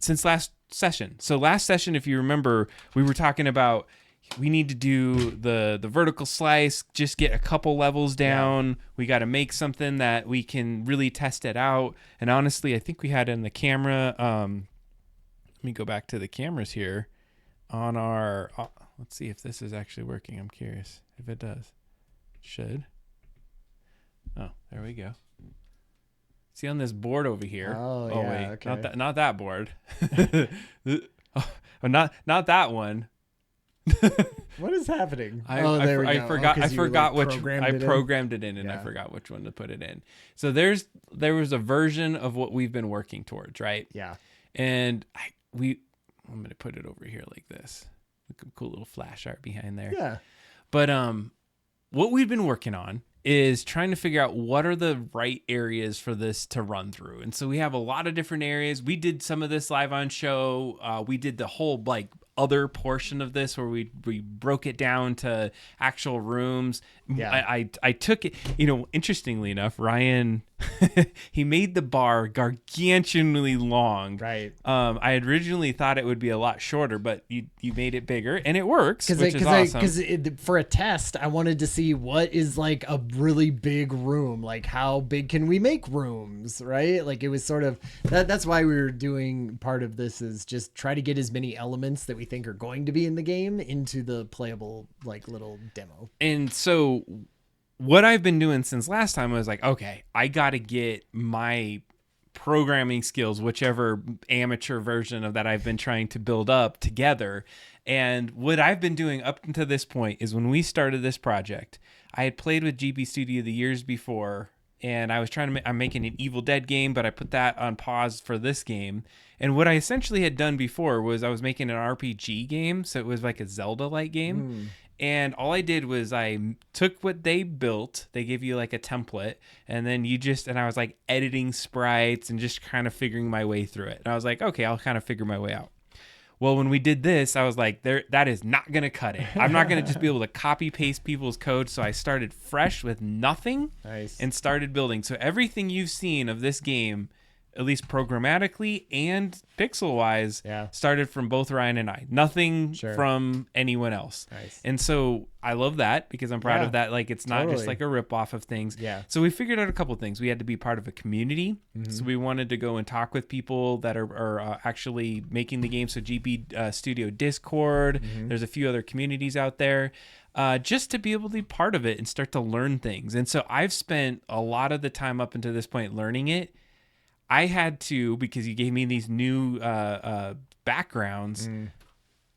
since last session. So last session, if you remember, we were talking about we need to do the vertical slice, just get a couple levels down. Yeah. We got to make something that we can really test it out. And honestly, I think we had in the camera. Let me go back to the cameras here on our. Let's see if this is actually working. I'm curious if it does. It should. Oh, there we go. See on this board over here. Oh yeah, wait, okay. not that board. not that one. What is happening? I forgot. I forgot which. I programmed it in, and yeah. I forgot which one to put it in. So there was a version of what we've been working towards, right? Yeah. And I'm gonna put it over here like this. Look, a cool little flash art behind there. Yeah. But what we've been working on is trying to figure out what are the right areas for this to run through. And so we have a lot of different areas. We did some of this live on show. We did the whole like other portion of this where we broke it down to actual rooms. Yeah. I took it, interestingly enough, Ryan, he made the bar gargantuanly long. Right. I had originally thought it would be a lot shorter, but you made it bigger, and it works, which is awesome. Because for a test, I wanted to see what is like a really big room. Like how big can we make rooms, right? Like it was sort of, that's why we were doing part of this is just try to get as many elements that we think are going to be in the game into the playable like little demo. And so what I've been doing since last time was like, okay, I got to get my programming skills, whichever amateur version of that I've been trying to build up together. And what I've been doing up until this point is when we started this project, I had played with GB Studio the years before, and I was I'm making an Evil Dead game, but I put that on pause for this game. And what I essentially had done before was I was making an RPG game, so it was like a Zelda-like game. And all I did was I took what they built. They gave you like a template, and then and I was like editing sprites and just kind of figuring my way through it. And I was like, okay, I'll kind of figure my way out. Well, when we did this, I was like, that is not going to cut it. I'm not going to just be able to copy paste people's code. So I started fresh with nothing. Nice. And started building. So everything you've seen of this game, at least programmatically and pixel wise, started from both Ryan and I. Nothing from anyone else. Nice. And so I love that because I'm proud of that. Like it's not just like a rip off of things. Yeah. So we figured out a couple of things. We had to be part of a community. So we wanted to go and talk with people that are actually making the game. So GB Studio Discord. There's a few other communities out there. Just to be able to be part of it and start to learn things. And so I've spent a lot of the time up until this point learning it. I had to, because you gave me these new backgrounds,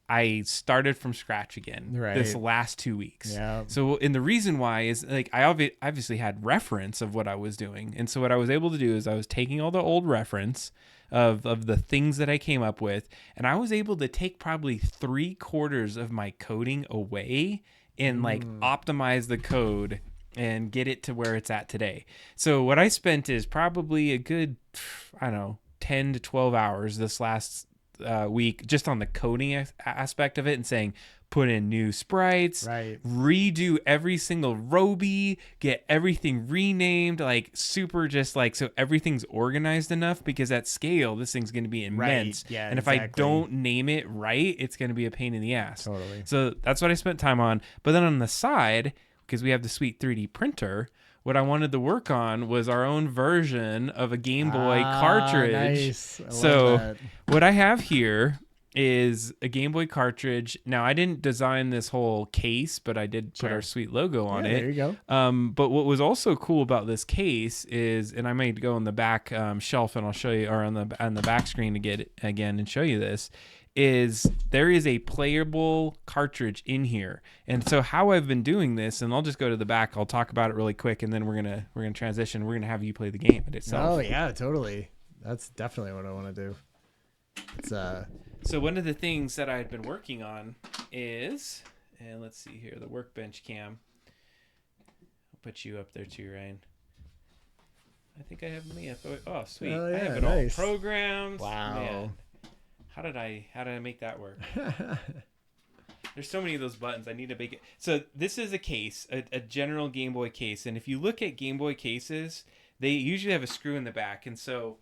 I started from scratch again this last 2 weeks. Yeah. So, and the reason why is like I obviously had reference of what I was doing. And so what I was able to do is I was taking all the old reference of the things that I came up with, and I was able to take probably 3/4 of my coding away and like optimize the code and get it to where it's at today. So what I spent is probably a good, 10 to 12 hours this last week just on the coding aspect of it and saying, put in new sprites, Right. redo every single Roby, get everything renamed, like super just like so everything's organized enough, because at scale this thing's going to be immense. Right. Yeah, and if exactly. I don't name it right, it's going to be a pain in the ass. Totally. So that's what I spent time on. But then on the side, because we have the sweet 3D printer, what I wanted to work on was our own version of a Game Boy cartridge. Nice. I So love that. what I have here is a Game Boy cartridge. Now, I didn't design this whole case, but I did put our sweet logo on Yeah, it. there you go. But what was also cool about this case is, and I might go on the back shelf and I'll show you, or on the back screen to get it again and show you this, is there is a playable cartridge in here. And so how I've been doing this, and I'll just go to the back, I'll talk about it really quick, and then we're gonna transition. We're gonna have you play the game itself. Oh yeah, totally. That's definitely what I want to do. It's So one of the things that I've been working on is, and let's see here, the workbench cam. I'll put you up there too, Ryan. I think I have me up. Oh, sweet. Oh, I yeah, have it nice. all programmed. Wow. Man. How did I make that work? There's so many of those buttons. I need to make it. So this is a case, a general Game Boy case. And if you look at Game Boy cases, they usually have a screw in the back. And so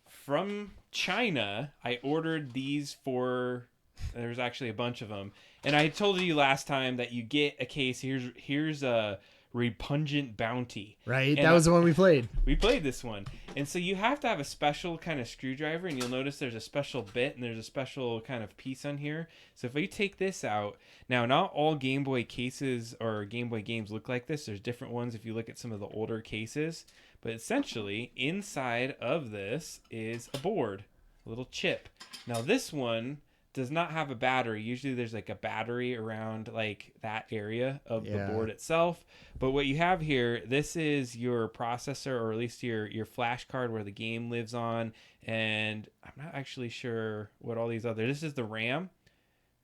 from China, I ordered these for, there's actually a bunch of them. And I told you last time that you get a case. Here's a Repugnant Bounty. right. And That was the one we played. We played this one. And so you have to have a special kind of screwdriver, and you'll notice there's a special bit and there's a special kind of piece on here. So if you take this out, now not all Game Boy cases or Game Boy games look like this. There's different ones if you look at some of the older cases. But essentially, inside of this is a board, a little chip. Now this one does not have a battery. Usually there's like a battery around like that area of the board itself. But what you have here, this is your processor, or at least your flash card where the game lives on. And I'm not actually sure what all these other, this is the RAM,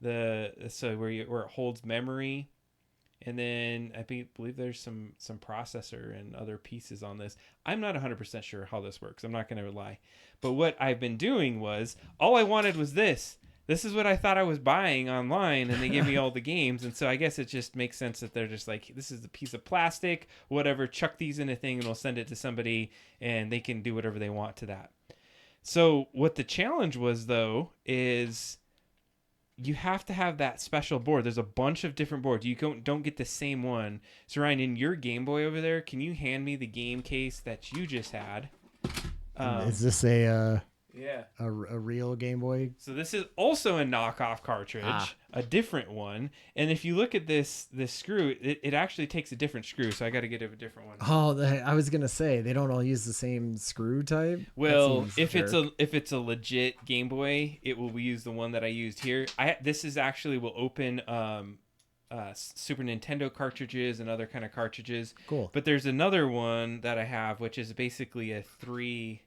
so where it holds memory. And then I believe there's some processor and other pieces on this. I'm not 100% sure how this works. I'm not going to lie. But what I've been doing was, all I wanted was this. This is what I thought I was buying online, and they give me all the games. And so I guess it just makes sense that they're just like, this is a piece of plastic, whatever, chuck these in a thing and we'll send it to somebody and they can do whatever they want to that. So what the challenge was, though, is you have to have that special board. There's a bunch of different boards. You don't get the same one. So Ryan, in your Game Boy over there, can you hand me the game case that you just had? Is this a real Game Boy? So this is also a knockoff cartridge, a different one. And if you look at this screw, it actually takes a different screw. So I got to get a different one. Oh, I was gonna say they don't all use the same screw type. Well, if it's a legit Game Boy, it will use the one that I used here. This is actually will open Super Nintendo cartridges and other kind of cartridges. Cool. But there's another one that I have, which is basically a 3.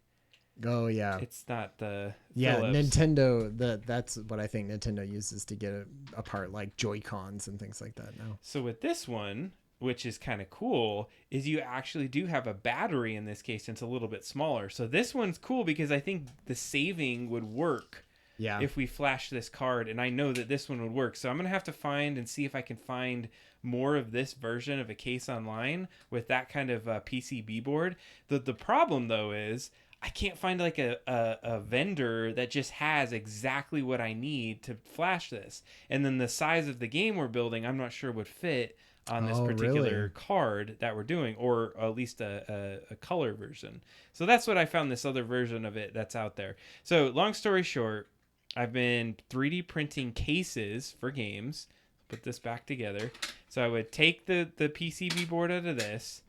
Oh yeah. It's not the Philips. Philips. Nintendo. That's what I think Nintendo uses to get it apart, like Joy-Cons and things like that now. So with this one, which is kind of cool, is you actually do have a battery in this case, and it's a little bit smaller. So this one's cool because I think the saving would work. Yeah. If we flash this card, and I know that this one would work. So I'm going to have to find and see if I can find more of this version of a case online with that kind of PCB board. The problem, though, is I can't find like a vendor that just has exactly what I need to flash this. And then the size of the game we're building, I'm not sure would fit on this particular card that we're doing, or at least a color version. So that's what I found, this other version of it that's out there. So long story short, I've been 3D printing cases for games. Put this back together. So I would take the PCB board out of this.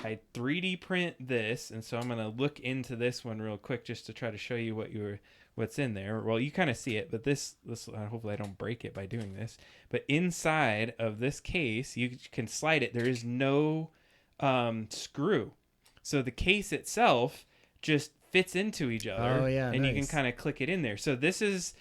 I 3D print this, and so I'm going to look into this one real quick just to try to show you what's in there. Well, you kind of see it, but this hopefully I don't break it by doing this. But inside of this case, you can slide it. There is no screw. So the case itself just fits into each other. Oh yeah, and nice. you can kind of click it in there. So this is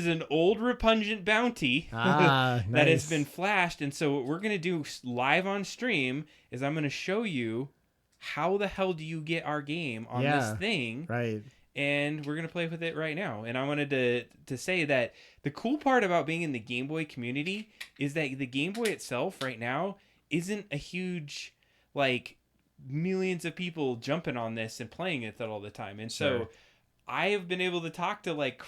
an old Repugnant Bounty nice. that has been flashed. And so what we're going to do live on stream is I'm going to show you how the hell do you get our game on this thing. Right. And we're going to play with it right now. And I wanted to say that the cool part about being in the Game Boy community is that the Game Boy itself right now isn't a huge, like, millions of people jumping on this and playing it all the time. And so I have been able to talk to like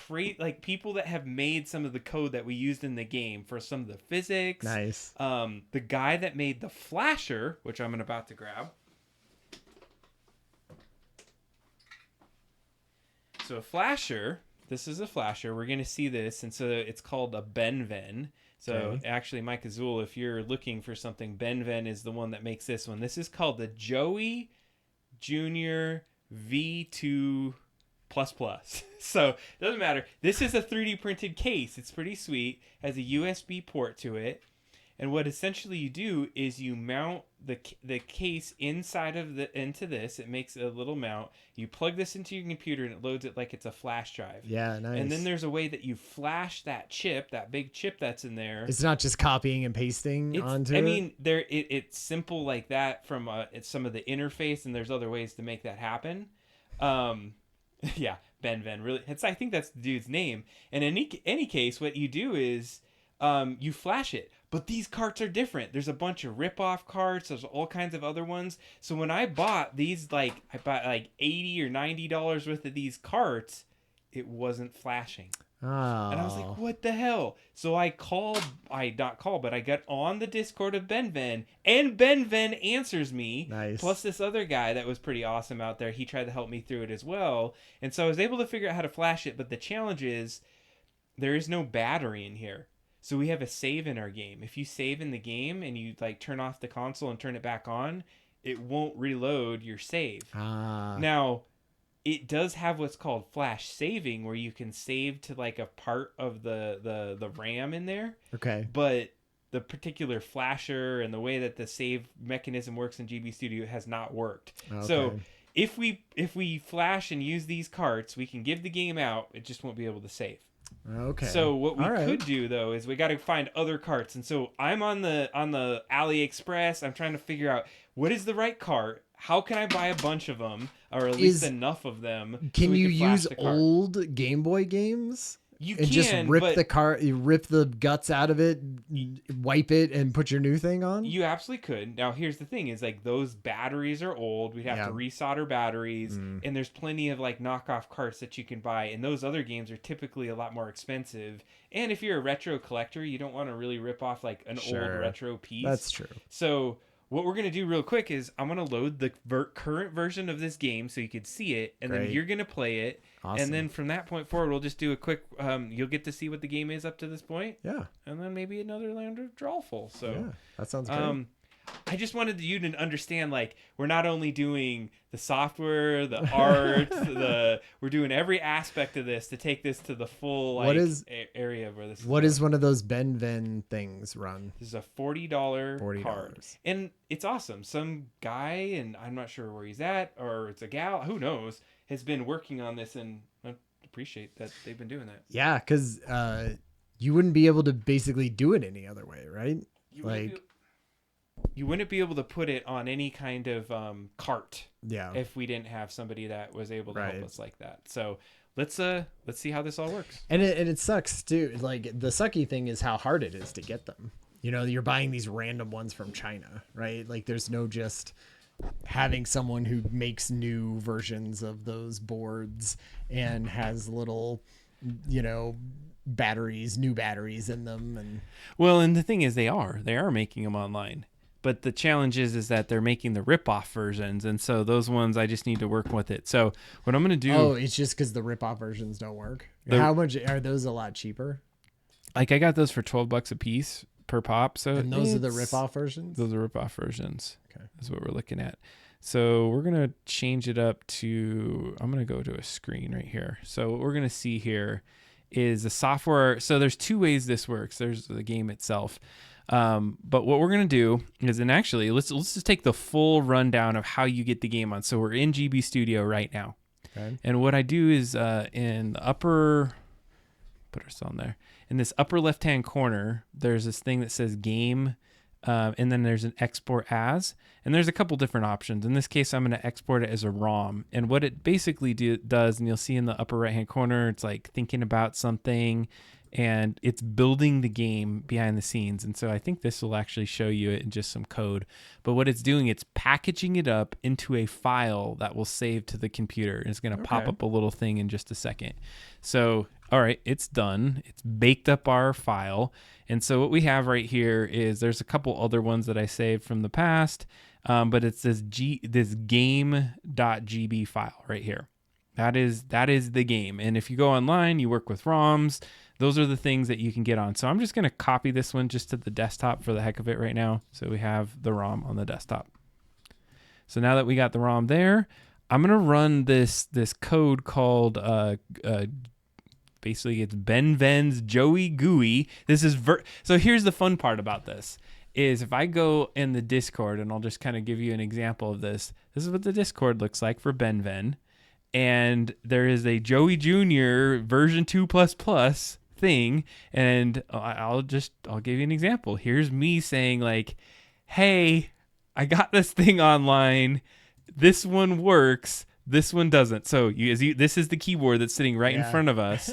people that have made some of the code that we used in the game for some of the physics. Nice. The guy that made the flasher, which I'm about to grab. So a flasher, this is a flasher. We're going to see this. And so it's called a Benven. So actually, Mike Azul, if you're looking for something, Benven is the one that makes this one. This is called the Joey Junior V2++. So it doesn't matter. This is a 3D printed case. It's pretty sweet. Has a USB port to it. And what essentially you do is you mount the case inside of into this. It makes a little mount. You plug this into your computer and it loads it like it's a flash drive. Yeah, nice. And then there's a way that you flash that chip, that big chip that's in there. It's not just copying and pasting onto it. I mean, it's simple like that from it's some of the interface, and there's other ways to make that happen. Yeah, Benven. Really, I think that's the dude's name. And in any case, what you do is you flash it. But these carts are different. There's a bunch of rip-off carts. There's all kinds of other ones. So when I bought these, I bought like $80 or $90 worth of these carts, it wasn't flashing. Oh. And I was like, what the hell? So I got on the Discord of Benven, and Benven answers me. Nice. Plus this other guy that was pretty awesome out there. He tried to help me through it as well. And so I was able to figure out how to flash it. But the challenge is there is no battery in here. So we have a save in our game. If you save in the game and you like turn off the console and turn it back on, it won't reload your save. Now, it does have what's called flash saving, where you can save to like a part of the RAM in there. Okay. But the particular flasher and the way that the save mechanism works in GB Studio has not worked. Okay. So if we flash and use these carts, we can give the game out. It just won't be able to save. Okay. So what we could do though is we got to find other carts, and so I'm on the AliExpress. I'm trying to figure out what is the right cart. How can I buy a bunch of them, or at least enough of them? Can you use old Game Boy games? You and can just rip the cart, you rip the guts out of it, wipe it, and put your new thing on. You absolutely could. Now, here's the thing: is like those batteries are old. We'd have to resolder batteries, and there's plenty of like knockoff carts that you can buy. And those other games are typically a lot more expensive. And if you're a retro collector, you don't want to really rip off like an old retro piece. That's true. So what we're going to do real quick is I'm going to load the current version of this game so you can see it, and then you're going to play it. Awesome. And then from that point forward, we'll just do a quick, you'll get to see what the game is up to this point. Yeah. And then maybe another land of drawful. So yeah, that sounds great. I just wanted you to understand, like, we're not only doing the software, the art, we're doing every aspect of this to take this to the full like area where this. What is one of those Benven things run? This is a $40 card, and it's awesome. Some guy, and I'm not sure where he's at, or it's a gal, who knows, has been working on this, and I appreciate that they've been doing that. Yeah, because you wouldn't be able to basically do it any other way, right? You wouldn't be able to put it on any kind of cart, if we didn't have somebody that was able to help us like that. So let's see how this all works. And it sucks too. Like the sucky thing is how hard it is to get them. You know, you're buying these random ones from China, right? Like there's no just having someone who makes new versions of those boards and has little, you know, new batteries in them. And the thing is they are making them online. But the challenge is that they're making the rip-off versions, and so those ones I just need to work with it. So what I'm going to do... Oh, it's just because the rip-off versions don't work? How much are those? A lot cheaper? Like I got those for $12 a piece per pop. So and those are the rip-off versions? Those are rip-off versions. Okay. That's what we're looking at. So we're going to change it up to... I'm going to go to a screen right here. So what we're going to see here is the software. So there's two ways this works. There's the game itself. But what we're going to do is, and actually let's just take the full rundown of how you get the game on. So we're in GB Studio right now. Okay. And what I do is, in the upper, put us on there, in this upper left-hand corner, there's this thing that says game. And then there's an export as, and there's a couple different options. In this case, I'm going to export it as a ROM. And what it basically does, and you'll see in the upper right-hand corner, it's like thinking about something. and it's building the game behind the scenes. And so I think this will actually show you it in just some code. But what it's doing, it's packaging it up into a file that will save to the computer. And it's going to pop up a little thing in just a second. So, all right, it's done. It's baked up our file. And so what we have right here is there's a couple other ones that I saved from the past, but it's this game.gb file right here. That is the game. And if you go online, you work with ROMs. Those are the things that you can get on. So I'm just going to copy this one just to the desktop for the heck of it right now. So we have the ROM on the desktop. So now that we got the ROM there, I'm going to run this code called basically it's BenVen's Joey GUI. This is so here's the fun part about this is if I go in the Discord, and I'll just kind of give you an example of this. This is what the Discord looks like for BenVen. And there is a Joey Jr. version 2++ thing, and I'll give you an example. Here's me saying like, hey, I got this thing online. This one works. This one doesn't. So this is the keyboard that's sitting right in front of us.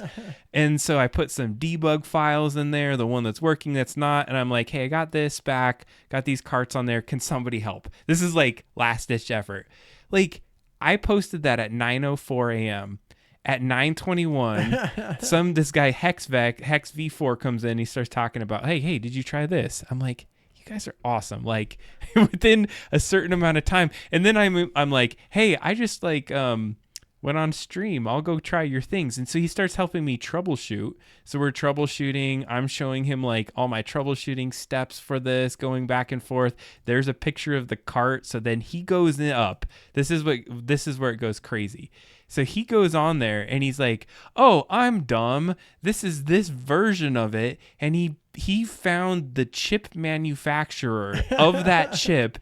And so I put some debug files in there, the one that's working, that's not. And I'm like, hey, I got this back, got these carts on there. Can somebody help? This is like last ditch effort. Like I posted that at 9:04 a.m. At 9:21, this guy Hex V4 comes in. He starts talking about, hey, did you try this? I'm like, you guys are awesome. Like within a certain amount of time, and then I'm like, hey, I just like went on stream. I'll go try your things. And so he starts helping me troubleshoot. So we're troubleshooting. I'm showing him like all my troubleshooting steps for this, going back and forth. There's a picture of the cart. So then he goes up. This is where it goes crazy. So he goes on there and he's like, oh, I'm dumb. This is this version of it. And he found the chip manufacturer of that chip,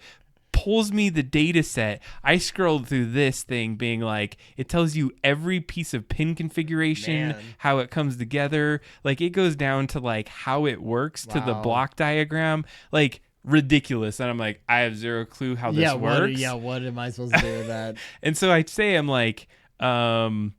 pulls me the data set. I scrolled through this thing being like, it tells you every piece of pin configuration, how it comes together. Like it goes down to like how it works to the block diagram. Like ridiculous. And I'm like, I have zero clue how this works. What am I supposed to do with that? And so I'd say I'm like, I'm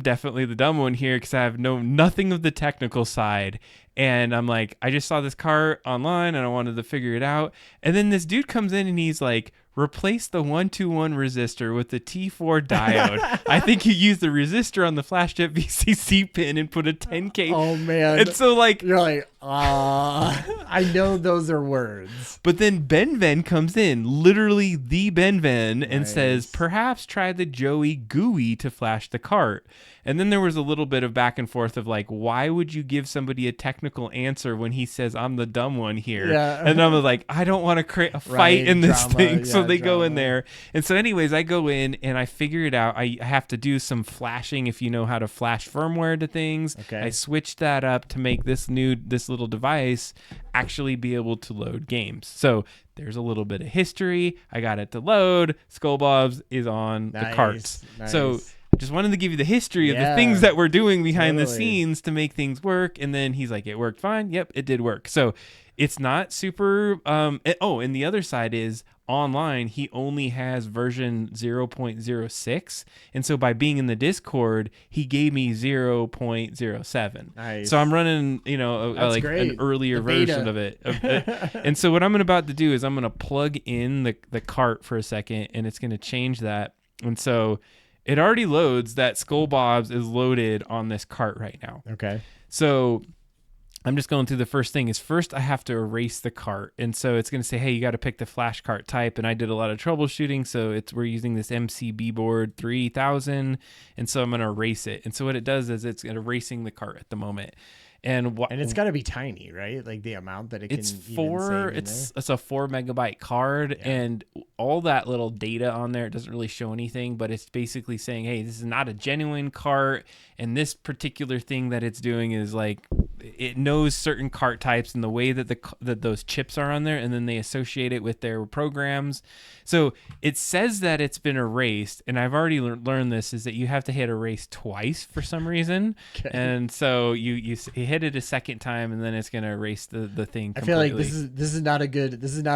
definitely the dumb one here because I have nothing of the technical side. And I'm like, I just saw this cart online and I wanted to figure it out. And then this dude comes in and he's like, replace the 121 resistor with the T4 diode. I think you used the resistor on the flash chip VCC pin and put a 10K. Oh man. And so like, you're like, I know those are words. But then BenVen comes in, literally the BenVen, and says, perhaps try the Joey GUI to flash the cart. And then there was a little bit of back and forth of like, why would you give somebody a technical answer when he says I'm the dumb one here? Yeah. And I was like, I don't want to create a fight in this thing. So they go in there. And so anyways, I go in and I figure it out. I have to do some flashing if you know how to flash firmware to things. Okay. I switched that up to make this little device actually be able to load games. So there's a little bit of history. I got it to load. Skullbobs is on the carts. Nice. So just wanted to give you the history of the things that we're doing behind the scenes to make things work. And then he's like, it worked fine. Yep, it did work. So it's not super. And the other side is online, he only has version 0.06. And so by being in the Discord, he gave me 0.07. Nice. So I'm running, an earlier version of it. And so what I'm about to do is I'm going to plug in the cart for a second, and it's going to change that. And so it already loads that Skullbobs is loaded on this cart right now. Okay. So I'm just going through the first thing. First I have to erase the cart. And so it's going to say, hey, you got to pick the flash cart type. And I did a lot of troubleshooting. So we're using this MCB board 3000. And so I'm going to erase it. And so what it does is it's erasing the cart at the moment. And it's got to be tiny, right? Like the amount that it's a 4 megabyte card, and all that little data on there, it doesn't really show anything, but it's basically saying, hey, this is not a genuine cart, and this particular thing that it's doing is like it knows certain cart types and the way that that those chips are on there, and then they associate it with their programs. So it says that it's been erased, and I've already learned this, is that you have to hit erase twice for some reason. Okay. And so you hit it a second time, and then it's going to erase the thing completely. I feel like this is not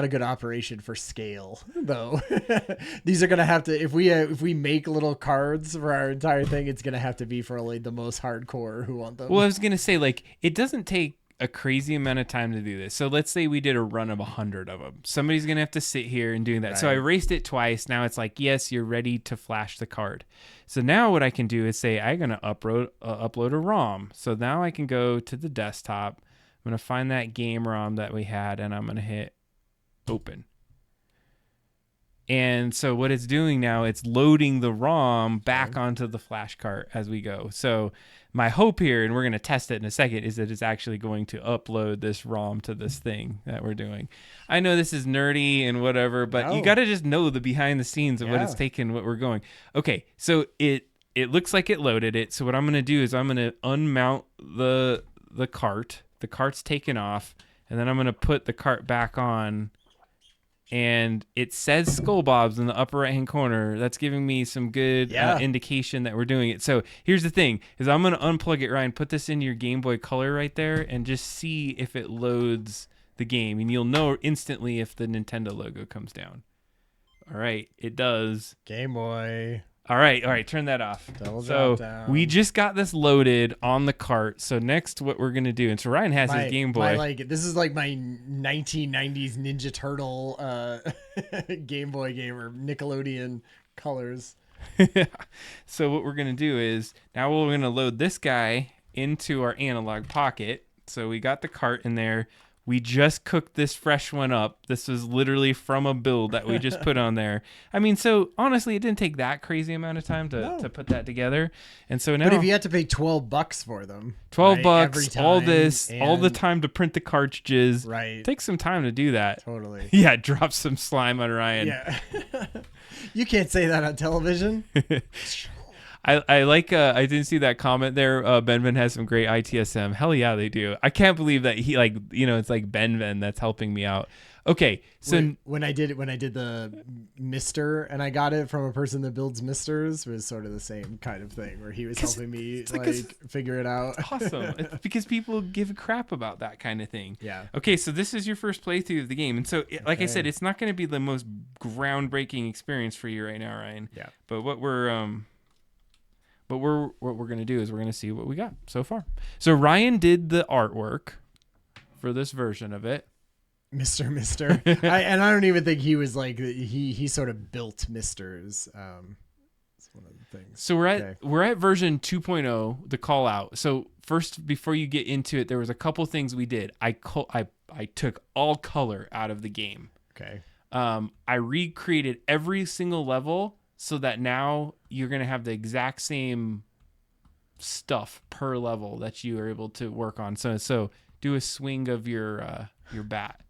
a good operation for scale, though. These are going to have to, if we make little cards for our entire thing, it's going to have to be for only the most hardcore who want them. Well, I was going to say, like, it doesn't take a crazy amount of time to do this. So let's say we did a run of 100 of them. Somebody's going to have to sit here and do that. Right. So I erased it twice. Now it's like, yes, you're ready to flash the card. So now what I can do is say, I'm going to upload a ROM. So now I can go to the desktop. I'm going to find that game ROM that we had, and I'm going to hit open. And so what it's doing now, it's loading the ROM back onto the flash cart as we go. So my hope here, and we're going to test it in a second, is that it's actually going to upload this ROM to this thing that we're doing. I know this is nerdy and whatever, but you got to just know the behind the scenes of what it's taken, what we're going. Okay, so it looks like it loaded it. So what I'm going to do is I'm going to unmount the cart. The cart's taken off, and then I'm going to put the cart back on. And it says Skull Bobs in the upper right-hand corner. That's giving me some good indication that we're doing it. So here's the thing, is I'm going to unplug it, Ryan, put this in your Game Boy Color right there, and just see if it loads the game. And you'll know instantly if the Nintendo logo comes down. All right, it does. Game Boy. All right, turn that off. So we just got this loaded on the cart. So next what we're going to do, and so Ryan has his Game Boy. This is like my 1990s Ninja Turtle Game Boy game, or Nickelodeon colors. So what we're going to do is, now we're going to load this guy into our analog pocket. So we got the cart in there. We just cooked this fresh one up. This was literally from a build that we just put on there. I mean, so honestly, it didn't take that crazy amount of time to put that together. And so now, but if you had to pay $12 for them, $12, all this, all the time to print the cartridges, right? Takes some time to do that. Totally. Yeah, drop some slime on Ryan. Yeah. You can't say that on television. I like, I didn't see that comment there. Benven has some great ITSM. Hell yeah, they do. I can't believe that he, like, it's like Benven that's helping me out. Okay, so when I did the Mister, and I got it from a person that builds Misters, was sort of the same kind of thing, where he was helping me figure it out. It's awesome. It's because people give a crap about that kind of thing. Yeah. Okay, so this is your first playthrough of the game, and so like I said, it's not going to be the most groundbreaking experience for you right now, Ryan. Yeah. But what we're going to do is we're going to see what we got so far. So Ryan did the artwork for this version of it. Mister. I don't even think he was like, he sort of built Misters. It's one of the things. So we're at version 2.0, the call out. So first, before you get into it, there was a couple things we did. I took all color out of the game. Okay. I recreated every single level, so that now you're going to have the exact same stuff per level that you are able to work on. So do a swing of your bat.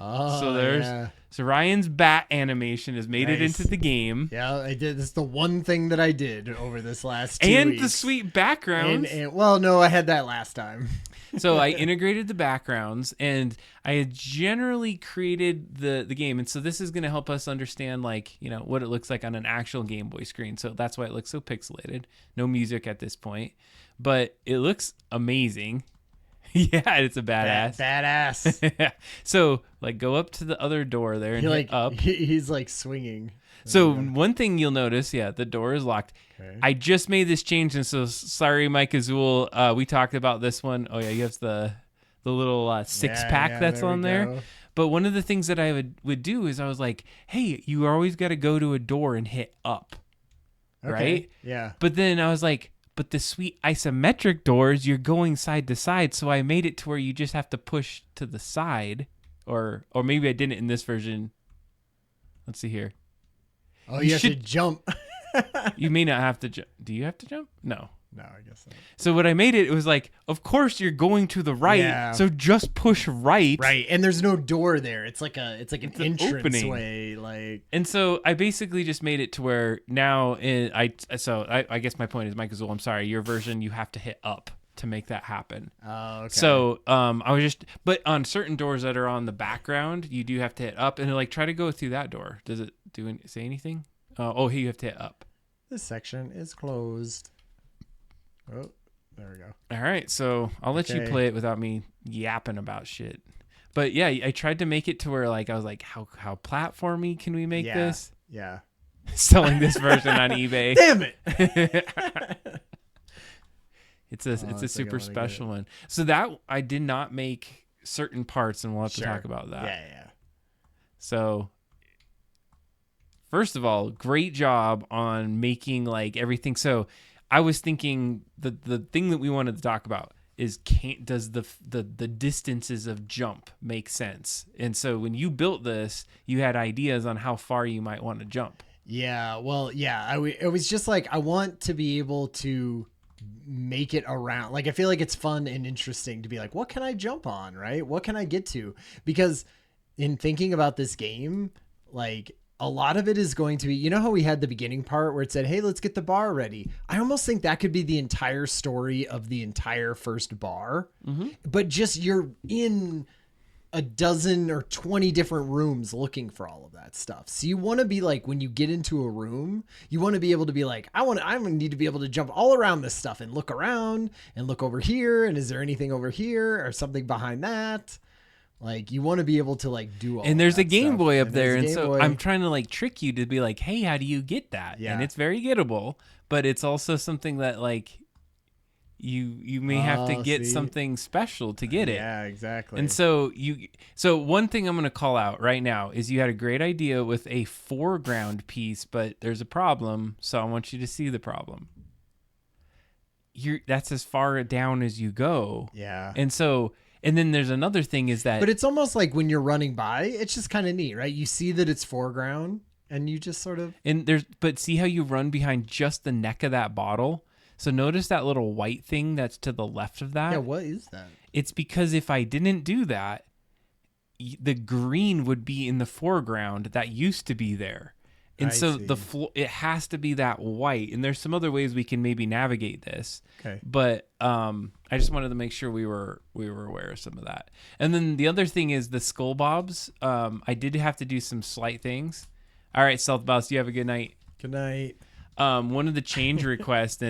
Oh, so Ryan's bat animation has made it into the game. Yeah, I did. This is the one thing that I did over this last 2 and weeks. The sweet backgrounds. And well, no, I had that last time. So I integrated the backgrounds, and I had generally created the game. And so this is going to help us understand, like, what it looks like on an actual Game Boy screen. So that's why it looks so pixelated. No music at this point, but it looks amazing. Yeah, it's a badass. Badass. So, like, go up to the other door there and hit up. He's like swinging. So one thing you'll notice, the door is locked. Okay. I just made this change, and so sorry, Mike Azul. We talked about this one. Oh yeah, you have the little six pack that's on there. But one of the things that I would do is I was like, hey, you always got to go to a door and hit up, right? Yeah. But then I was like, but the sweet isometric doors, you're going side to side. So I made it to where you just have to push to the side, or maybe I didn't in this version. Let's see here. Oh, you have to jump. You may not have to jump. Do you have to jump? No. No, I guess not. So what I made it was like, of course you're going to the right. Yeah. So just push right. Right. And there's no door there. It's like an entrance way. Like. And so I basically just made it to where now I guess my point is, Mike Azul, I'm sorry, your version, you have to hit up to make that happen. Oh, okay. So I was just, but on certain doors that are on the background, you do have to hit up and like try to go through that door. Does it say anything? Here you have to hit up. This section is closed. Oh, there we go. All right, so I'll let you play it without me yapping about shit. But yeah, I tried to make it to where like I was like, how platformy can we make this? Yeah. Selling this version on eBay. Damn it. It's a super special one. So that I did not make certain parts, and we'll have to talk about that. Yeah. So first of all, great job on making like everything. So I was thinking the thing that we wanted to talk about is does the distances of jump make sense? And so when you built this, you had ideas on how far you might want to jump. Yeah, well, yeah, it was just like I want to be able to make it around. Like I feel like it's fun and interesting to be like, what can I jump on, right? What can I get to? Because in thinking about this game, like a lot of it is going to be, you know how we had the beginning part where it said, hey, let's get the bar ready. I almost think that could be the entire story of the entire first bar, but just you're in a dozen or 20 different rooms looking for all of that stuff. So you want to be like, when you get into a room, you want to be able to be like, I'm going to need to be able to jump all around this stuff and look around and look over here. And is there anything over here or something behind that? Like you want to be able to like do all and there's that a Game stuff. Boy up And there. there's a And Game so Boy. I'm trying to like trick you to be like, hey, how do you get that? Yeah. And it's very gettable, but it's also something that like you may have to get something special to get it. Yeah, exactly. And so one thing I'm going to call out right now is you had a great idea with a foreground piece, but there's a problem. So I want you to see the problem. That's as far down as you go. Yeah. And then there's another thing is that, But it's almost like when you're running by, it's just kind of neat, right? You see that it's foreground and you just sort of. but see how you run behind just the neck of that bottle? So notice that little white thing that's to the left of that. Yeah, what is that? It's because if I didn't do that, the green would be in the foreground that used to be there. And so it has to be that white. And there's some other ways we can maybe navigate this. Okay. But I just wanted to make sure we were aware of some of that. And then the other thing is the skull bobs. I did have to do some slight things. All right, Stealth Boss, you have a good night. Good night. One of the change requests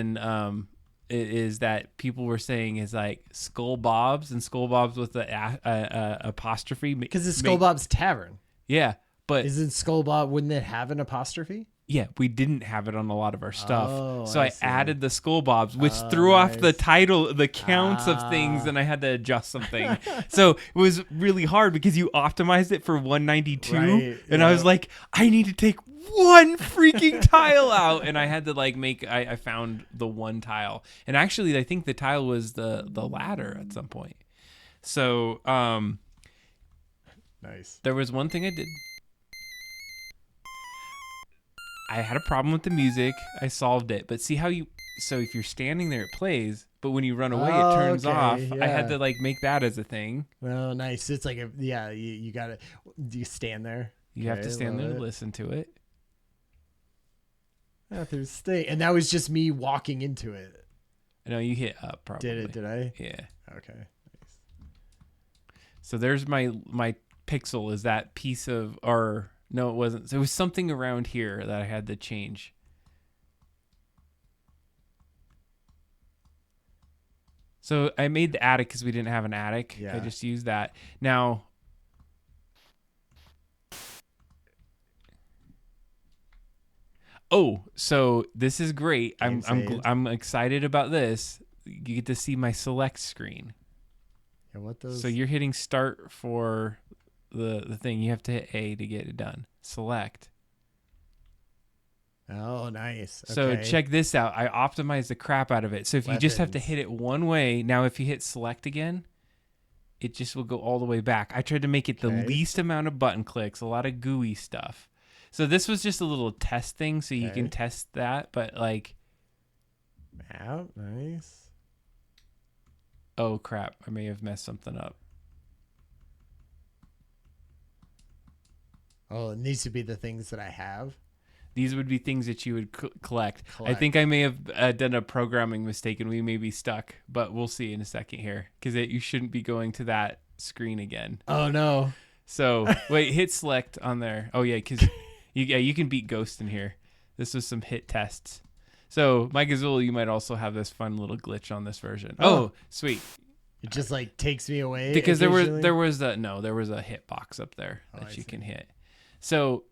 is that people were saying is like Skull Bobs and Skull Bobs with the apostrophe. Because it's Skull Bob's Tavern. Yeah, but Isn't Skull Bob, wouldn't it have an apostrophe? yeah, we didn't have it on a lot of our stuff. Oh, so I I see. added the Skull Bobs, which threw off the nice. title, the counts of things, and I had to adjust something. So it was really hard because you optimized it for 192, Right, and I was like, I need to take one freaking tile out, and I had to like I found the one tile, and actually I think the tile was the ladder at some point. So Nice. there was one thing I did. I had a problem with the music. I solved it. But see how so if you're standing there, it plays. But when you run away, it turns okay, off. yeah. I had to like make that as a thing. Well, nice. It's like, you got to, do you stand there? You have to Okay, stand there love to it. listen to it. Stay. And that was just me walking into it. I know you hit up probably. Did I? Yeah. Okay. So there's my pixel is that piece of, or no, it wasn't. So it was something around here that I had to change. So I made the attic because we didn't have an attic. Yeah. I just used that. Now, so this is great. I'm excited about this. You get to see my select screen. Yeah, what those? So you're hitting start for the thing. You have to hit A to get it done. Select. Oh, nice. So Okay. check this out. I optimized the crap out of it. So if you just have to Weapons. hit it one way, now if you hit select again, it just will go all the way back. I tried to make it the Okay. least amount of button clicks, a lot of GUI stuff. So this was just a little test thing so you can Okay. test that, but like, Yeah, nice. oh crap, I may have messed something up. Oh, it needs to be the things that I have. these would be things that you would collect. I think I may have done a programming mistake and we may be stuck, but we'll see in a second here because you shouldn't be going to that screen again. Oh no. So wait, hit select on there. Oh yeah, because you can beat Ghost in here. This was some hit tests. So Mike Azul, you might also have this fun little glitch on this version. Oh, sweet. It just like takes me away Because there was a hit box up there that you can hit. So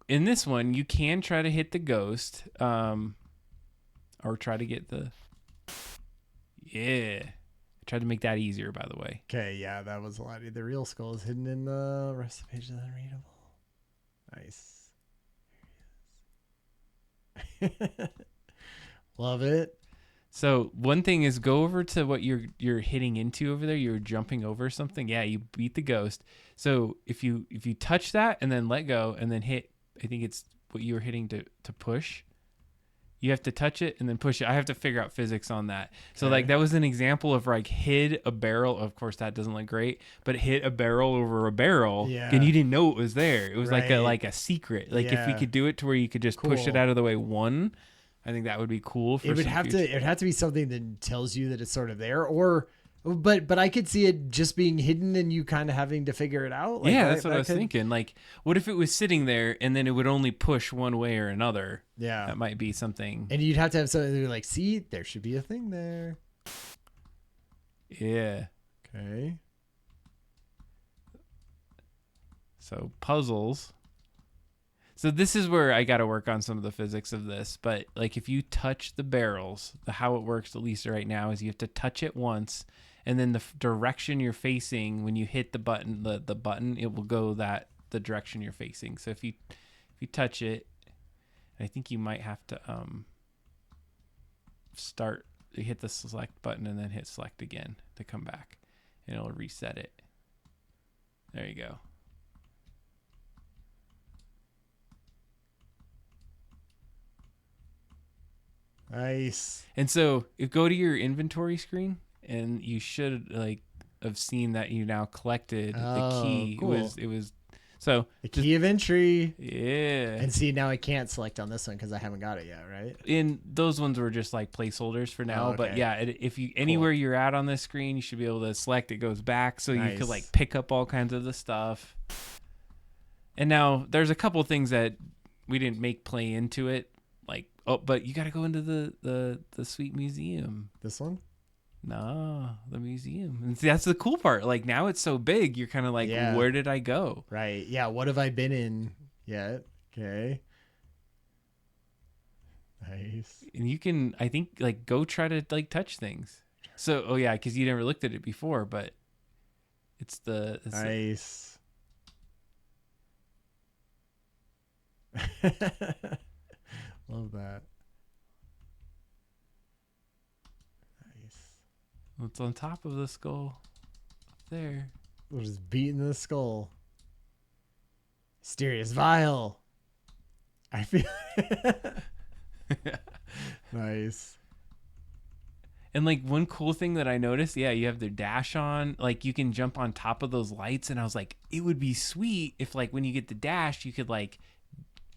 in this one, you can try to hit the ghost, or try to get the. Yeah, I tried to make that easier, by the way. Okay, yeah, that was a lot. The real skull is hidden in the rest of the page is unreadable. Nice. Love it. So one thing is go over to what you're hitting into over there. You're jumping over something. Yeah, you beat the ghost. So if you touch that and then let go and then hit, I think it's what you were hitting to push. You have to touch it and then push it. I have to figure out physics on that. So like that was an example of like hid a barrel. Of course that doesn't look great, but hit a barrel over a barrel, and you didn't know it was there. It was like a secret. Like if we could do it to where you could just push it out of the way one. I think that would be cool. It would have to be something that tells you that it's sort of there, but I could see it just being hidden and you kind of having to figure it out. Like, yeah, that's what I was thinking. Like, what if it was sitting there and then it would only push one way or another? Yeah, that might be something. And you'd have to have something like, see, there should be a thing there. Yeah. Okay. So puzzles. So this is where I got to work on some of the physics of this. But like if you touch the barrels, how it works at least right now is you have to touch it once, and then the direction you're facing when you hit the button, the button, it will go the direction you're facing. So if you touch it, I think you might have to hit the select button and then hit select again to come back, and it'll reset it. There you go. Nice. And so go to your inventory screen, and you should like have seen that you now collected the key. Cool. It was so the key of entry. Yeah. And see, now I can't select on this one because I haven't got it yet, right? And those ones were just like placeholders for now. Oh, okay. But yeah, if you anywhere you're at on this screen, you should be able to select. It goes back, so you could like pick up all kinds of the stuff. And now there's a couple things that we didn't make play into it. But you got to go into the sweet museum. This one? No, the museum. And see, that's the cool part. Like now it's so big, you're kind of like, where did I go? Right. Yeah. What have I been in yet? Okay. Nice. And you can, I think, like go try to like touch things. So, because you never looked at it before, but it's nice. Love that. Nice. It's on top of the skull. Up there. We're just beating the skull. Mysterious vial. I feel nice. And like one cool thing that I noticed, you have the dash on. Like you can jump on top of those lights, and I was like, it would be sweet if like when you get the dash, you could like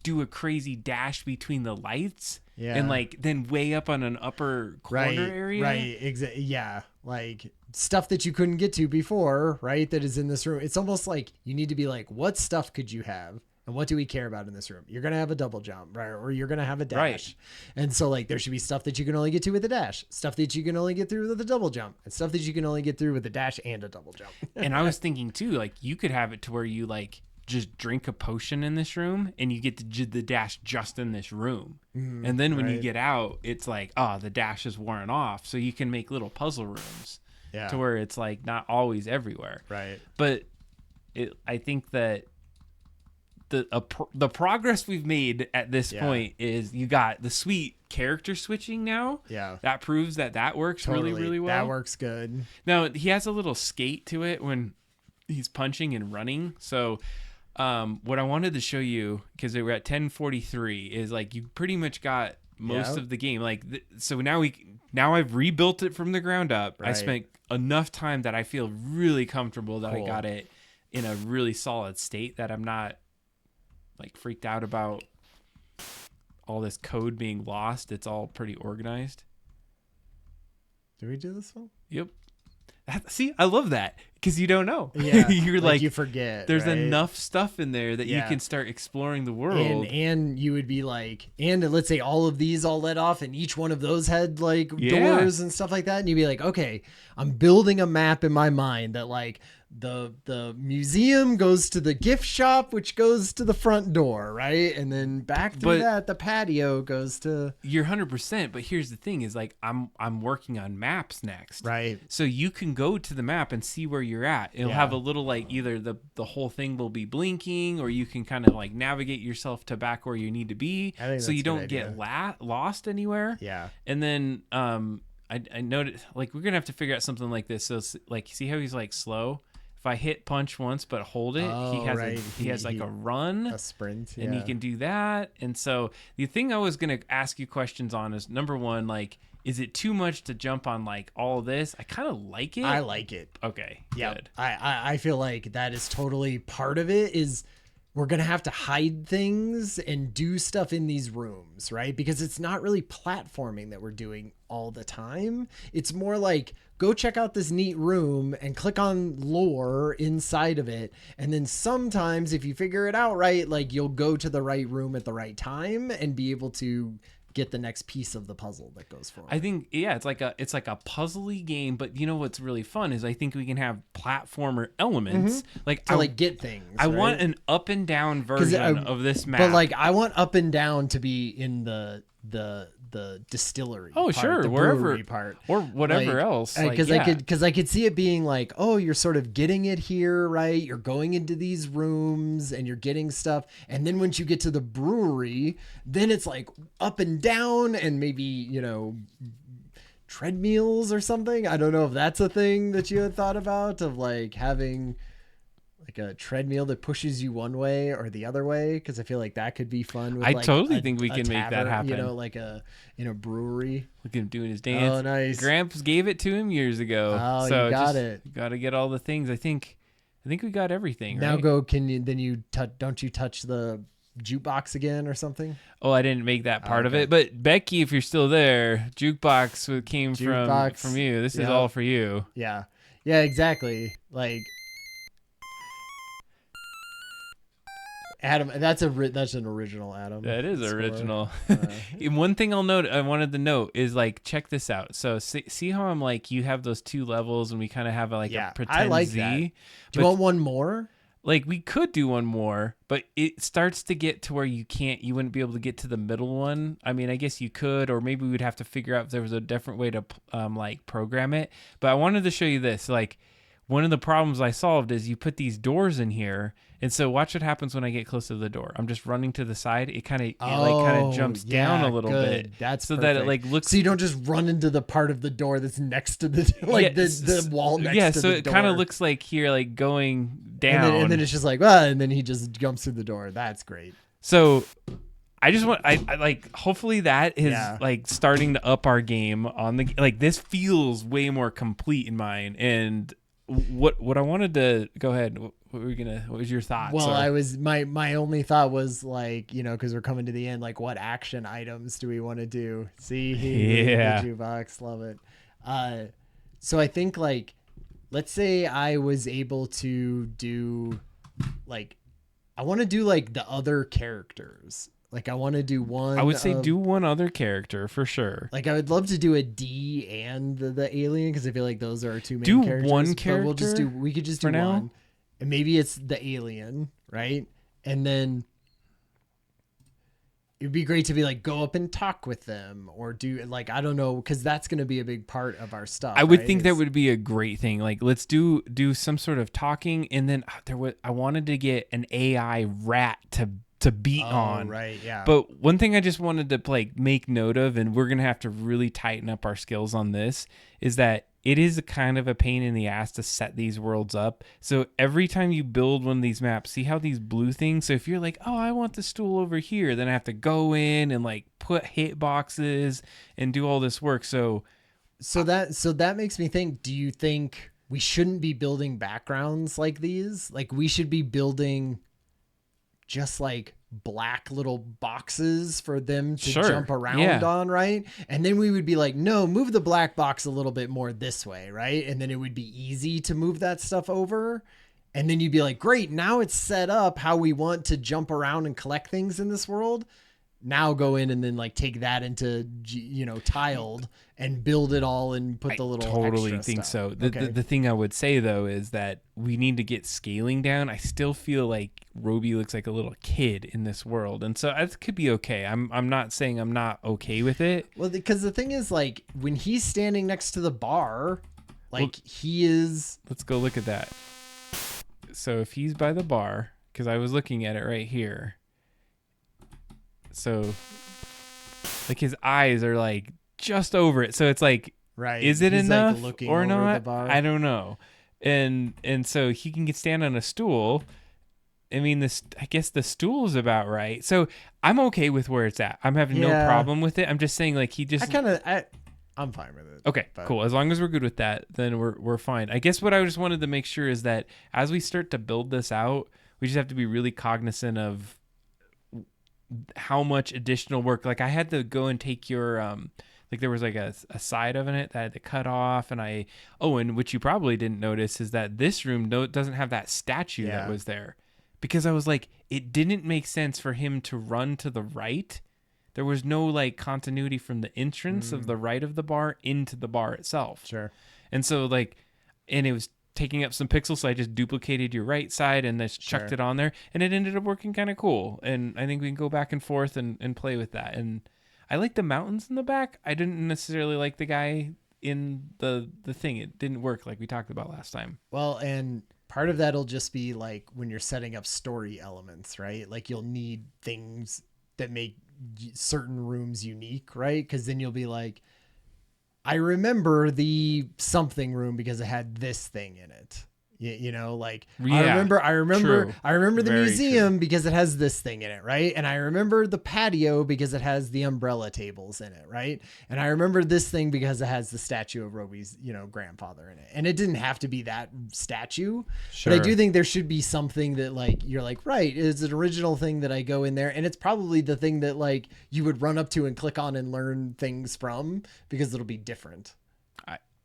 do a crazy dash between the lights, and like then way up on an upper corner area. Right. Exactly. Yeah. Like stuff that you couldn't get to before, right? That is in this room. It's almost like you need to be like, what stuff could you have? And what do we care about in this room? You're going to have a double jump, right? Or you're going to have a dash. Right. And so like there should be stuff that you can only get to with a dash, stuff that you can only get through with a double jump, and stuff that you can only get through with a dash and a double jump. And I was thinking too, like you could have it to where you like just drink a potion in this room and you get the dash just in this room. And then when you get out, it's like, the dash is worn off. So you can make little puzzle rooms to where it's like not always everywhere. Right. But I think that the progress we've made at this point is you got the sweet character switching now. Yeah. That proves that works really, really well. That works good. Now, he has a little skate to it when he's punching and running. So what I wanted to show you, because we're at 10:43, is like you pretty much got most of the game. Like so now I've rebuilt it from the ground up. Right. I spent enough time that I feel really comfortable that I got it in a really solid state, that I'm not like freaked out about all this code being lost, it's all pretty organized. Did we do this one? Yep. See, I love that because you don't know. Yeah, You're like you forget. there's right? enough stuff in there that you can start exploring the world. And you would be like, and let's say all of these all let off, and each one of those had like doors and stuff like that, and you'd be like, okay, I'm building a map in my mind that like the museum goes to the gift shop, which goes to the front door, right? And then back through that, the patio goes to. You're 100%, but here's the thing: is like I'm working on maps next, right? So you can go to the map and see where you're at. It'll have a little like either the whole thing will be blinking, or you can kind of like navigate yourself to back where you need to be, so you don't get lost anywhere. Yeah. And then I noticed like we're gonna have to figure out something like this. So like, see how he's like slow. If I hit punch once but hold it, he has like a run, a sprint, and he can do that. And so the thing I was gonna ask you questions on is number one, like, is it too much to jump on like all of this? I kind of like it. I like it. Okay, yeah. Good. I feel like that is totally part of it. Is we're gonna have to hide things and do stuff in these rooms, right? Because it's not really platforming that we're doing all the time. It's more like, go check out this neat room and click on lore inside of it. And then sometimes if you figure it out right, like you'll go to the right room at the right time and be able to get the next piece of the puzzle that goes forward. I think, it's like a puzzly game, but you know what's really fun is I think we can have platformer elements like to like get things. I want an up and down version of this map. But like I want up and down to be in the distillery. Oh, part, sure, the wherever part or whatever else. Because I could see it being like, oh, you're sort of getting it here, right? You're going into these rooms and you're getting stuff, and then once you get to the brewery, then it's like up and down, and maybe treadmills or something. I don't know if that's a thing that you had thought about, of like having like a treadmill that pushes you one way or the other way, because I feel like that could be fun. With I totally think we can make that happen. Like in a brewery. Look at him doing his dance. Oh, nice. Gramps gave it to him years ago. Oh, so you got it. You got to get all the things. I think we got everything. Now right? go. Can you? Then you don't you touch the jukebox again or something? Oh, I didn't make that part of it. But Becky, if you're still there, jukebox came from you. This is all for you. Yeah. Yeah. Exactly. Like. Adam, that's an original Adam. That is score. Original. One thing I wanted to note is like, check this out. So see how I'm like, you have those two levels and we kind of have a pretend I like Z. That. Do you want one more? Like we could do one more, but it starts to get to where you wouldn't be able to get to the middle one. I mean, I guess you could, or maybe we'd have to figure out if there was a different way to like program it. But I wanted to show you this. Like, one of the problems I solved is you put these doors in here. And so watch what happens when I get close to the door. I'm just running to the side. It kind of jumps down a little bit. That's so perfect. that it like looks. So you don't just run into the part of the door that's next to the the wall next to the door. Yeah, so it kind of looks like here, like going down. And then it's just like, and then he just jumps through the door. That's great. So I just want, I like, hopefully that is like starting to up our game on the, like, this feels way more complete in mine. And what I wanted to go ahead. What was your thoughts? Well, my only thought was like, because we're coming to the end, like what action items do we want to do? See, the jukebox, love it. So I think like, let's say I was able to do like, I want to do like the other characters. Like I want to do one. I would say do one other character for sure. Like I would love to do a D and the alien, because I feel like those are our two main characters. Do one character. We could just do now? one. And maybe it's the alien, right? And then it'd be great to be like, go up and talk with them, or do like, I don't know, because that's going to be a big part of our stuff. I would think that would be a great thing. Like, let's do some sort of talking, and then I wanted to get an AI rat to beat on. Right, yeah. But one thing I just wanted to like make note of, and we're gonna have to really tighten up our skills on this, is that it is a kind of a pain in the ass to set these worlds up. So every time you build one of these maps, see how these blue things, so if you're like, oh, I want the stool over here, then I have to go in and like put hit boxes and do all this work. So that makes me think, do you think we shouldn't be building backgrounds like these? Like we should be building just like black little boxes for them to Sure. jump around Yeah. on, right? And then we would be like, no, move the black box a little bit more this way, right? And then it would be easy to move that stuff over. And then you'd be like, great, now it's set up how we want to jump around and collect things in this world. Now go in and then like take that into, tiled and build it all and put the little totally extra think stuff. so. The thing I would say though is that we need to get scaling down. I still feel like Roby looks like a little kid in this world, and so it could be okay. I'm not saying I'm not okay with it. Well, because the thing is, like, when he's standing next to the bar, like he is. Let's go look at that. So if he's by the bar, because I was looking at it right here. So like his eyes are like just over it. So it's like, Right. is it He's, enough like, looking or over the not? bar. I don't know. And so he can stand on a stool. I mean, I guess the stool is about right. So I'm okay with where it's at. I'm having no problem with it. I'm just saying, like, I'm fine with it. Okay, but- cool. As long as we're good with that, then we're fine. I guess what I just wanted to make sure is that as we start to build this out, we just have to be really cognizant of how much additional work. Like I had to go and take your like there was like a side of it that I had to cut off, and and what you probably didn't notice is that this room doesn't have that statue that was there, because I was like, it didn't make sense for him to run to the right. There was no like continuity from the entrance of the right of the bar into the bar itself. Sure. And so and it was taking up some pixels, so I just duplicated your right side and just chucked it on there, and it ended up working kind of cool. And I think we can go back and forth and play with that. And I like the mountains in the back. I didn't necessarily like the guy in the thing. It didn't work like we talked about last time. Well, and part of that'll just be like when you're setting up story elements, right? Like you'll need things that make certain rooms unique, right? Because then you'll be like, I remember the something room because it had this thing in it. Like I remember the Very museum because it has this thing in it, right? And I remember the patio because it has the umbrella tables in it, right? And I remember this thing because it has the statue of Roby's, grandfather in it. And it didn't have to be that statue, but I do think there should be something that like you're like, right, it's an original thing that I go in there, and it's probably the thing that like you would run up to and click on and learn things from, because it'll be different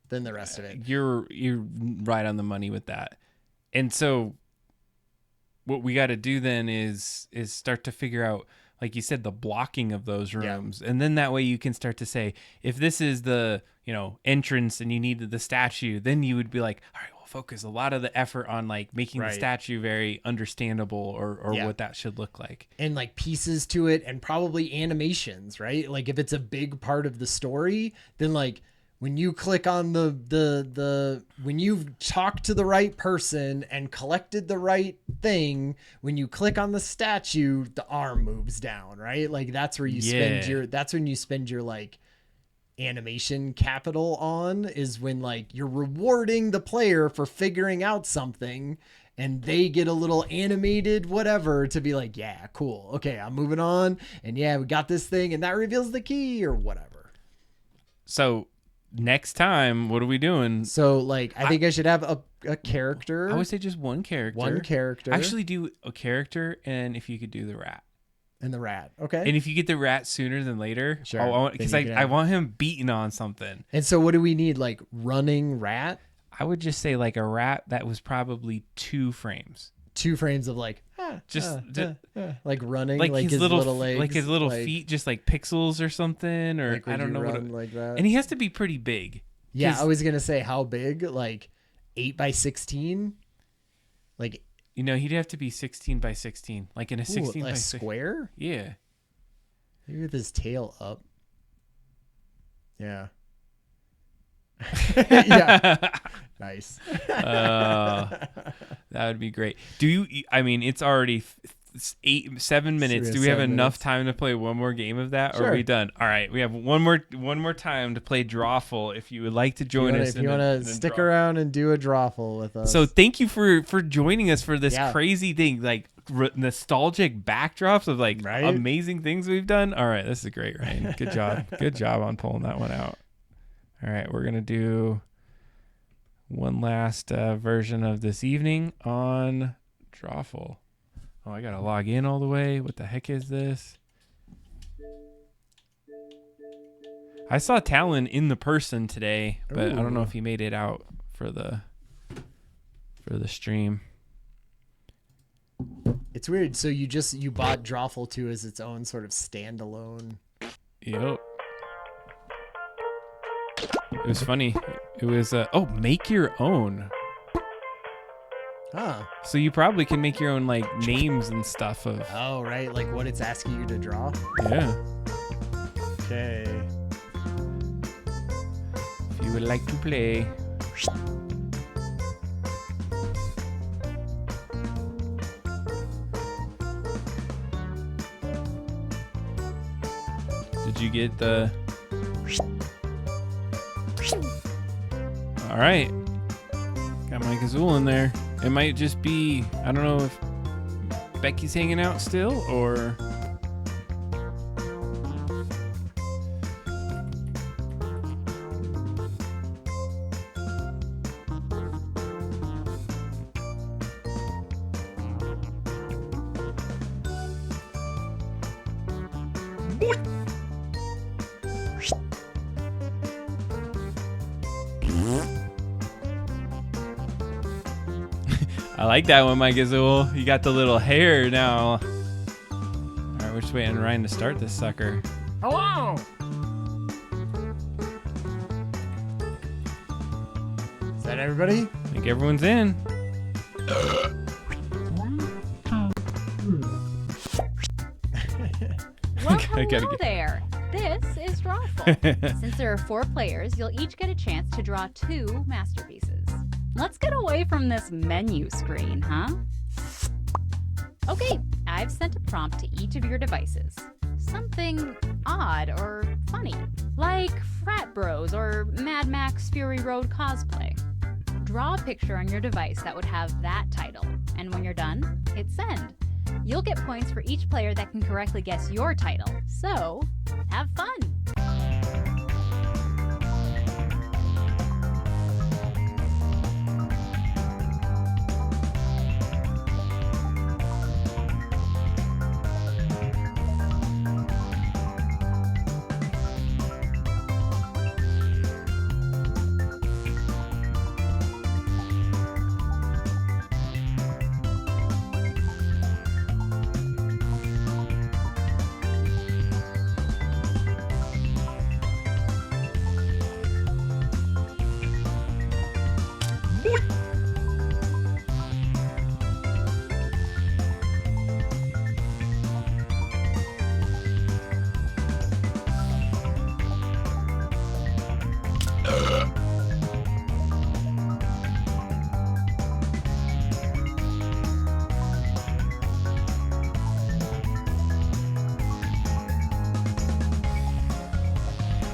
than the rest of it. You're right on the money with that. And so what we got to do then is start to figure out, like you said, the blocking of those rooms. And then that way you can start to say, if this is the, entrance and you needed the statue, then you would be like, all right, we'll focus a lot of the effort on like making the statue very understandable or what that should look like. And like pieces to it, and probably animations, right? Like if it's a big part of the story, then like when you click on when you've talked to the right person and collected the right thing, when you click on the statue, the arm moves down, right? Like that's where you that's when you spend your like animation capital on, is when like you're rewarding the player for figuring out something, and they get a little animated whatever to be like, yeah, cool. Okay, I'm moving on. And yeah, we got this thing, and that reveals the key or whatever. So next time, what are we doing? So like, I think I should have a character. I would say just one character. Actually do a character, and if you could do the rat. And the rat. Okay. And if you get the rat sooner than later, sure. Because I want him beating on something. And so what do we need? Like running rat? I would just say like a rat that was probably 2 frames. 2 frames of like, like running, like his little legs, like his little feet, just like pixels or something, or like I don't know what like that. And he has to be pretty big. Yeah, I was gonna say how big, like 8x16, like he'd have to be 16 by 16, like in a 16 by square. Yeah, maybe with his tail up. Yeah. Yeah. Nice. That would be great. I mean, it's already 7 minutes. Do we have enough time to play one more game of that? Or are we done? All right. We have one more time to play Drawful. If you would like to join us. If you want to stick around and do a Drawful with us. So thank you for joining us for this crazy thing, like nostalgic backdrops of like amazing things we've done. All right. This is great, Ryan. Good job. Good job on pulling that one out. All right. We're going to do one last version of this evening on Drawful. Oh, I gotta log in all the way. What the heck is this? I saw Talon in the person today, but I don't know if he made it out for the stream. It's weird. So you bought Drawful 2 as its own sort of standalone. Yep. It was funny. It was make your own. Huh. So you probably can make your own like names and stuff of. Oh, right. Like what it's asking you to draw. Yeah. Okay. If you would like to play. Did you get the? All right. Got my Gazul in there. It might just be, I don't know if Becky's hanging out still or. I like that one, my Gazul. You got the little hair now. All right, we're just waiting on Ryan to start this sucker. Hello. Is that everybody? I think everyone's in. Well, I gotta hello get- there. This is Drawful. Since there are 4 players, you'll each get a chance to draw 2 masterpieces. Let's get away from this menu screen, huh? Okay, I've sent a prompt to each of your devices. Something odd or funny, like Frat Bros or Mad Max Fury Road cosplay. Draw a picture on your device that would have that title, and when you're done, hit send. You'll get points for each player that can correctly guess your title, so have fun!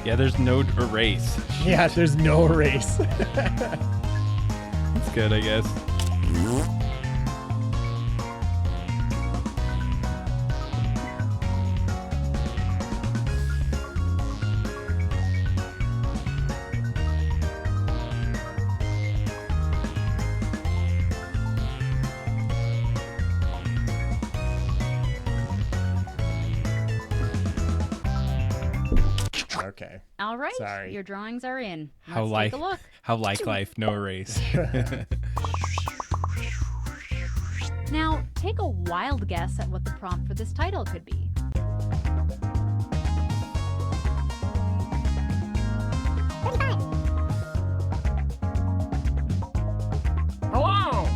Yeah, there's no erase. Yeah, there's no erase. That's good, I guess. Okay. All right, Sorry. your drawings are in. How Let's take like a look. how like life, no erase. Now, take a wild guess at what the prompt for this title could be. Hello.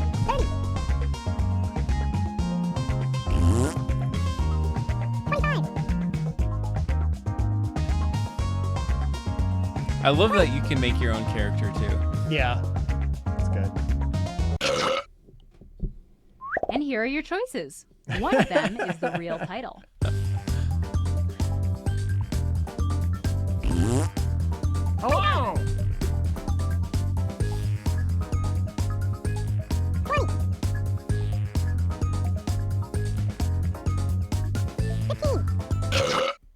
I love that you can make your own character too. Yeah. That's good. And here are your choices. One of them is the real title. Hello.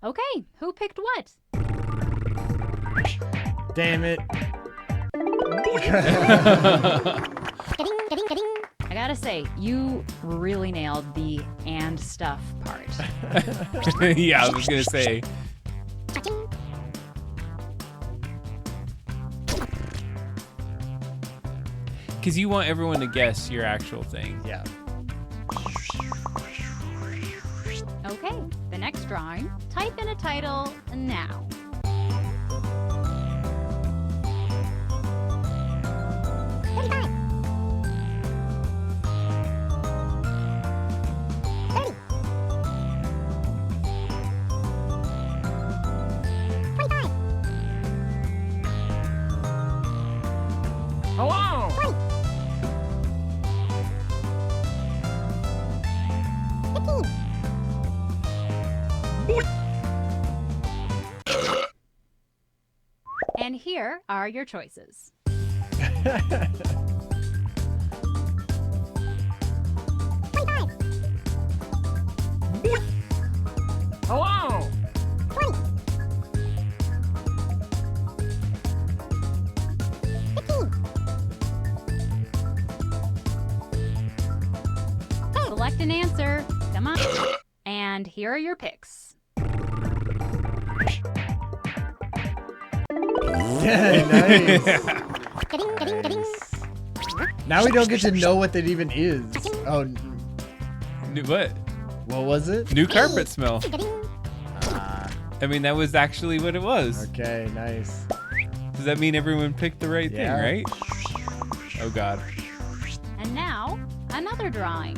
Okay, who picked what? Damn it. I gotta say, you really nailed the and stuff part. Yeah, I was gonna say. Because you want everyone to guess your actual thing. Yeah. Okay, the next drawing. Type in a title now. Hello. And here are your choices. Hello. Select an answer. Come on. And here are your picks. Nice. Now we don't get to know what that even is. Oh, What? what was it? New carpet smell. I mean, that was actually what it was. Okay, nice. Does that mean everyone picked the right Yeah. thing, right? Oh, God. And now, another drawing.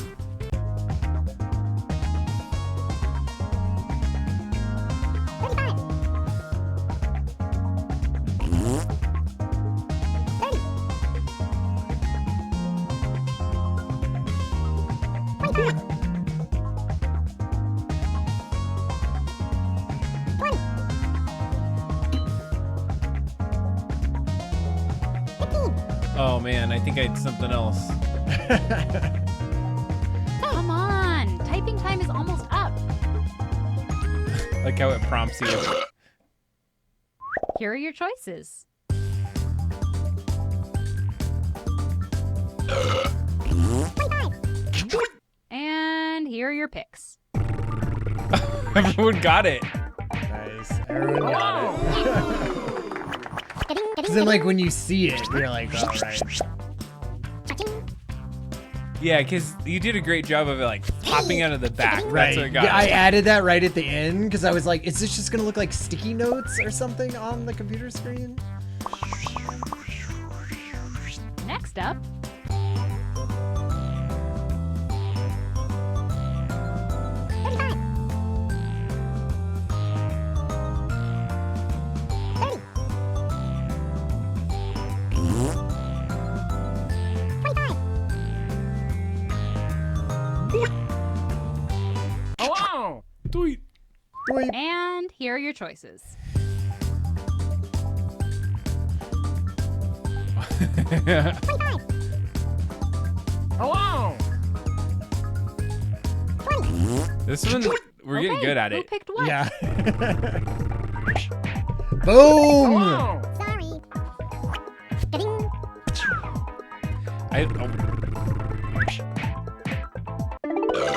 Oh, man, I think I did something else. Come on, typing time is almost up. Like how it prompts you. Here are your choices. And here are your picks. Everyone got it. Nice. Everyone got it. Because then, like, when you see it, you're like, all right. Yeah, because you did a great job of it, like, popping out of the back. Right. That's what got Yeah, I it. added that right at the end because I was like, is this just going to look like sticky notes or something on the computer screen? Next up, Hello. Tweet. Wait. and here are your choices. Hello. This one, we're getting Okay, good at who it. picked what? Yeah. Boom! Hello. Sorry.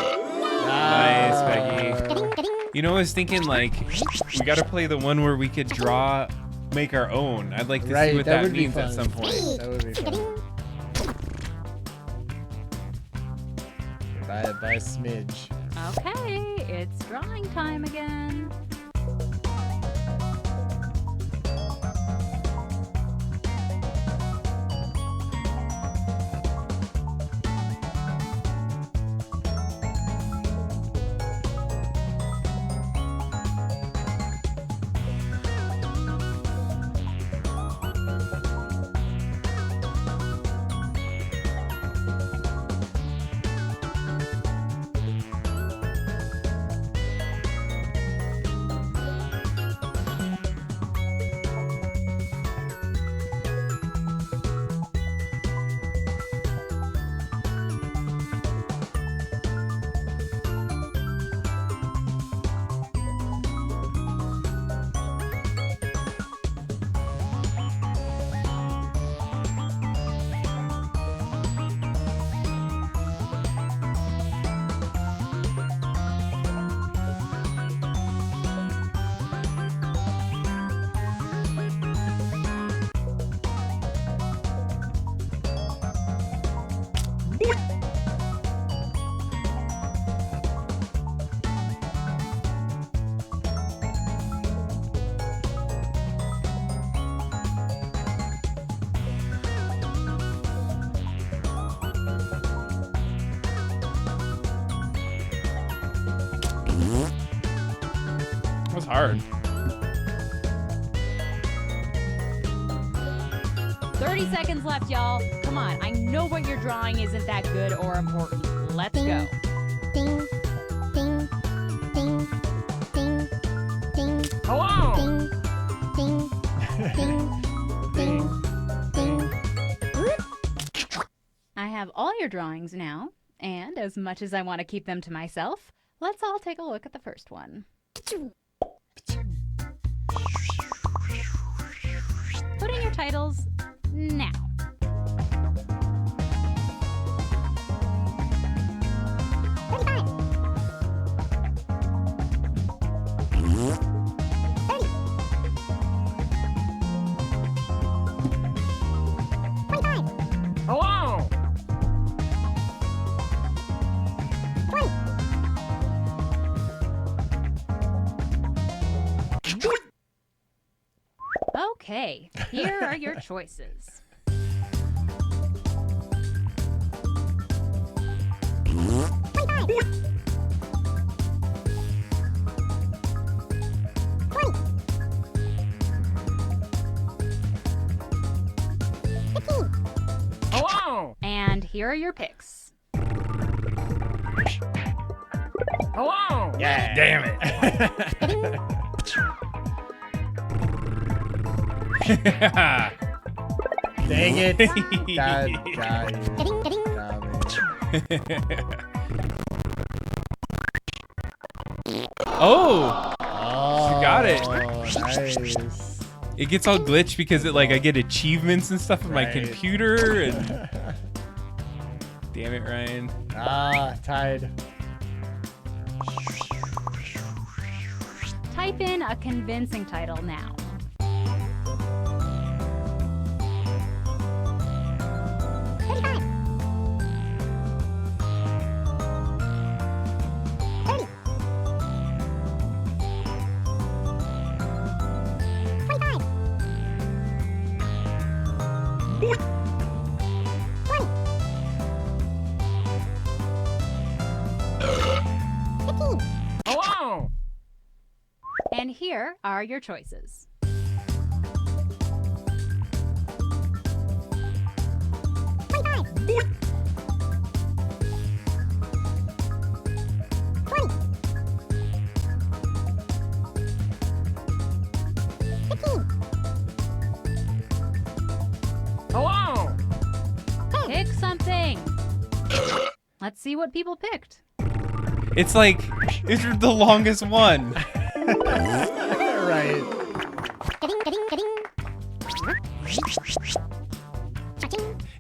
Nice, Becky. You know, I was thinking, like, we got to play the one where we could make our own. I'd like to Right, see what that that would be means at fun. some point. That would be fun. By a smidge. Okay, it's drawing time again. hard. 30 seconds left, y'all. Come on, I know what you're drawing isn't that good or important. Let's go. Ding, ding, ding, ding, ding, Hello. ding, ding, ding, ding, ding. I have all your drawings now, and as much as I want to keep them to myself, let's all take a look at the first one. Put in your titles now. Hello. Okay, here are your choices. Hello. And here are your picks. Hello. Yeah. Damn it. Dang it. God, God. Ding, ding. Oh, Oh, She got it. Nice. it gets all glitched because I get achievements and stuff on my Right. computer. And damn it, Ryan. Tied. Type in a convincing title now. Hello. And here are your choices. Hello. Pick something. Let's see what people picked. It's like, it's the longest one. Right.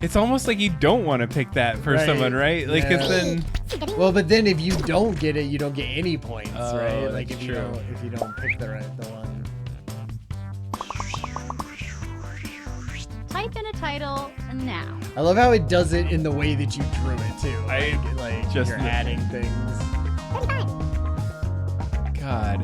It's almost like you don't want to pick that for Right. someone, right? Like, 'cause Yeah. then, Well, but then if you don't get it, you don't get any points, Oh, right? Like that's if true. you don't pick the one. Type in a title now. I love how it does it in the way that you drew it too. I Like just you're the- adding things. God.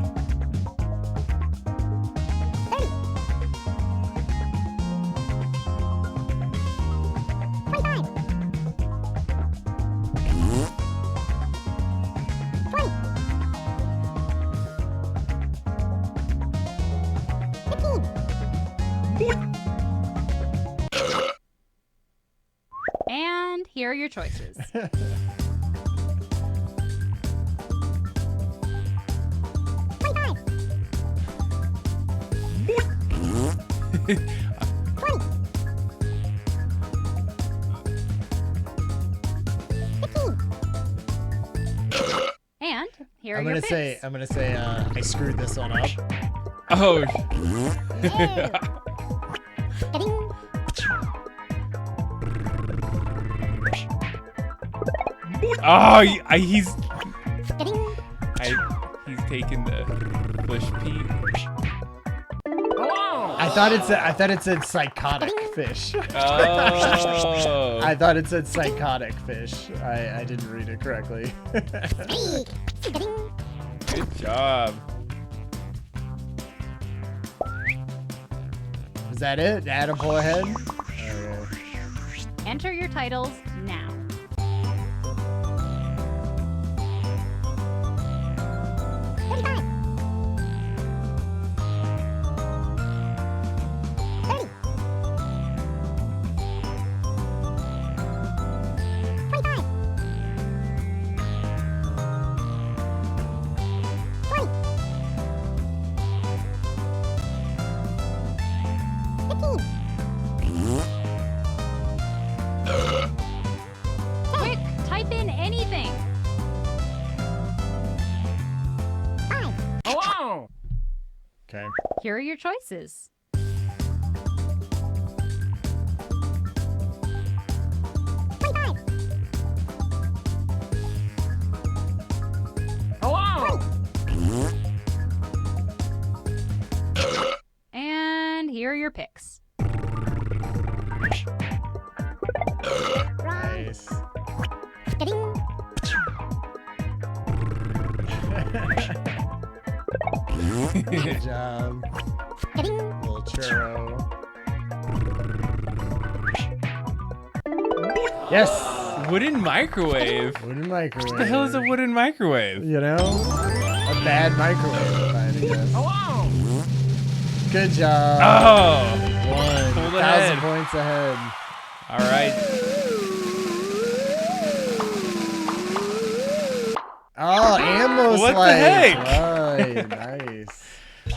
And here are your choices. And here are I'm your gonna picks. say I screwed this one up. Oh, oh, he's taking the push Pete. Hello. I thought it said psychotic fish. Oh. I thought it said psychotic fish. I didn't read it correctly. Good job. Is that it? Adam, pull ahead. Okay. Enter your titles now. Okay. Here are your choices. Hello. And here are your picks. Nice. Ding. Good job. Ding. Little churro. Yes. Wooden microwave. Wooden microwave. What the hell is a wooden microwave? You know? A bad microwave, I guess. Hello. Good job. Oh. One. Pulled 1,000 ahead. points ahead. All right. Oh, ammo What the slice. heck? Right, nice.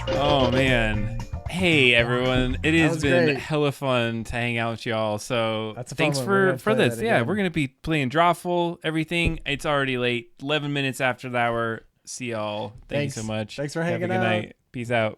Oh man. Hey everyone. It has was been great. hella fun to hang out with y'all. So That's a fun thanks one. We're gonna for play this. that Yeah, again. we're gonna be playing Drawful, everything. It's already late. 11 minutes after the hour. See y'all. Thank you so much. Thanks for Have hanging a good out. night. Peace out.